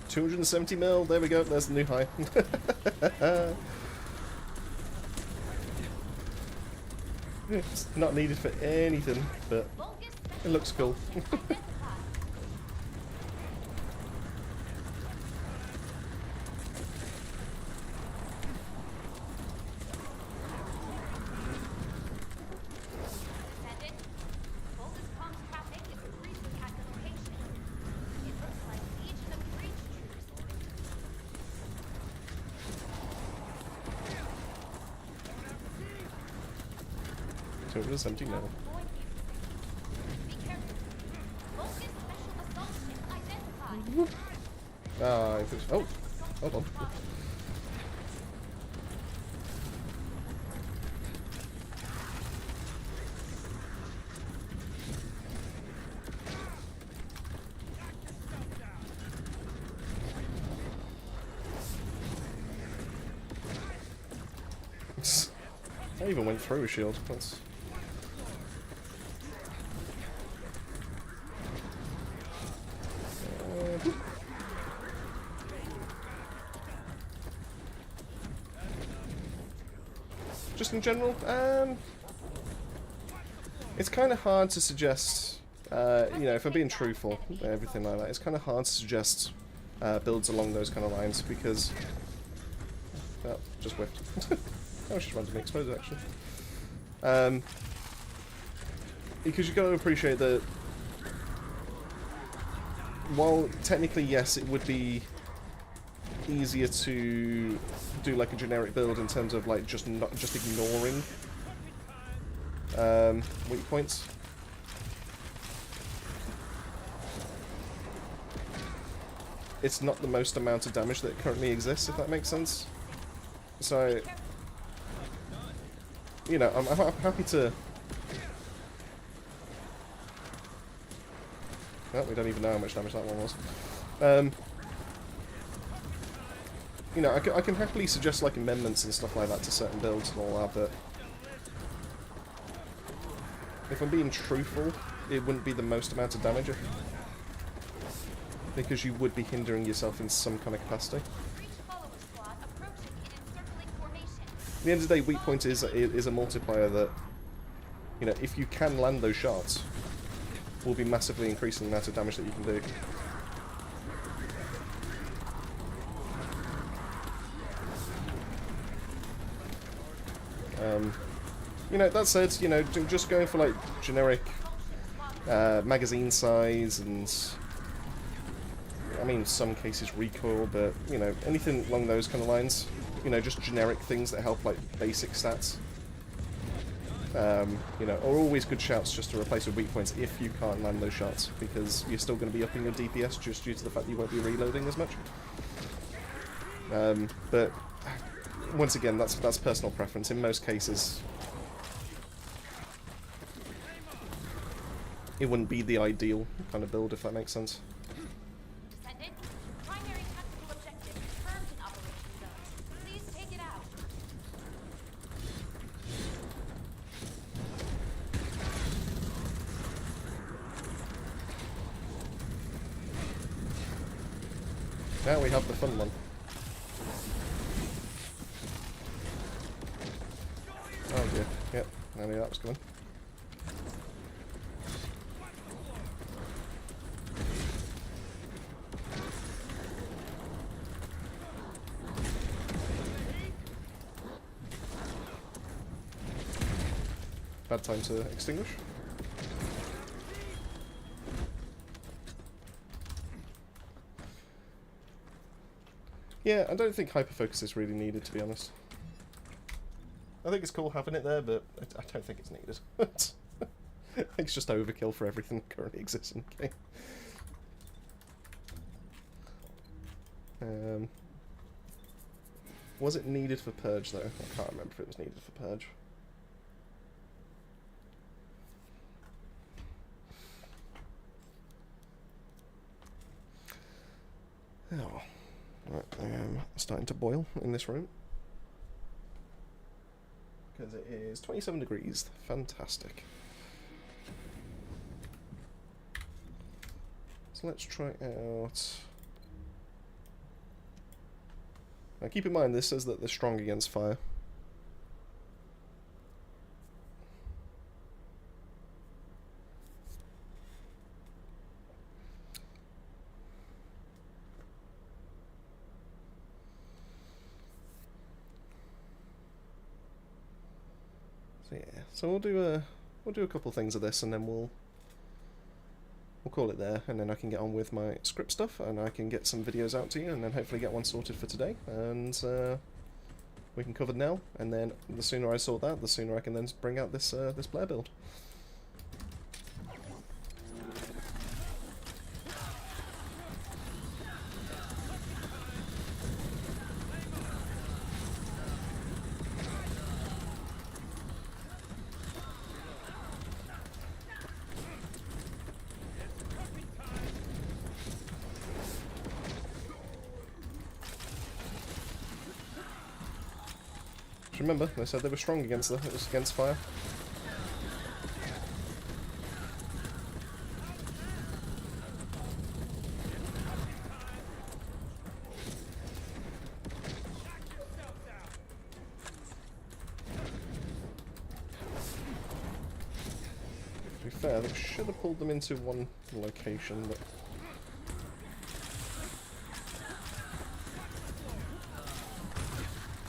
270 mil, there we go, there's the new high. It's not needed for anything, but it looks cool. It was empty now. Ah, oh, hold on. I even went through a shield. That's... Just in general, it's kind of hard to suggest, you know, if I'm being truthful, everything like that, it's kind of hard to suggest builds along those kind of lines because... Oh, just whiffed. I was just randomly exploded, actually. Because you've got to appreciate that while technically, yes, it would be easier to do like a generic build in terms of like just ignoring weak points. It's not the most amount of damage that currently exists, if that makes sense. So, you know, I'm happy to... Oh, we don't even know how much damage that one was. you know, I can happily suggest like amendments and stuff like that to certain builds and all that, but if I'm being truthful, it wouldn't be the most amount of damage because you would be hindering yourself in some kind of capacity. Breach follower squad approaching in encircling formation. At the end of the day, weak point is a multiplier that, you know, if you can land those shots, will be massively increasing the amount of damage that you can do. You know, that said, you know, just going for like generic magazine size and, I mean, some cases recoil, but, you know, anything along those kind of lines, you know, just generic things that help like basic stats, you know, are always good shouts just to replace with weak points if you can't land those shots, because you're still going to be upping your DPS just due to the fact that you won't be reloading as much. But once again, that's personal preference. In most cases, it wouldn't be the ideal kind of build, if that makes sense. Descendant, primary tactical objective confirmed in operation zone. Please take it out. Now we have the fun one. Oh dear, yep, I knew that was coming. Bad time to extinguish. Yeah, I don't think hyperfocus is really needed, to be honest. I think it's cool having it there, but I don't think it's needed. I think it's just overkill for everything that currently exists in the game. Was it needed for Purge, though? I can't remember if it was needed for Purge. Oh. Right, I am starting to boil in this room. Because it is 27 degrees. Fantastic. So let's try out... Now keep in mind, this says that they're strong against fire. So yeah, so we'll do a couple of things of this, and then we'll call it there, and then I can get on with my script stuff, and I can get some videos out to you, and then hopefully get one sorted for today, and we can cover now, and then the sooner I sort that, the sooner I can then bring out this this Blair build. Remember, they said they were strong against fire. To be fair, they should have pulled them into one location, but...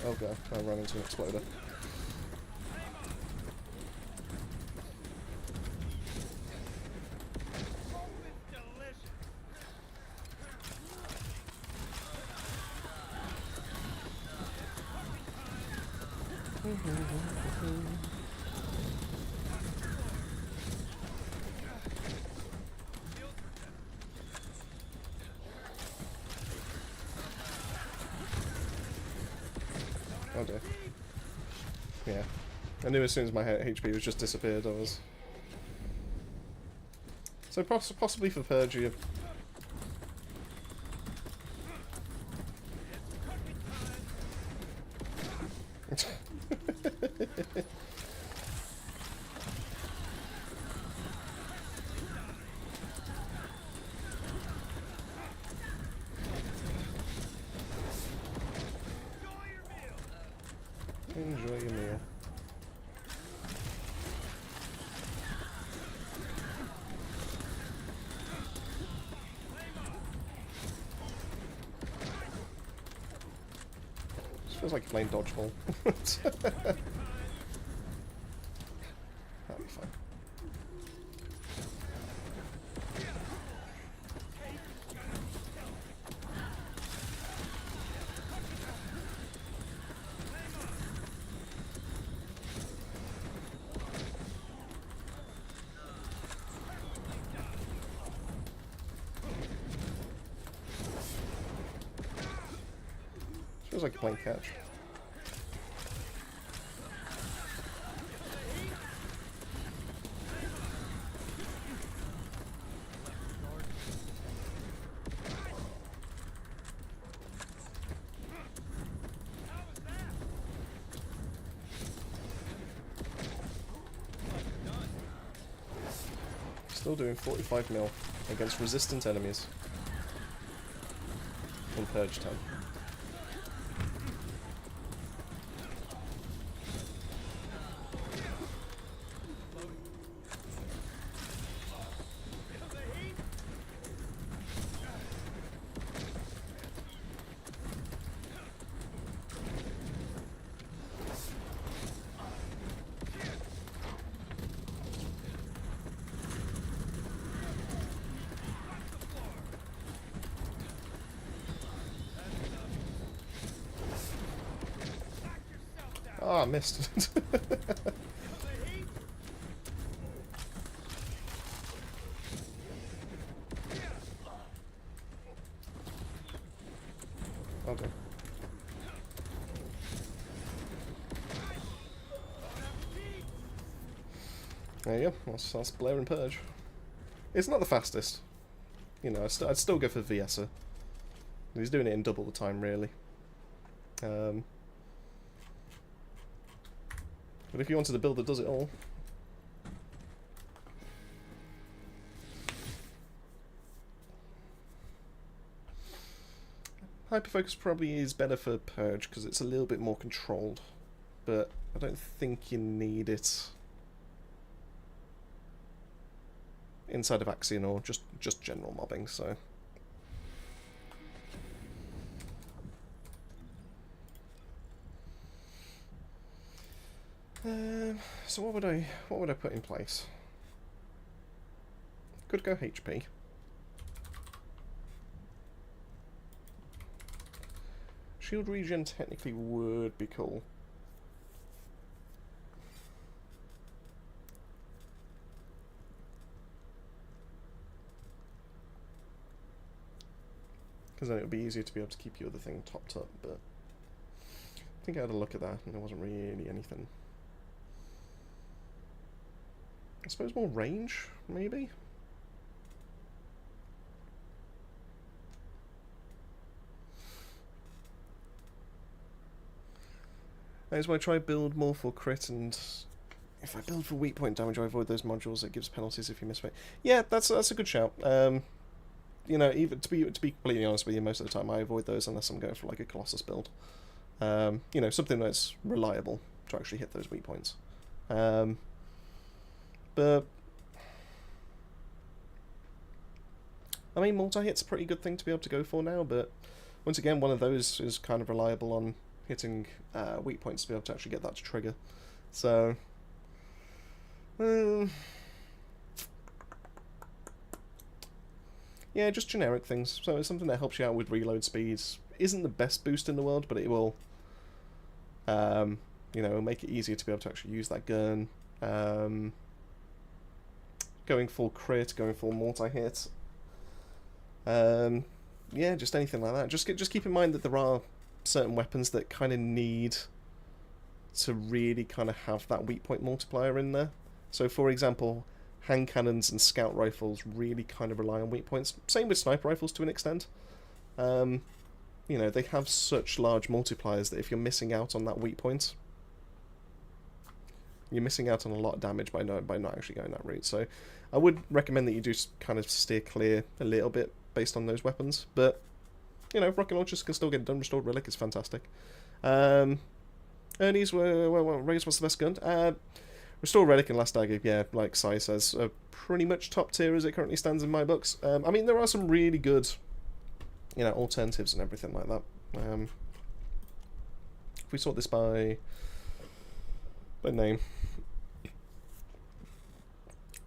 Oh god, I ran into an exploder. Oh dear. Yeah. I knew as soon as my HP was just disappeared, I was... So possibly for Purge, Enjoy your meal. This feels like playing dodgeball. That'll be fine. Feels like you're playing catch. Still doing 45 mil against resistant enemies in Purge 10. Ah, missed. Okay. There you go. That's Blair and Purge. It's not the fastest. You know, I'd still go for Viessa. He's doing it in double the time, really. But if you wanted a build that does it all... Hyperfocus probably is better for Purge because it's a little bit more controlled. But I don't think you need it inside of Axion or just general mobbing, so... So what would I put in place? Could go HP. Shield regen technically would be cool. Because then it would be easier to be able to keep your other thing topped up, but I think I had a look at that and there wasn't really anything. I suppose more range, maybe? That is why I try build more for crit, and if I build for weak point damage, I avoid those modules. It gives penalties if you miss it. Yeah, that's a good shout. You know, even to be completely honest with you, most of the time I avoid those unless I'm going for like a Colossus build. You know, something that's reliable to actually hit those weak points. But I mean, multi-hit's a pretty good thing to be able to go for now, but once again, one of those is kind of reliable on hitting weak points to be able to actually get that to trigger. So, yeah, just generic things. So it's something that helps you out with reload speeds. Isn't the best boost in the world, but it will, you know, make it easier to be able to actually use that gun. Going full crit, going full multi-hit. Yeah, just anything like that. Just keep in mind that there are certain weapons that kind of need to really kind of have that weak point multiplier in there. So, for example, hand cannons and scout rifles really kind of rely on weak points. Same with sniper rifles to an extent. You know, they have such large multipliers that if you're missing out on that weak point, you're missing out on a lot of damage by not actually going that route. So I would recommend that you do kind of steer clear a little bit based on those weapons. But, you know, rocket launchers can still get done. Restored Relic is fantastic. Ernie's, Ray's, what's the best gun? Restored Relic and Last Dagger, yeah, like Sai says, are pretty much top tier as it currently stands in my books. I mean, there are some really good, you know, alternatives and everything like that. If we sort this by name,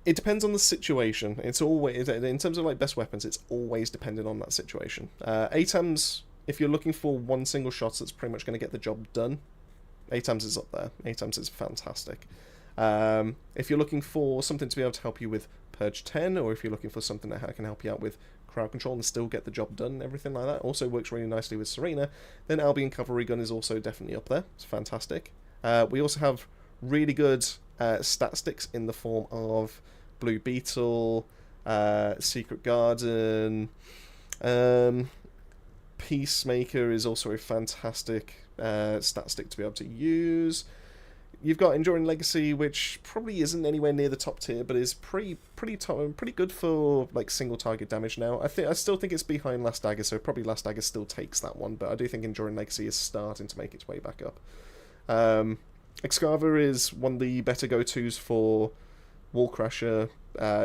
it depends on the situation. It's always, in terms of like best weapons, it's always dependent on that situation. ATAMs, if you're looking for one single shot that's pretty much going to get the job done, ATAMs is up there. ATAMs is fantastic. If you're looking for something to be able to help you with Purge 10, or if you're looking for something that can help you out with crowd control and still get the job done and everything like that, also works really nicely with Serena, then Albion Cavalry Gun is also definitely up there. It's fantastic. We also have really good stat sticks in the form of Blue Beetle, Secret Garden, Peacemaker is also a fantastic stat stick to be able to use. You've got Enduring Legacy, which probably isn't anywhere near the top tier, but is pretty good for like single target damage now. I still think it's behind Last Dagger, so probably Last Dagger still takes that one, but I do think Enduring Legacy is starting to make its way back up. Excava is one of the better go-tos for Wall Crasher.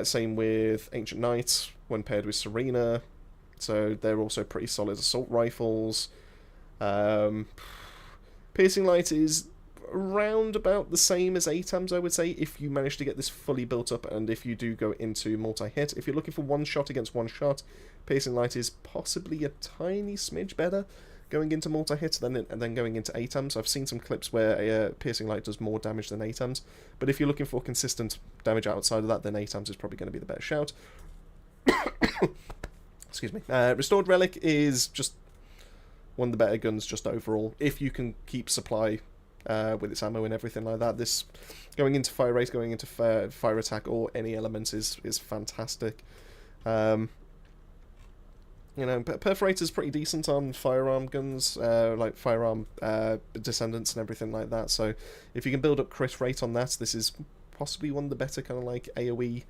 Same with Ancient Knights when paired with Serena, so they're also pretty solid assault rifles. Piercing Light is around about the same as ATAMs, I would say, if you manage to get this fully built up and if you do go into multi-hit. If you're looking for one shot against one shot, Piercing Light is possibly a tiny smidge better going into multi-hit than going into ATAMs. I've seen some clips where Piercing Light does more damage than ATAMs, but if you're looking for consistent damage outside of that, then ATAMs is probably going to be the better shout. Excuse me. Restored Relic is just one of the better guns just overall, if you can keep supply with its ammo and everything like that. This going into fire rate, going into fire attack, or any elements is fantastic. You know, Perforator's pretty decent on firearm guns, like firearm descendants and everything like that. So if you can build up crit rate on that, this is possibly one of the better kind of like AoE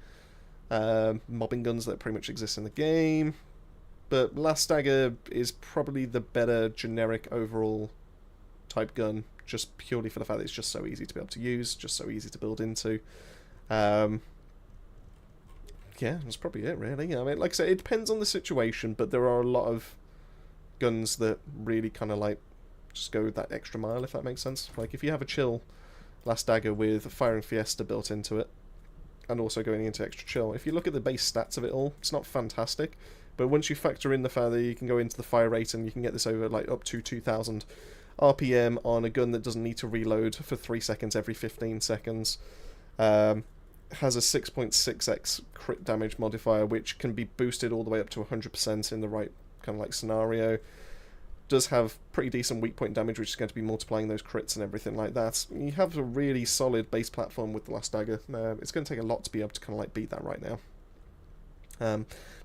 mobbing guns that pretty much exist in the game. But Last Dagger is probably the better generic overall type gun, just purely for the fact that it's just so easy to be able to use, just so easy to build into. Yeah, that's probably it, really. I mean, like I said, it depends on the situation, but there are a lot of guns that really kind of like just go that extra mile, if that makes sense. Like if you have a chill Last Dagger with Firing Fiesta built into it, and also going into extra chill, if you look at the base stats of it all, it's not fantastic. But once you factor in the fact that you can go into the fire rate and you can get this over like up to 2,000 RPM on a gun that doesn't need to reload for 3 seconds every 15 seconds, has a 6.6x crit damage modifier, which can be boosted all the way up to 100% in the right kind of like scenario. Does have pretty decent weak point damage, which is going to be multiplying those crits and everything like that. You have a really solid base platform with the Last Dagger. It's going to take a lot to be able to kind of like beat that right now.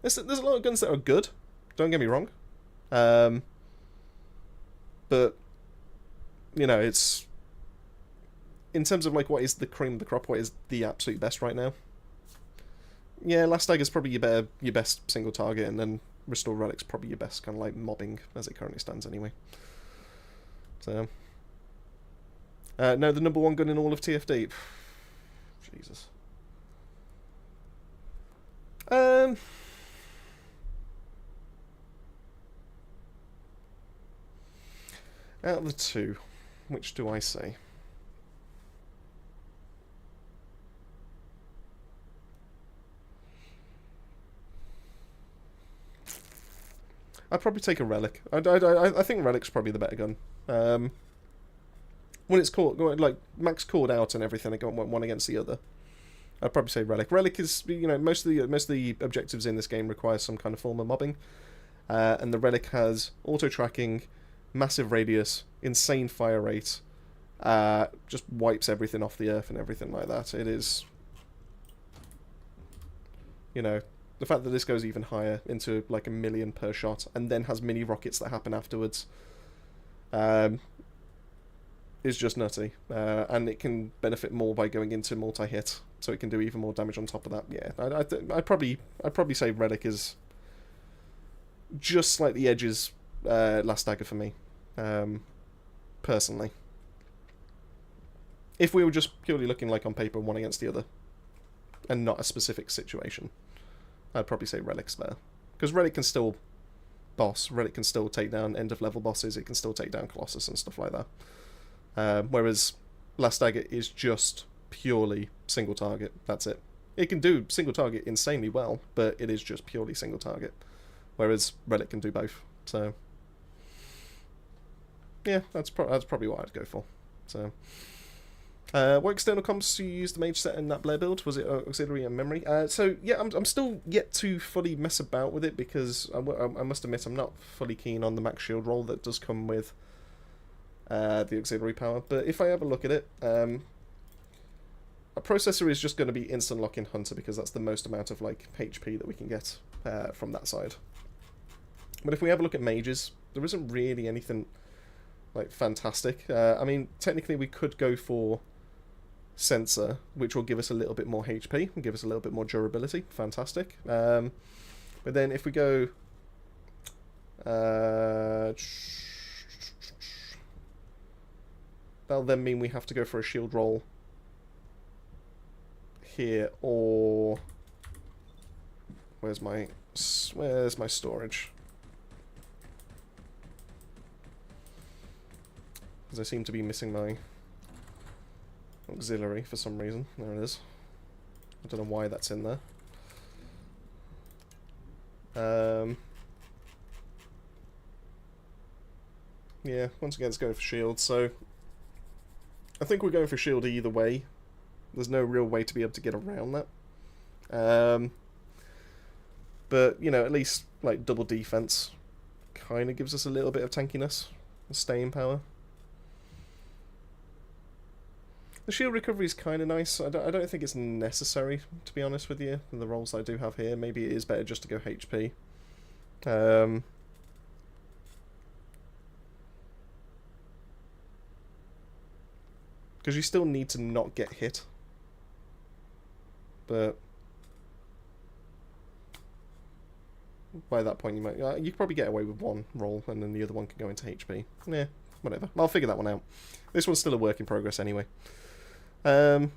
There's a lot of guns that are good, don't get me wrong, but you know, it's in terms of like what is the cream of the crop, what is the absolute best right now. Yeah, Last Dagger is probably your best single target, and then Restore Relic's probably your best kind of like mobbing as it currently stands anyway. So no, the number one gun in all of TFD. Jesus. Out of the two, which do I say? I'd probably take a Relic. I think Relic's probably the better gun. When it's caught, like max called out and everything, I got one against the other. I'd probably say Relic. Relic is, you know, most of the objectives in this game require some kind of form of mobbing, and the Relic has auto tracking, massive radius, insane fire rate, just wipes everything off the earth and everything like that. It is, you know, the fact that this goes even higher into like 1 million per shot, and then has mini rockets that happen afterwards. is just nutty, and it can benefit more by going into multi-hit, so it can do even more damage on top of that. Yeah, I'd probably say Relic is just slightly edges Last Dagger for me, personally. If we were just purely looking like on paper one against the other, and not a specific situation, I'd probably say Relic's there. Because Relic can still boss, Relic can still take down end-of-level bosses, it can still take down Colossus and stuff like that. Whereas Last Dagger is just purely single target, that's it. It can do single target insanely well, but it is just purely single target. Whereas Relic can do both, so... yeah, that's probably what I'd go for. So... what external comps do you use the mage set in that Blair build? Was it auxiliary and memory? So yeah, I'm still yet to fully mess about with it because I must admit I'm not fully keen on the max shield roll that does come with the auxiliary power. But if I have a look at it, a processor is just going to be instant lock in Hunter because that's the most amount of like HP that we can get from that side. But if we have a look at mages, there isn't really anything like fantastic. I mean, technically we could go for Sensor, which will give us a little bit more HP and give us a little bit more durability. Fantastic. But then if we go... that'll then mean we have to go for a shield roll here, or... Where's my storage? Because I seem to be missing my auxiliary for some reason. There it is. I don't know why that's in there. Yeah, once again it's going for shield, so I think we're going for shield either way. There's no real way to be able to get around that. But, you know, at least like double defense kind of gives us a little bit of tankiness and staying power. The shield recovery is kind of nice. I don't think it's necessary, to be honest with you, in the rolls I do have here. Maybe it is better just to go HP. Because you still need to not get hit. But by that point you might... you could probably get away with one roll and then the other one can go into HP. Yeah, whatever. I'll figure that one out. This one's still a work in progress anyway. So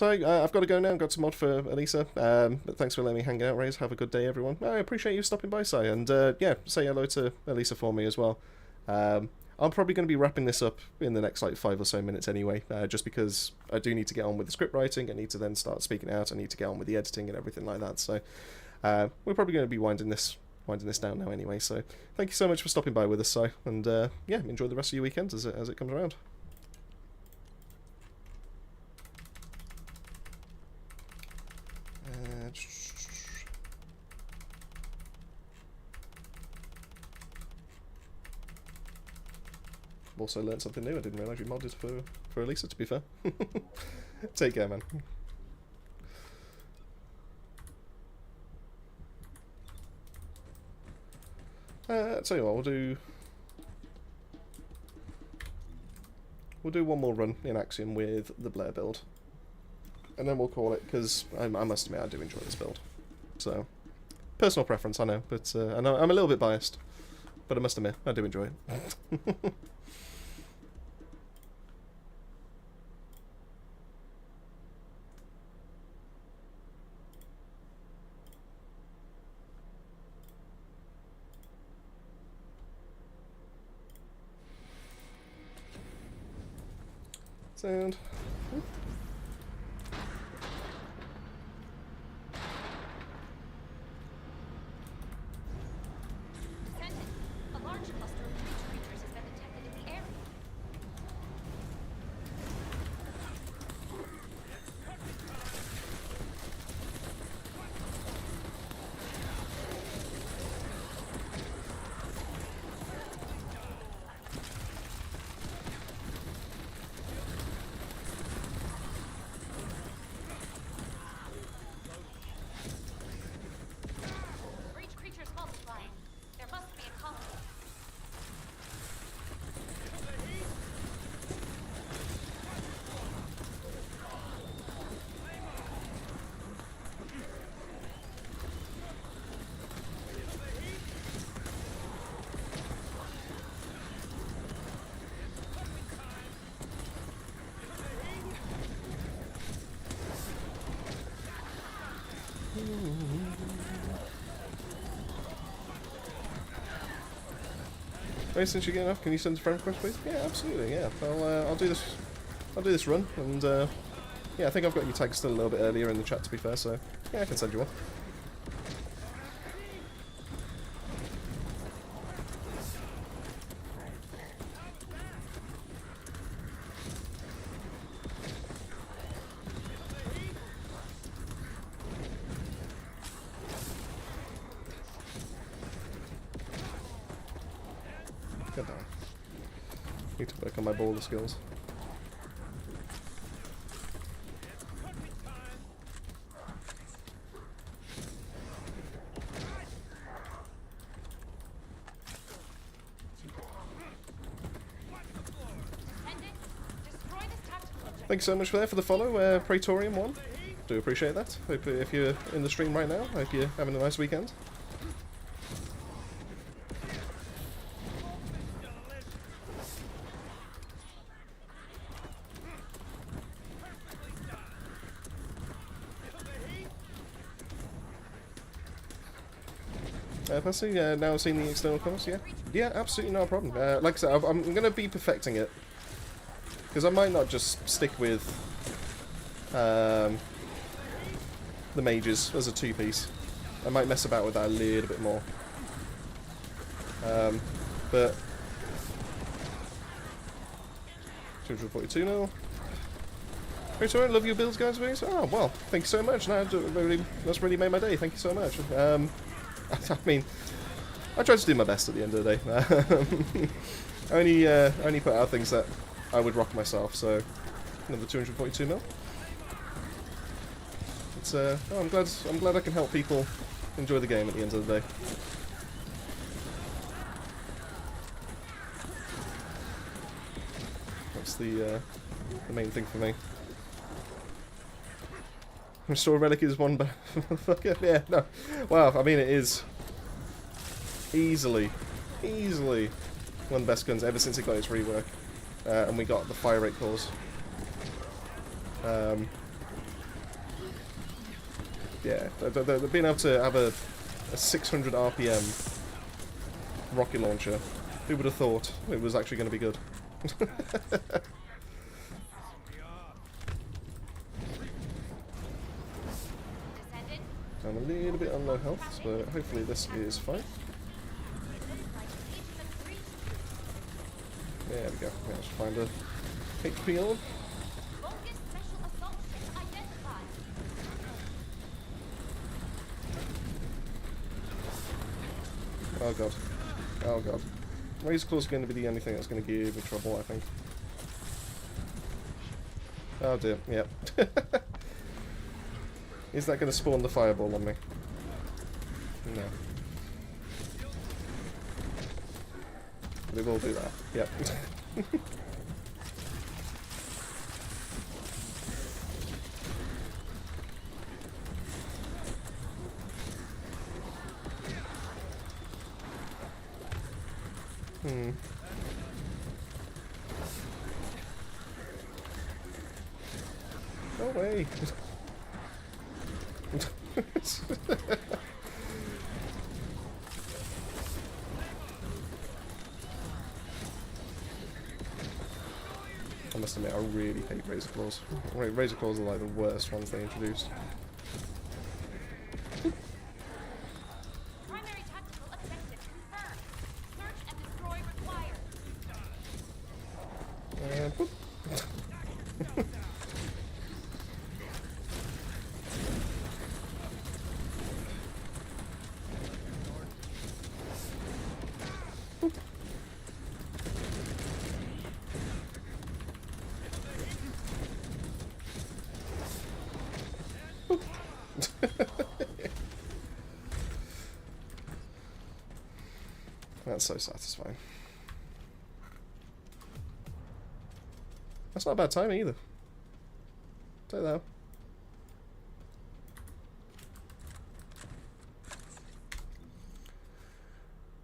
I've got to go now. I've got some mod for Elisa. But thanks for letting me hang out, Raze. Have a good day, everyone. I appreciate you stopping by, Si. And yeah, say hello to Elisa for me as well. I'm probably going to be wrapping this up in the next like 5 or so minutes anyway, just because I do need to get on with the script writing. I need to then start speaking out. I need to get on with the editing and everything like that. So we're probably going to be winding this down now anyway. So thank you so much for stopping by with us, Si. And yeah, enjoy the rest of your weekend as it comes around. I've also learned something new. I didn't realise you modded for Elisa, to be fair. Take care, man. Tell you what, we'll do one more run in Axiom with the Blair build. And then we'll call it, because I must admit I do enjoy this build. So, personal preference, I know, but I know I'm a little bit biased. But I must admit, I do enjoy it. Sound. Descendant, a large cluster of breach creatures has been detected in the area. Breach creatures multiplying. There must be a colony. Hey, since you're getting off, can you send a friend request, please? Yeah, absolutely. Yeah, I'll do this. I'll do this run, and yeah, I think I've got your tag still a little bit earlier in the chat, to be fair. So yeah, I can send you one. Get down. Need to work on my baller skills. Attendant, destroy this tactical objective. Thanks so much for the follow, Praetorium1. Do appreciate that. Hope if you're in the stream right now, hope you're having a nice weekend. Personally, now I've seen the external comments, yeah, absolutely no problem. Like I said, I'm going to be perfecting it, because I might not just stick with the mages as a two-piece. I might mess about with that a little bit more. But 242 now. Hey, sorry, love your builds, guys. Oh well, thank you so much. No, that's really made my day. Thank you so much. I mean, I try to do my best at the end of the day. I only put out things that I would rock myself. So another 242 mil. It's oh, I'm glad I can help people enjoy the game at the end of the day. That's the main thing for me. Restore Relic is one, but yeah, no. Wow, I mean, it is easily one of the best guns ever since it got its rework, and we got the fire rate cores. Yeah, being able to have a 600 RPM rocket launcher, who would have thought it was actually going to be good? I'm a little bit on low health, so hopefully this is fine. There we go. Yeah, let's find a HP on. Oh god. Oh god. Razor Claw's going to be the only thing that's going to give me trouble, I think. Oh dear, yep. Is that going to spawn the fireball on me? No. They will do that. Yep. No way. I must admit, I really hate Razor Claws. Razor Claws are like the worst ones they introduced. Primary tactical objective confirmed. Search and destroy required. Boop. That's so satisfying. That's not a bad time either. Take that.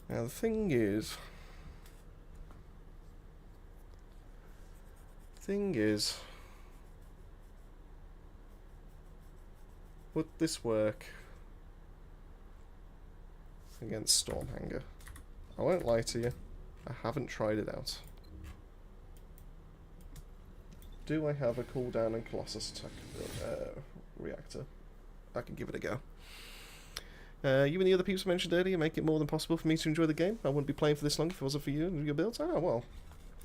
Now the thing is, would this work against Stormhanger? I won't lie to you. I haven't tried it out. Do I have a cooldown and Colossus attack reactor? I can give it a go. You and the other peeps mentioned earlier make it more than possible for me to enjoy the game. I wouldn't be playing for this long if it wasn't for you and your builds. Oh, well.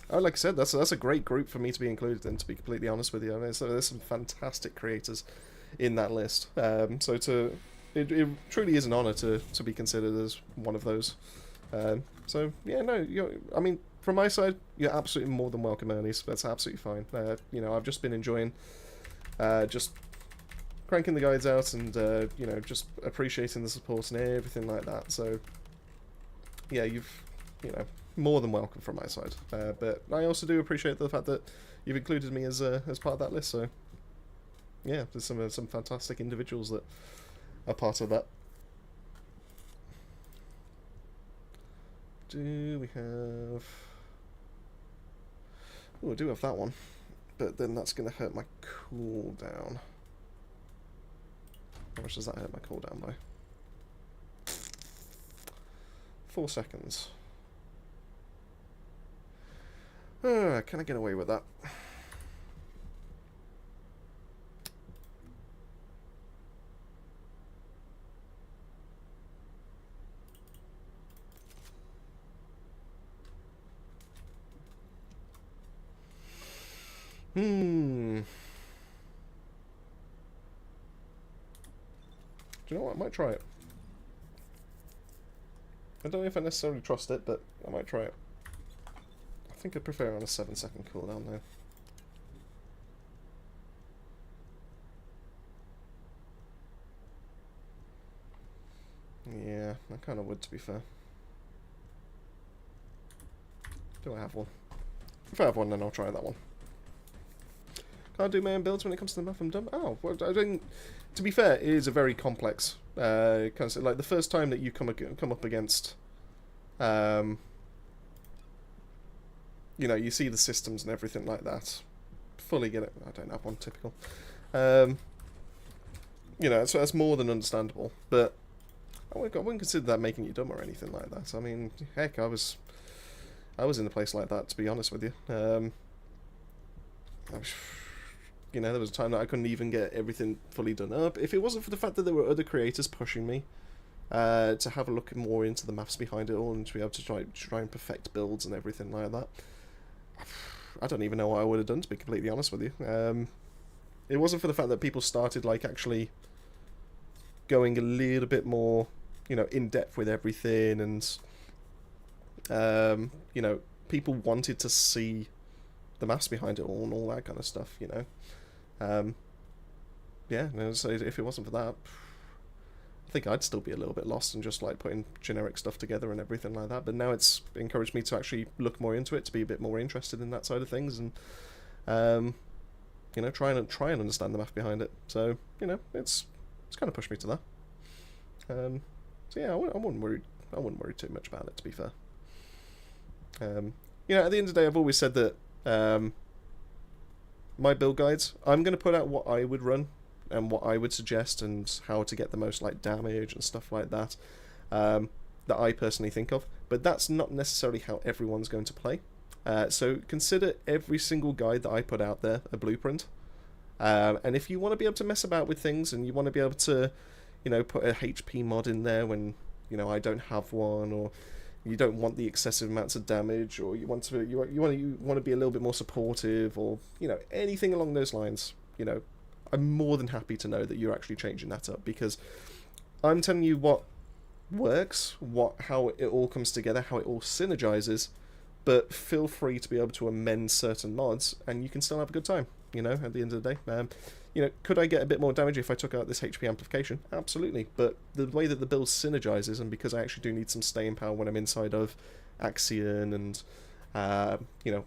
Oh, like I said, that's a great group for me to be included in, to be completely honest with you. I mean, so there's some fantastic creators in that list. It truly is an honour to be considered as one of those. So, yeah, no, I mean, from my side, you're absolutely more than welcome, Ernie's. That's absolutely fine. You know, I've just been enjoying just cranking the guides out and, you know, just appreciating the support and everything like that. So, yeah, you know, more than welcome from my side. But I also do appreciate the fact that you've included me as part of that list. So, yeah, there's some fantastic individuals that are part of that. Do we have... Oh, I do have that one. But then that's going to hurt my cooldown. How much does that hurt my cooldown by? 4 seconds. Can I get away with that? Do you know what? I might try it. I don't know if I necessarily trust it, but I might try it. I think I prefer on a 7-second cooldown though. Yeah, I kind of would, to be fair. Do I have one? If I have one, then I'll try that one. Can't do my own builds when it comes to the map. I'm done. Oh, well, I didn't. To be fair, it is a very complex concept. Like the first time that you come up against, you know, you see the systems and everything like that. Fully get it. I don't have one, typical. You know, so that's more than understandable. But I wouldn't consider that making you dumb or anything like that. I mean, heck, I was in a place like that, to be honest with you. You know, there was a time that I couldn't even get everything fully done up. If it wasn't for the fact that there were other creators pushing me to have a look more into the maths behind it all and to be able to try and perfect builds and everything like that, I don't even know what I would have done, to be completely honest with you. It wasn't for the fact that people started, like, actually going a little bit more, you know, in depth with everything, and you know, people wanted to see the maths behind it all and all that kind of stuff, you know. Yeah, no, so if it wasn't for that, I think I'd still be a little bit lost and just like putting generic stuff together and everything like that. But now it's encouraged me to actually look more into it, to be a bit more interested in that side of things, and you know, try and understand the math behind it. So, you know, it's kind of pushed me to that. So yeah, I wouldn't worry too much about it, to be fair. You know, at the end of the day, I've always said that my build guides, I'm going to put out what I would run and what I would suggest and how to get the most like damage and stuff like that, that I personally think of. But that's not necessarily how everyone's going to play. So consider every single guide that I put out there a blueprint. And if you want to be able to mess about with things and you want to be able to, you know, put a HP mod in there when, you know, I don't have one, or you don't want the excessive amounts of damage, or you want to be a little bit more supportive, or, you know, anything along those lines, you know, I'm more than happy to know that you're actually changing that up, because I'm telling you what works, how it all comes together, how it all synergizes, but feel free to be able to amend certain mods and you can still have a good time, you know, at the end of the day. You know, could I get a bit more damage if I took out this HP amplification? Absolutely, but the way that the build synergizes, and because I actually do need some staying power when I'm inside of Axion, and you know,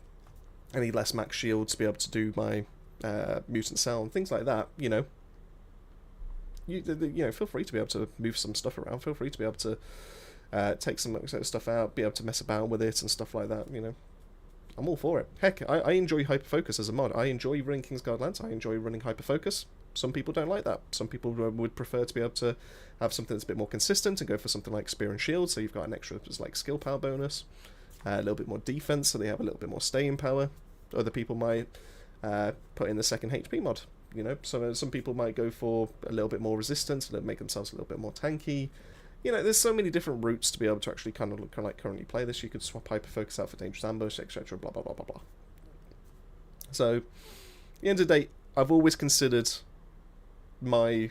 I need less max shield to be able to do my mutant cell and things like that, you know, you know, feel free to be able to move some stuff around, feel free to be able to take some stuff out, be able to mess about with it and stuff like that, you know. I'm all for it. Heck, I enjoy Hyperfocus as a mod. I enjoy running Kingsguard Lance. I enjoy running Hyperfocus. Some people don't like that. Some people would prefer to be able to have something that's a bit more consistent and go for something like Spear and Shield, so you've got an extra like skill power bonus. a little bit more defense, so they have a little bit more staying power. Other people might put in the second HP mod. You know, so some people might go for a little bit more resistance, and make themselves a little bit more tanky. You know, there's so many different routes to be able to actually kind of like currently play this. You could swap hyper focus out for dangerous ambush, etc. Blah blah blah blah blah. So, at the end of the day, I've always considered my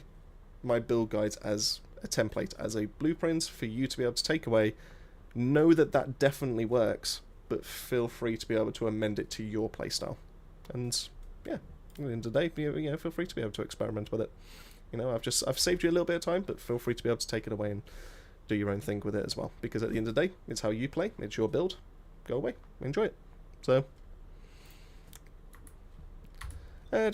build guides as a template, as a blueprint for you to be able to take away. Know that that definitely works, but feel free to be able to amend it to your playstyle. And yeah, at the end of the day, you know, feel free to be able to experiment with it. You know, I've saved you a little bit of time, but feel free to be able to take it away and do your own thing with it as well. Because at the end of the day, it's how you play, it's your build. Go away, enjoy it. So, I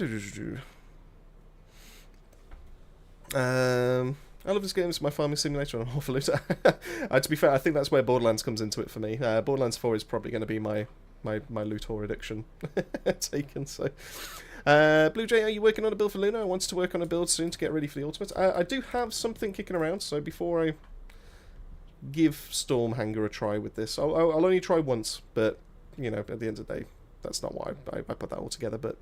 love this game. It's my farming simulator on awful loot. To be fair, I think that's where Borderlands comes into it for me. Borderlands 4 is probably going to be my loot-whore addiction taken. So, Blue Jay, are you working on a build for Luna? I wanted to work on a build soon to get ready for the Ultimate. I do have something kicking around, so before I give Stormhanger a try with this, I'll only try once, but, you know, at the end of the day, that's not why I put that all together, but,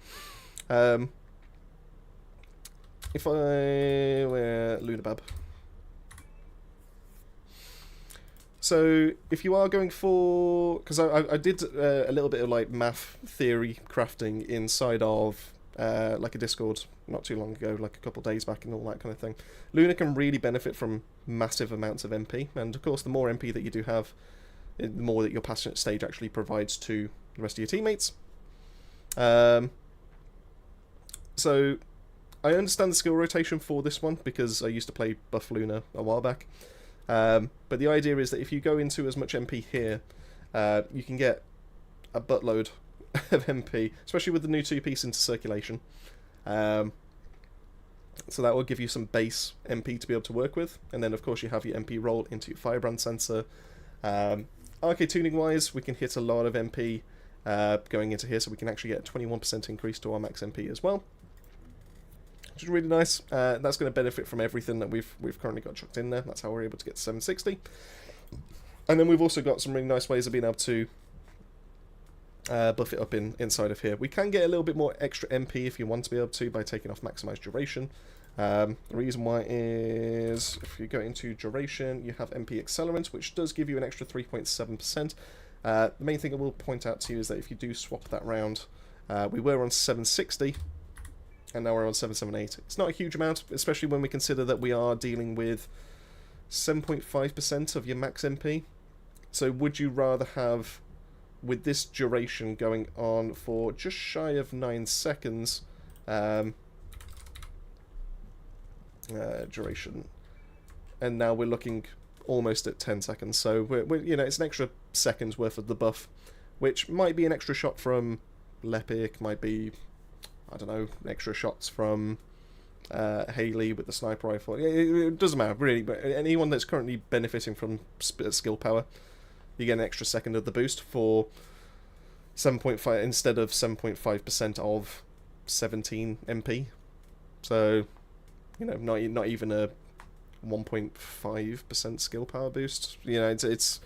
if I wear Lunabab. So, if you are going for... Because I did a little bit of, like, math theory crafting inside of, like, a Discord not too long ago, like a couple of days back and all that kind of thing. Luna can really benefit from massive amounts of MP, and, of course, the more MP that you do have, the more that your passionate stage actually provides to the rest of your teammates. So... I understand the skill rotation for this one, because I used to play Buff Luna a while back. But the idea is that if you go into as much MP here, you can get a buttload of MP, especially with the new 2-piece into circulation. So that will give you some base MP to be able to work with. And then, of course, you have your MP roll into your Firebrand sensor. RK tuning-wise, we can hit a lot of MP going into here, so we can actually get a 21% increase to our max MP as well, which is really nice. That's going to benefit from everything that we've currently got chucked in there. That's how we're able to get to 760. And then we've also got some really nice ways of being able to buff it up inside of here. We can get a little bit more extra MP if you want to be able to by taking off maximized duration. The reason why is if you go into duration, you have MP accelerant, which does give you an extra 3.7%. The main thing I will point out to you is that if you do swap that round, we were on 760. And now we're on 778. It's not a huge amount, especially when we consider that we are dealing with 7.5% of your max MP. So would you rather have, with this duration going on for just shy of 9 seconds, duration, and now we're looking almost at 10 seconds. So we're you know, it's an extra second's worth of the buff, which might be an extra shot from Lepic, might be, I don't know, extra shots from Haley with the sniper rifle. It doesn't matter, really, but anyone that's currently benefiting from skill power, you get an extra second of the boost for 7.5 instead of 7.5% of 17 MP. So, you know, not even a 1.5% skill power boost. You know, it's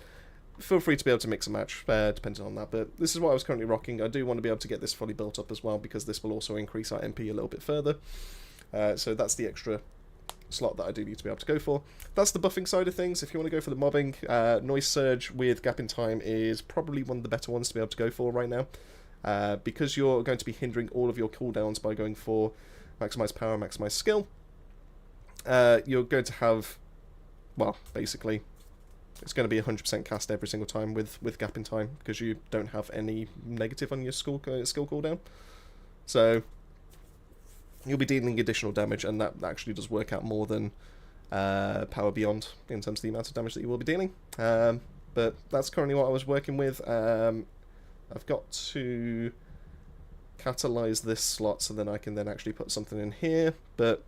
feel free to be able to mix and match, depending on that. But this is what I was currently rocking. I do want to be able to get this fully built up as well, because this will also increase our MP a little bit further. So that's the extra slot that I do need to be able to go for. That's the buffing side of things. If you want to go for the mobbing, Noise Surge with Gap in Time is probably one of the better ones to be able to go for right now. Because you're going to be hindering all of your cooldowns by going for Maximize Power, Maximize Skill. You're going to have, well, basically, it's going to be 100% cast every single time with Gap in Time, because you don't have any negative on your skill cooldown. So you'll be dealing additional damage, and that actually does work out more than Power Beyond in terms of the amount of damage that you will be dealing. But that's currently what I was working with. I've got to catalyze this slot so then I can then actually put something in here, but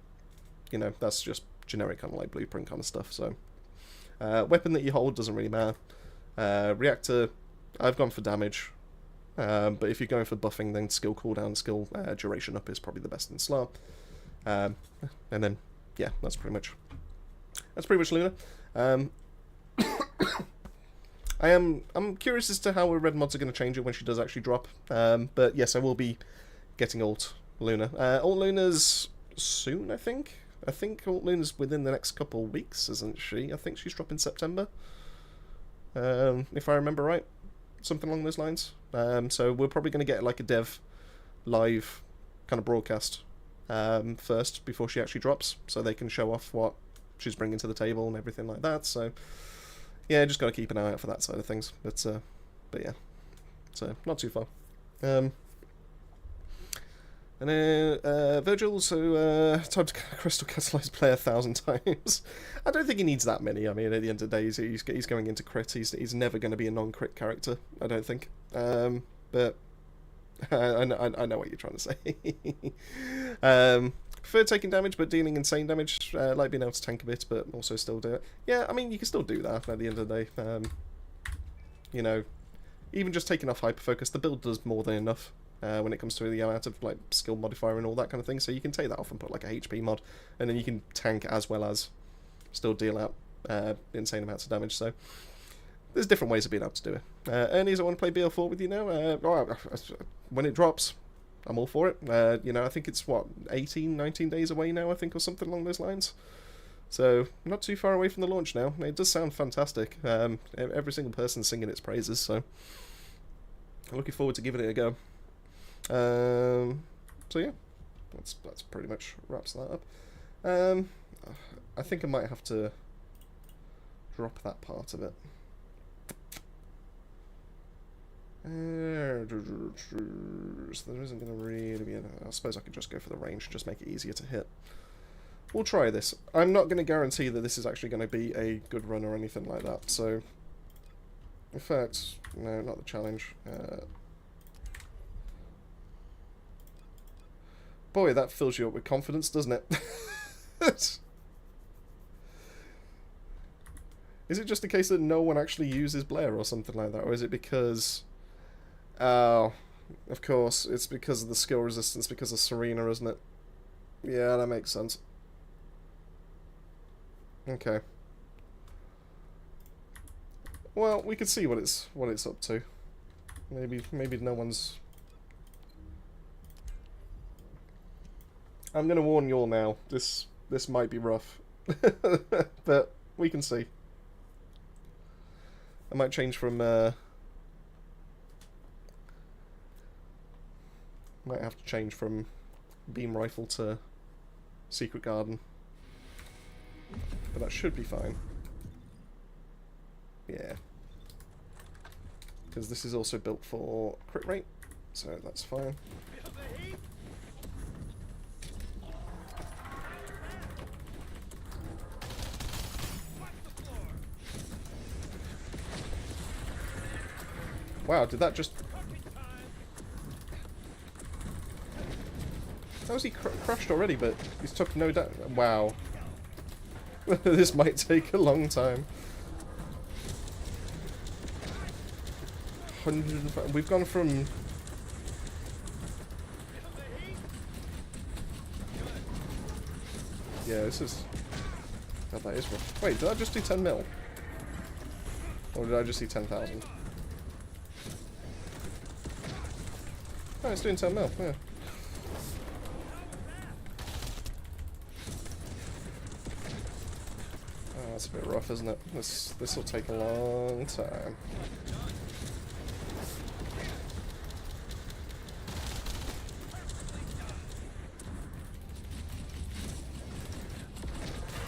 you know, that's just generic kind of like blueprint kind of stuff. So weapon that you hold doesn't really matter. Reactor, I've gone for damage, but if you're going for buffing, then skill cooldown, skill duration up is probably the best in slot. And then yeah, that's pretty much Luna. I'm curious as to how red mods are going to change it when she does actually drop. But yes, I will be getting Alt Luna. Alt Luna's soon, I think. I think Alt Luna's within the next couple of weeks, isn't she? I think she's dropping September. If I remember right. Something along those lines. So we're probably going to get like a dev live kind of broadcast first before she actually drops, so they can show off what she's bringing to the table and everything like that. So yeah, just got to keep an eye out for that side of things. But yeah, so not too far. And then Virgil, so time to crystal catalyze Blair 1,000 times. I don't think he needs that many. I mean, at the end of the day, he's going into crit. He's never going to be a non-crit character, I don't think. But I know what you're trying to say. Prefer taking damage, but dealing insane damage. Like being able to tank a bit, but also still do it. Yeah, I mean, you can still do that at the end of the day. You know, even just taking off hyperfocus, the build does more than enough. When it comes to the amount of like skill modifier and all that kind of thing, so you can take that off and put like a HP mod, and then you can tank as well as still deal out insane amounts of damage. So there's different ways of being able to do it. Ernie's, I want to play BL4 with you now. When it drops, I'm all for it. You know, I think it's what 18, 19 days away now, I think, or something along those lines. So not too far away from the launch now. It does sound fantastic. Every single person's singing its praises, so I'm looking forward to giving it a go. So yeah, that's pretty much wraps that up. I think I might have to drop that part of it. So there isn't going to really be I suppose I could just go for the range and just make it easier to hit. We'll try this. I'm not going to guarantee that this is actually going to be a good run or anything like that, so in fact, no, not the challenge. Boy, that fills you up with confidence, doesn't it? Is it just a case that no one actually uses Blair or something like that? Or is it because... Oh, of course, it's because of the skill resistance, because of Serena, isn't it? Yeah, that makes sense. Okay. Well, we can see what it's up to. Maybe no one's... I'm gonna warn you all now. This might be rough, but we can see. I might change from. Might have to change from beam rifle to secret garden, but that should be fine. Yeah, because this is also built for crit rate, so that's fine. Wow, did that just... How was he crushed already, but he's took no damage? Wow. This might take a long time. 105... We've gone from... Yeah, this is... God, that is rough. Wait, did I just do 10 mil? Or did I just see 10,000? Oh, it's doing 10 mil, yeah. Oh, that's a bit rough, isn't it? This will take a long time.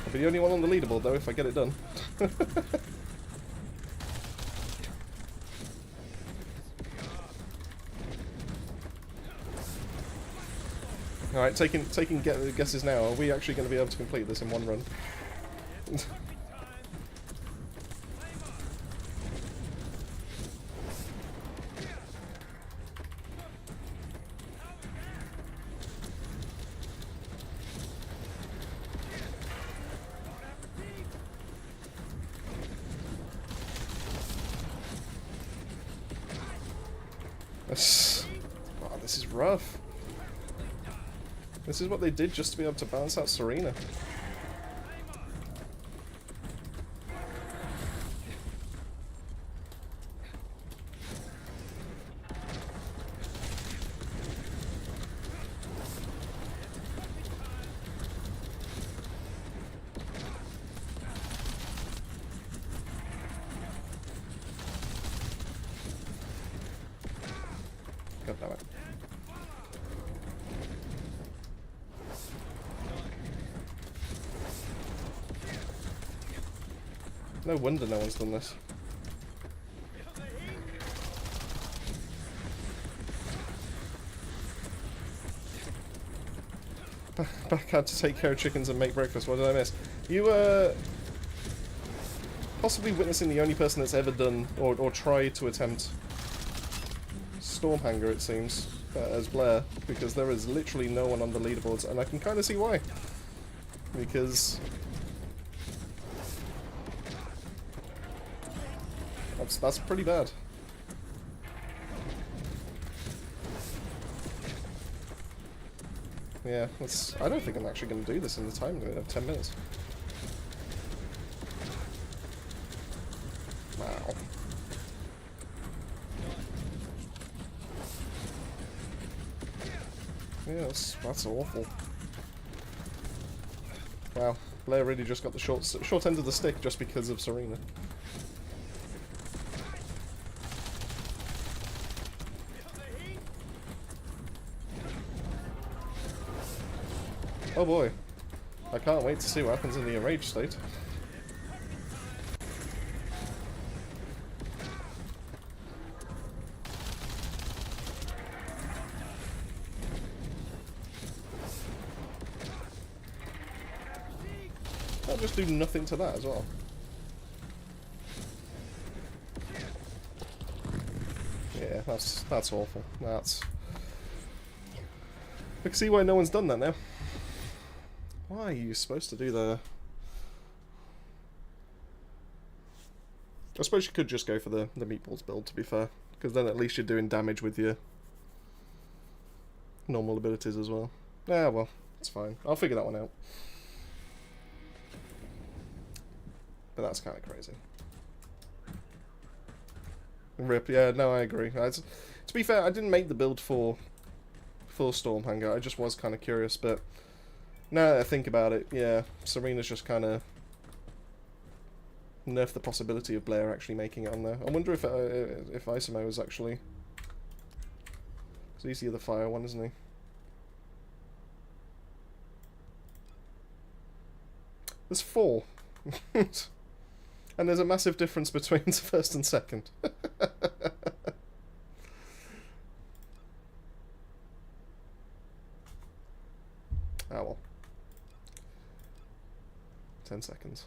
I'll be the only one on the leaderboard, though, if I get it done. Alright, taking guesses now. Are we actually going to be able to complete this in one run? Wow, this is rough. This is what they did just to be able to balance out Serena. God damn it. No wonder no one's done this. Back had to take care of chickens and make breakfast. What did I miss? You were possibly witnessing the only person that's ever done or tried to attempt Stormhanger, it seems, as Blair, because there is literally no one on the leaderboards, and I can kind of see why. Because that's pretty bad. Yeah, I don't think I'm actually going to do this in the time limit of 10 minutes. Wow. Yeah, that's awful. Wow, Blair really just got the short end of the stick just because of Serena. Oh boy, I can't wait to see what happens in the enraged state. I'll just do nothing to that as well. Yeah, that's awful. I can see why no one's done that now. Why are you supposed to do the... I suppose you could just go for the meatballs build, to be fair. Because then at least you're doing damage with your normal abilities as well. Ah, well, it's fine. I'll figure that one out. But that's kind of crazy. Rip, yeah, no, I agree. To be fair, I didn't make the build for Stormhanger. I just was kind of curious, but now that I think about it, yeah, Serena's just kind of nerfed the possibility of Blair actually making it on there. I wonder if Isomo is actually... So he's the other fire one, isn't he? There's 4. And there's a massive difference between first and second. Ah well. 10 seconds.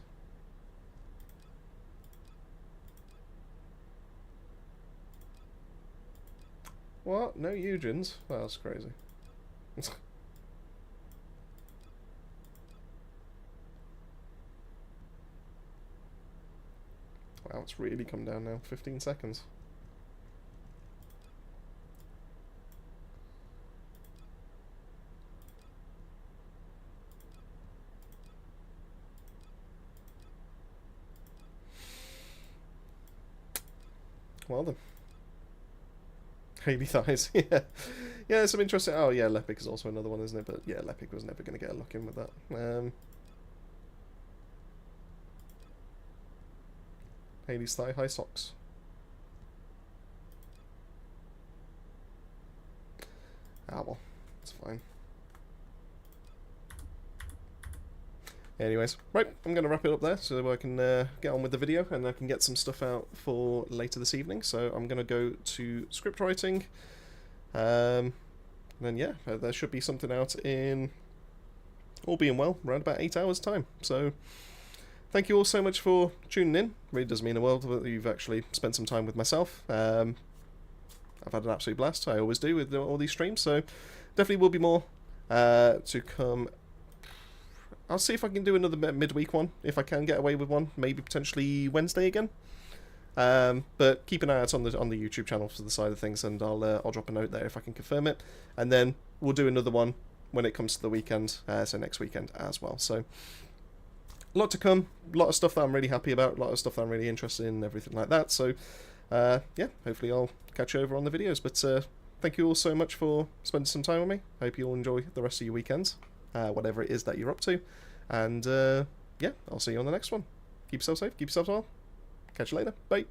What? No Eugens? Oh, that's crazy. Wow, it's really come down now. 15 seconds. Well then. Baby thighs, yeah. Yeah, some interesting... Oh yeah, Lepic is also another one, isn't it? But yeah, Lepic was never going to get a look in with that. Haley's thigh high socks. Ah well, it's fine. Anyways, right, I'm going to wrap it up there so I can get on with the video and I can get some stuff out for later this evening. So I'm going to go to script writing. And then yeah, there should be something out in, all being well, around about 8 hours time. So thank you all so much for tuning in. Really does mean the world that you've actually spent some time with myself. I've had an absolute blast. I always do with all these streams. So definitely will be more to come. I'll see if I can do another midweek one, if I can get away with one, maybe potentially Wednesday again. But keep an eye out on the YouTube channel for the side of things, and I'll drop a note there if I can confirm it, and then we'll do another one when it comes to the weekend, so next weekend as well. So a lot to come, a lot of stuff that I'm really happy about, a lot of stuff that I'm really interested in, everything like that. So yeah, hopefully I'll catch you over on the videos. But thank you all so much for spending some time with me. Hope you all enjoy the rest of your weekends. Whatever it is that you're up to, and yeah, I'll see you on the next one. Keep yourself safe, keep yourself well. Catch you later, bye.